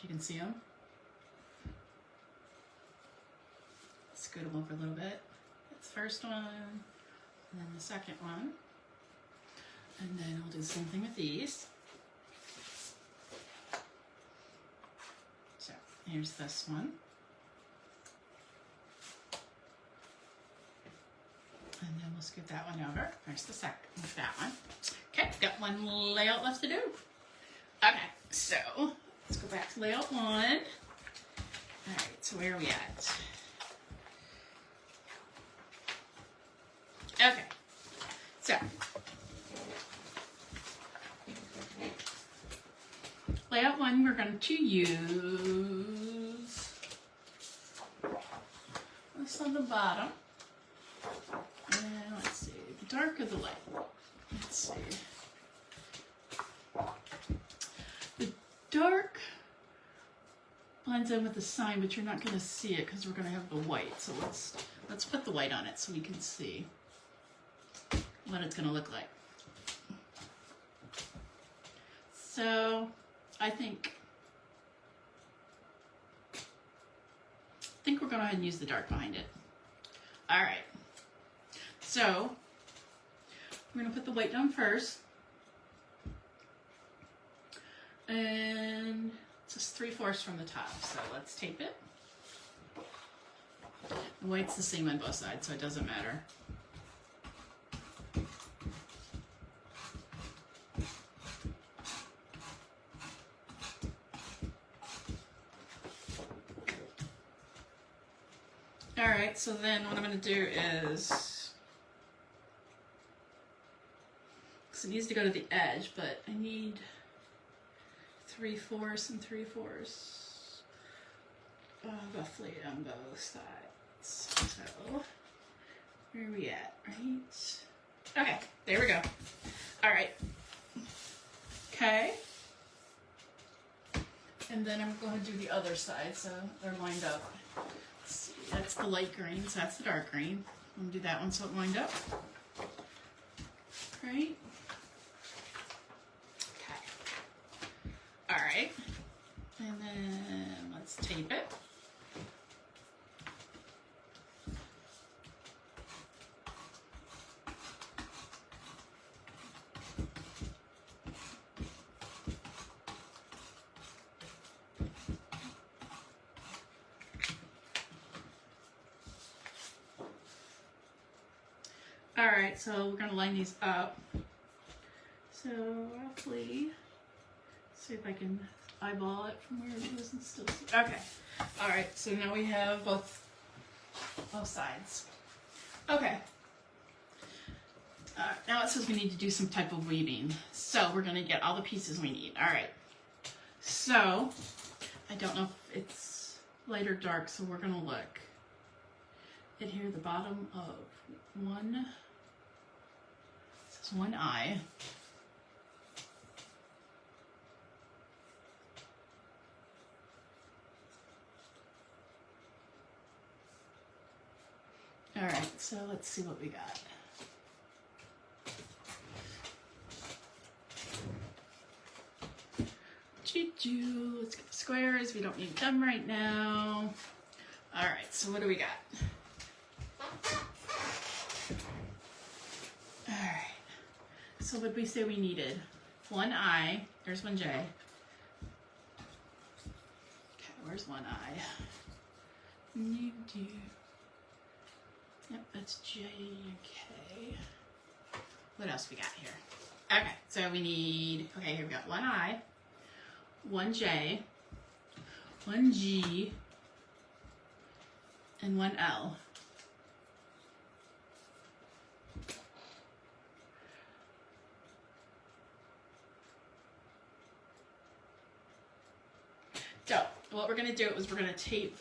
You can see them. Scoot them over a little bit. That's the first one, and then the second one. And then I'll do the same thing with these. So here's this one. And then we'll scoot that one over. There's the second, that one. Okay, got one layout left to do. Okay, so let's go back to layout 1. All right, so where are we at? Okay, so layout 1, we're going to use this on the bottom. And let's see, the dark or the light? Let's see. The dark blends in with the sign, but you're not going to see it because we're going to have the white. So let's put the white on it so we can see what it's going to look like. So I think we're going to go ahead and use the dark behind it. All right. So we're going to put the white down first. And it's just 3/4 from the top. So let's tape it. The white's the same on both sides, so it doesn't matter. All right, so then what I'm going to do is, because it needs to go to the edge, but I need 3/4 and 3/4, roughly on both sides. So, where are we at, right? Okay, there we go. All right. Okay. And then I'm going to do the other side, so they're lined up. Let's see, that's the light green, so that's the dark green. I'm going to do that one so it lined up. Right? Okay. All right. And then let's tape it. All right, so we're gonna line these up. So roughly, see if I can eyeball it from where it is and still see. Okay. All right, so now we have both sides. Okay. Now it says we need to do some type of weaving. So we're gonna get all the pieces we need. All right. So I don't know if it's light or dark, so we're gonna look at here the bottom of one. This is one eye. All right, so let's see what we got. Choo-choo. Let's get the squares. We don't need them right now. All right, so what do we got? All right. So what did we say we needed? One I. There's one J. Okay, where's one I? Yep, that's J and K. What else we got here? Okay, so we need, okay, here we got one I, one J, one G, and one L. So, what we're going to do is we're going to tape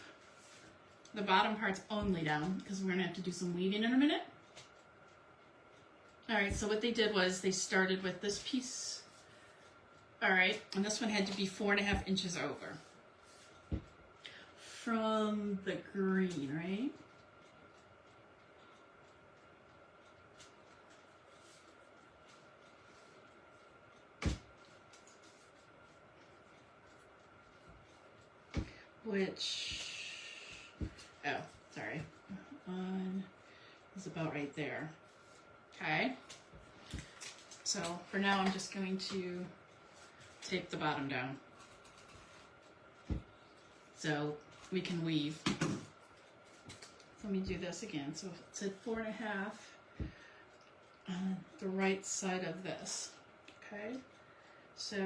the bottom parts only down because we're going to have to do some weaving in a minute. Alright, so what they did was they started with this piece. Alright, and this one had to be 4.5 inches over from the green, right? Which, oh, sorry, one is about right there. Okay, so for now I'm just going to tape the bottom down so we can weave. Let me do this again. So it's at 4.5 on the right side of this. Okay, so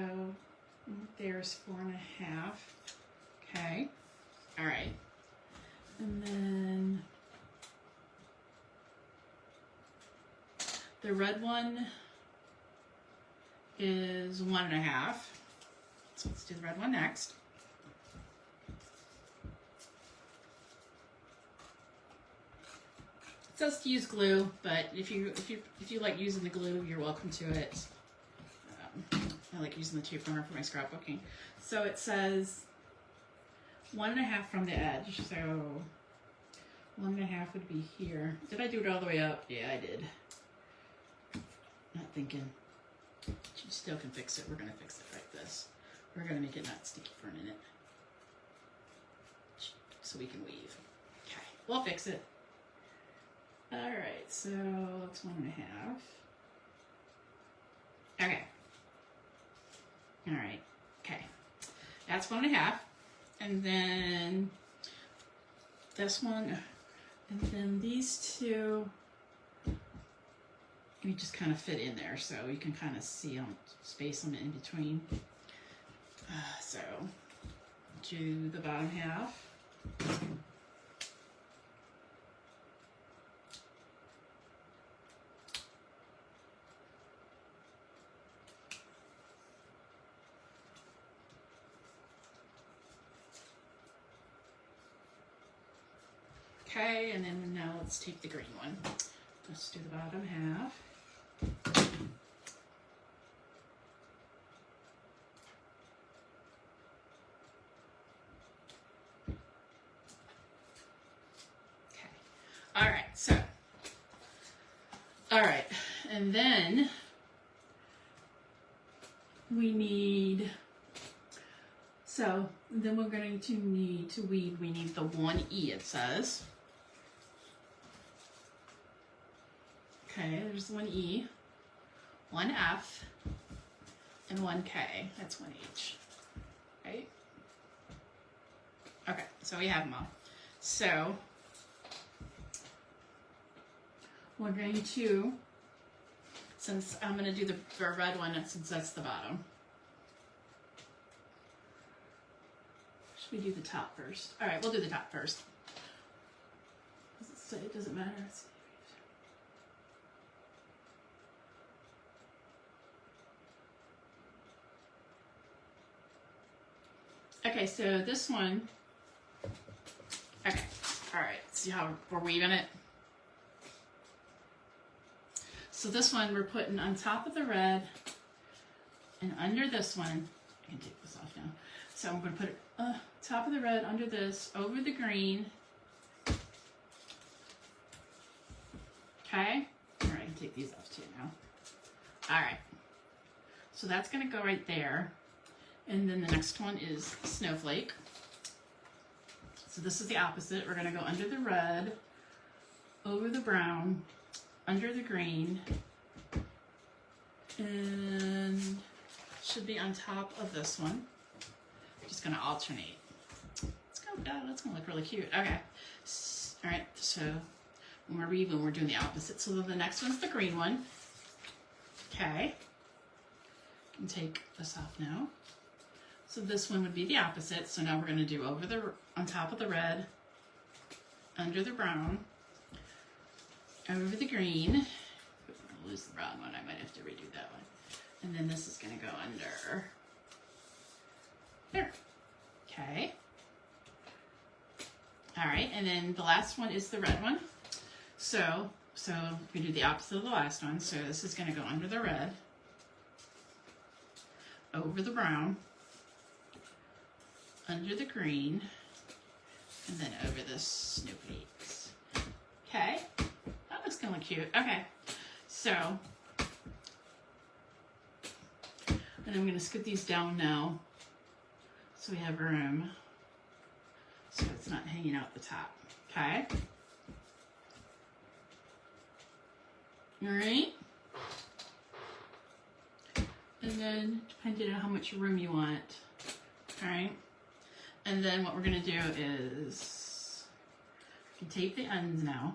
there's 4.5. Okay, all right, and then the red one is 1.5. So let's do the red one next. It says to use glue, but if you like using the glue, you're welcome to it. I like using the tape runner for my scrapbooking. So it says 1.5 from the edge. So 1.5 would be here. Did I do it all the way up? Yeah, I did. Not thinking. She still can fix it. We're going to fix it like this. We're going to make it not sticky for a minute. So we can weave. Okay, we'll fix it. Alright, so that's 1.5. Okay. Alright, okay. That's 1.5. And then this one, and then these two, we just kind of fit in there so you can kind of see them, space them in between. So do the bottom half. Okay, and then now let's take the green one. Let's do the bottom half. Okay, all right, so, all right, and then we need, so then we're going to need to weave, we need the 1E, it says. Okay, there's 1E, 1F, and 1K. That's 1 each, right? Okay, so we have them all. So we're going to, since I'm going to do the red one, since that's the bottom. Should we do the top first? All right, we'll do the top first. Does it say? It doesn't matter. Okay, so this one, okay, all right, see how we're weaving it? So this one we're putting on top of the red, and under this one, I can take this off now. So I'm going to put it top of the red, under this, over the green. Okay, all right, I can take these off too now. All right, so that's going to go right there. And then the next one is Snowflake. So this is the opposite. We're going to go under the red, over the brown, under the green, and should be on top of this one. Just going to alternate. Let's go. Oh, that's going to look really cute. Okay. All right. So when we're weaving, we're doing the opposite. So the next one's the green one. Okay. You can take this off now. So this one would be the opposite. So now we're going to do on top of the red, under the brown, over the green. I'll lose the brown one. I might have to redo that one. And then this is going to go under there. Okay. All right. And then the last one is the red one. So we do the opposite of the last one. So this is going to go under the red, over the brown, under the green, and then over the snowflakes. Okay, that looks kind of cute. Okay, so, and I'm going to scoot these down now so we have room so it's not hanging out the top. Okay. All right. And then, depending on how much room you want, all right. And then what we're going to do is you can tape the ends now.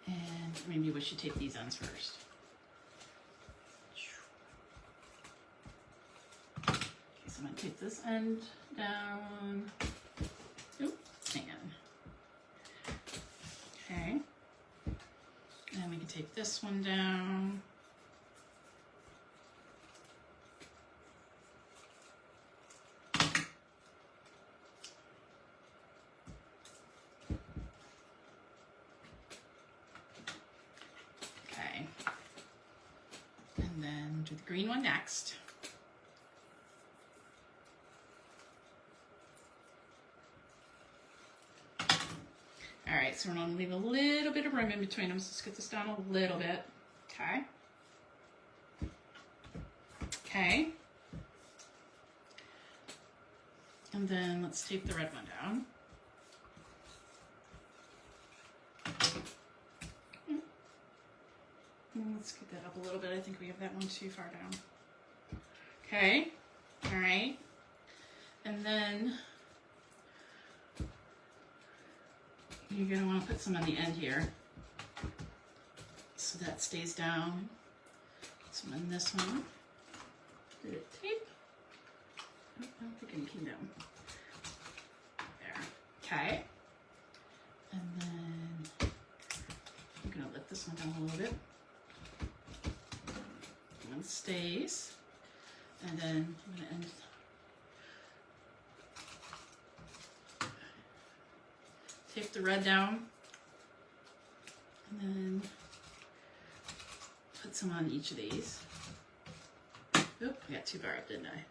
And maybe we should tape these ends first. Okay, so I'm going to tape this end down. Oop, hang on. Okay. And we can tape this one down. Do the green one next. All right, so we're going to leave a little bit of room in between them. So let's get this down a little bit. Okay. Okay. And then let's tape the red one down. Let's get that up a little bit. I think we have that one too far down. Okay. All right. And then you're going to want to put some on the end here so that stays down. Some on this one. Did it tape? I don't think it came down. There. Okay. And then I'm going to lift this one down a little bit. One stays, and then I'm going to end. tape the red down. And then put some on each of these. Oop, I got too far up, didn't I?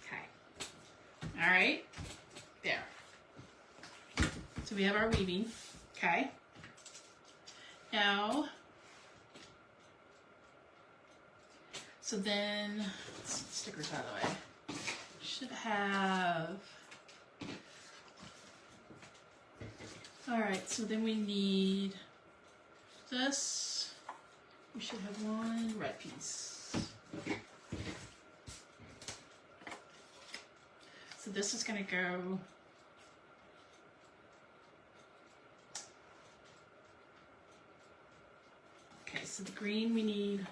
Okay. All right. There. So we have our weaving. Okay. Now, so then, stickers out of the way. Should have, all right, so then we need this. We should have one red piece. So this is gonna go okay, so the green we need,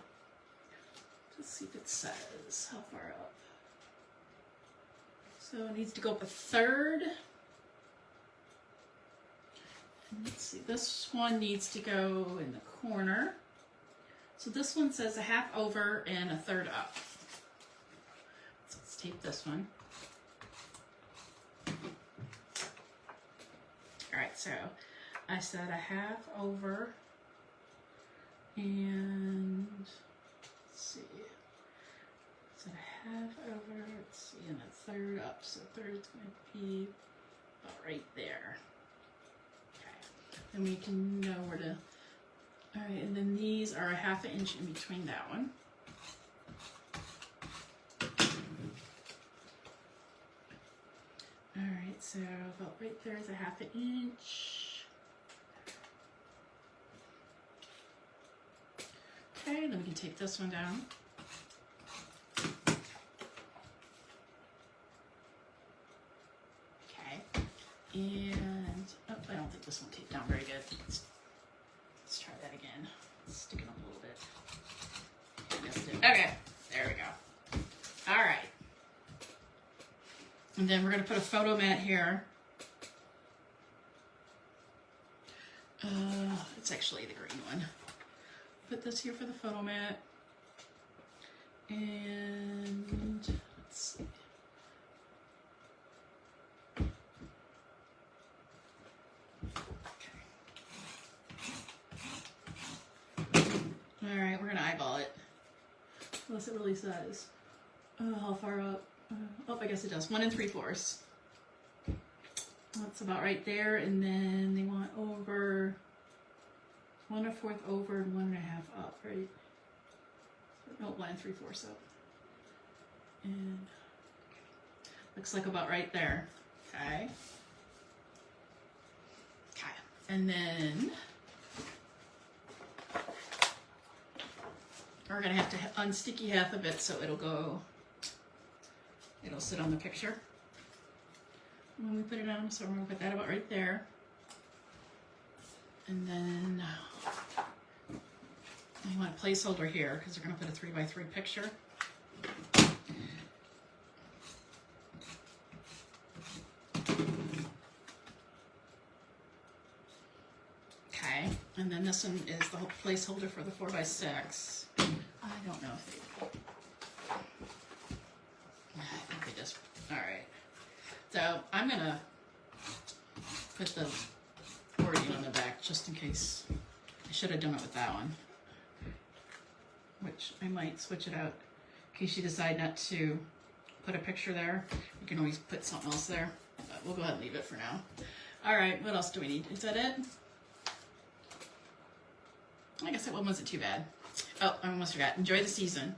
let's see if it says how far up. So it needs to go up a third. And let's see, this one needs to go in the corner. So this one says a half over and a third up. So let's tape this one. All right, so I said a half over and let's see. So a half over, let's see, and a third up. So third's going to be about right there. Okay, then we can know where to. All right, and then these are a half an inch in between that one. All right, so about right there is a half an inch. Okay, then we can take this one down. Okay, and oh, I don't think this one taped down very good. Let's try that again. Stick it up a little bit. Missed it. Okay, there we go. All right. And then we're going to put a photo mat here. It's actually the green one. Put this here for the photo mat. And let's see. All right, we're gonna eyeball it. Unless it really says. How far up? Oh, I guess it does. 1 3/4. That's about right there. And then they want over 1 1/4 over and 1 1/2 up, right? No, 1 3/4 up. And looks like about right there. Okay. Okay. And then we're gonna have to unsticky half of it so it'll sit on the picture when we put it on. So we're gonna put that about right there. And then I want a placeholder here because we're gonna put a 3x3 picture. Okay, and then this one is the whole placeholder for the 4x6. I don't know if they, I think they just, all right. So I'm gonna put the wording on the back just in case. I should have done it with that one, which I might switch it out in case you decide not to put a picture there. You can always put something else there, but we'll go ahead and leave it for now. All right, what else do we need? Is that it? I guess that one wasn't too bad. Oh, I almost forgot. Enjoy the season.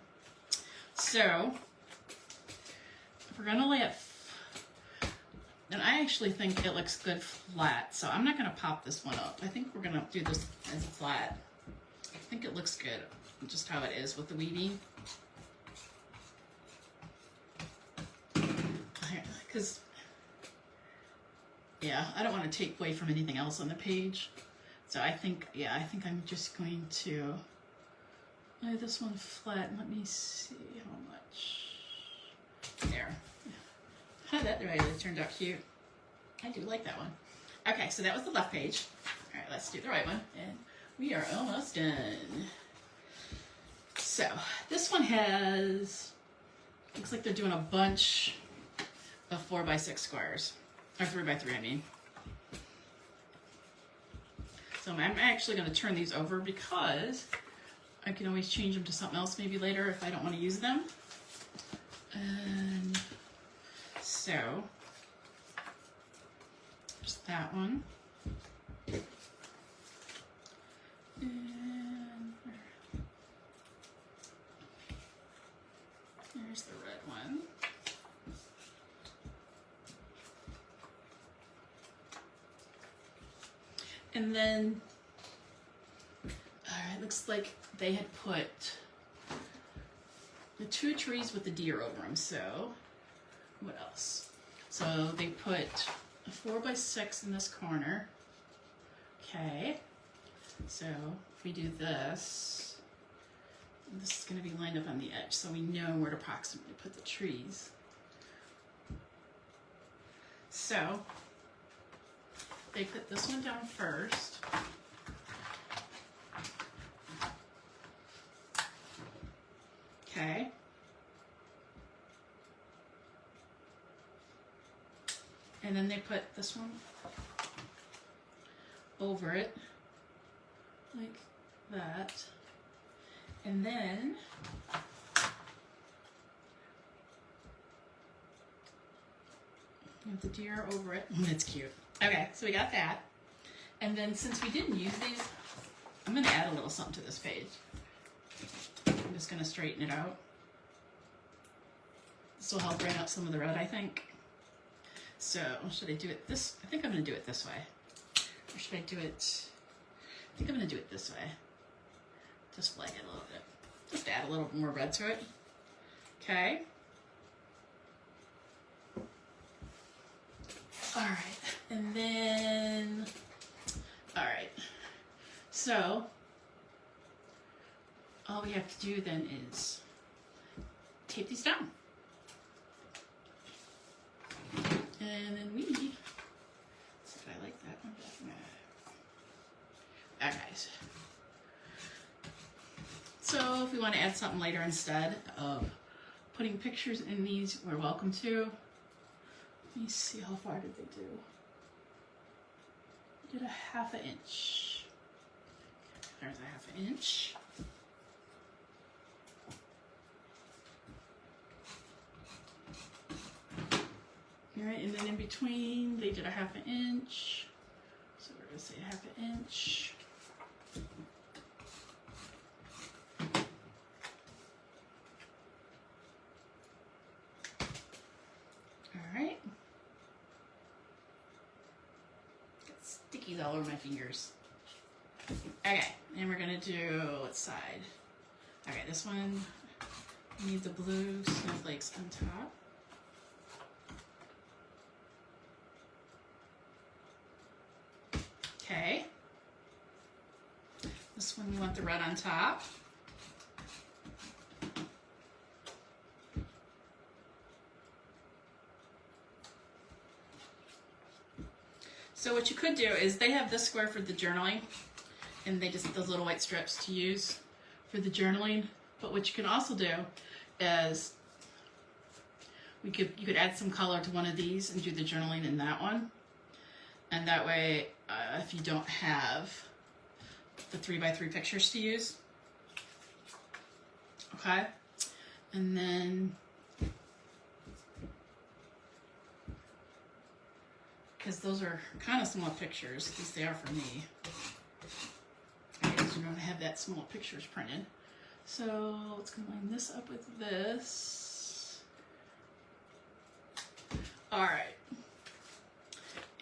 So, if we're gonna lay it, and I actually think it looks good flat, so I'm not gonna pop this one up. I think we're gonna do this as flat. I think it looks good, just how it is with the weaving. Because, yeah, I don't want to take away from anything else on the page. So I think, yeah, I think I'm just going to lay this one flat. Let me see how much. There. That really turned out cute. I do like that one. Okay, so that was the left page. All right, let's do the right one. And we are almost done. So this one has, looks like they're doing a bunch of 4x6 squares, or 3x3 I mean. So I'm actually going to turn these over because I can always change them to something else maybe later if I don't want to use them. And so, there's that one. And there's the red one. And then, it looks like they had put the 2 trees with the deer over them. So, what else? So they put a 4x6 in this corner. Okay. So if we do this, this is going to be lined up on the edge, so we know where to approximately put the trees. So they put this one down first. Okay. And then they put this one over it, like that. And then you have the deer over it. That's cute. Okay, so we got that. And then since we didn't use these, I'm going to add a little something to this page. I'm just going to straighten it out. This will help bring out some of the red, I think. So, should I do it this? I think I'm going to do it this way. Or should I do it? I think I'm going to do it this way. Just flag it a little bit. Just add a little more red to it. Okay. All right. And then, all right. So, all we have to do then is tape these down. And then we, let's see if I like that one. Okay. So if we want to add something later instead of putting pictures in these, we're welcome to. Let me see, how far did they do? They did a 1/2 inch. There's a 1/2 inch. All right, and then in between, they did a 1/2 inch. So we're going to say 1/2 inch. All right. Got stickies all over my fingers. Okay, and we're going to do what side? Okay, this one, we need the blue snowflakes on top. Okay. This one we want the red on top. So what you could do is they have this square for the journaling, and they just those little white strips to use for the journaling. But what you can also do is you could add some color to one of these and do the journaling in that one. And that way, if you don't have the 3x3 pictures to use, okay? And then, because those are kind of small pictures, at least they are for me. Because you don't have that small pictures printed. So let's combine this up with this. All right.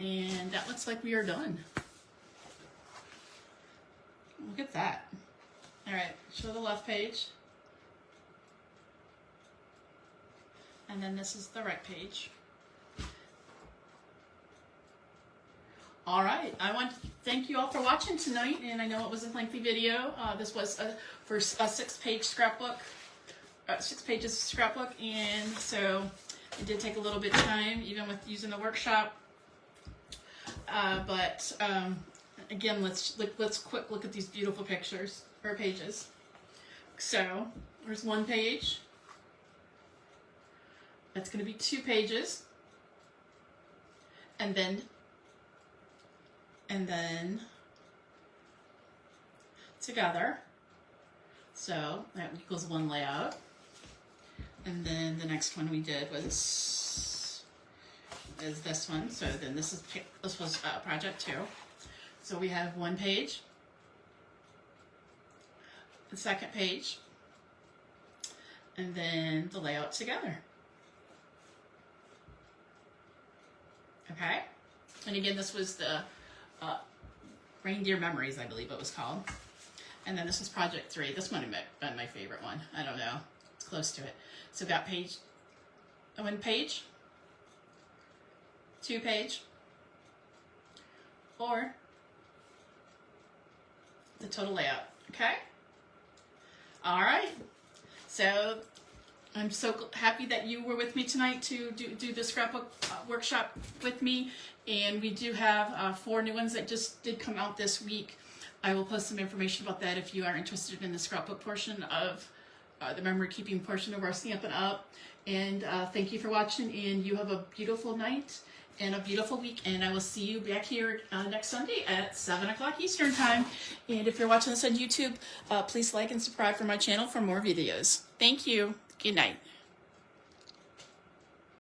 And that looks like we are done. Look at that. All right, show the left page. And then this is the right page. All right, I want to thank you all for watching tonight, and I know it was a lengthy video. This was for a 6-page scrapbook, 6 pages of scrapbook, and so it did take a little bit of time, even with using the workshop. But again, let's quick look at these beautiful pictures or pages. So there's one page. That's going to be 2 pages. and then together. So that equals one layout. And then the next one we did is this one. So then this was project 2. So we have one page, the second page, and then the layout together. Okay? And again, this was the Reindeer Memories, I believe it was called. And then this was project 3. This one might have been my favorite one. I don't know. It's close to it. So got one page, 2 page, or the total layout. Okay? All right. So I'm so happy that you were with me tonight to do the scrapbook workshop with me. And we do have 4 new ones that just did come out this week. I will post some information about that if you are interested in the scrapbook portion of the memory keeping portion of our Stampin' Up. And thank you for watching, and you have a beautiful night and a beautiful week. And I will see you back here next Sunday at 7 o'clock Eastern Time. And if you're watching this on YouTube, please like and subscribe for my channel for more videos. Thank you. Good night.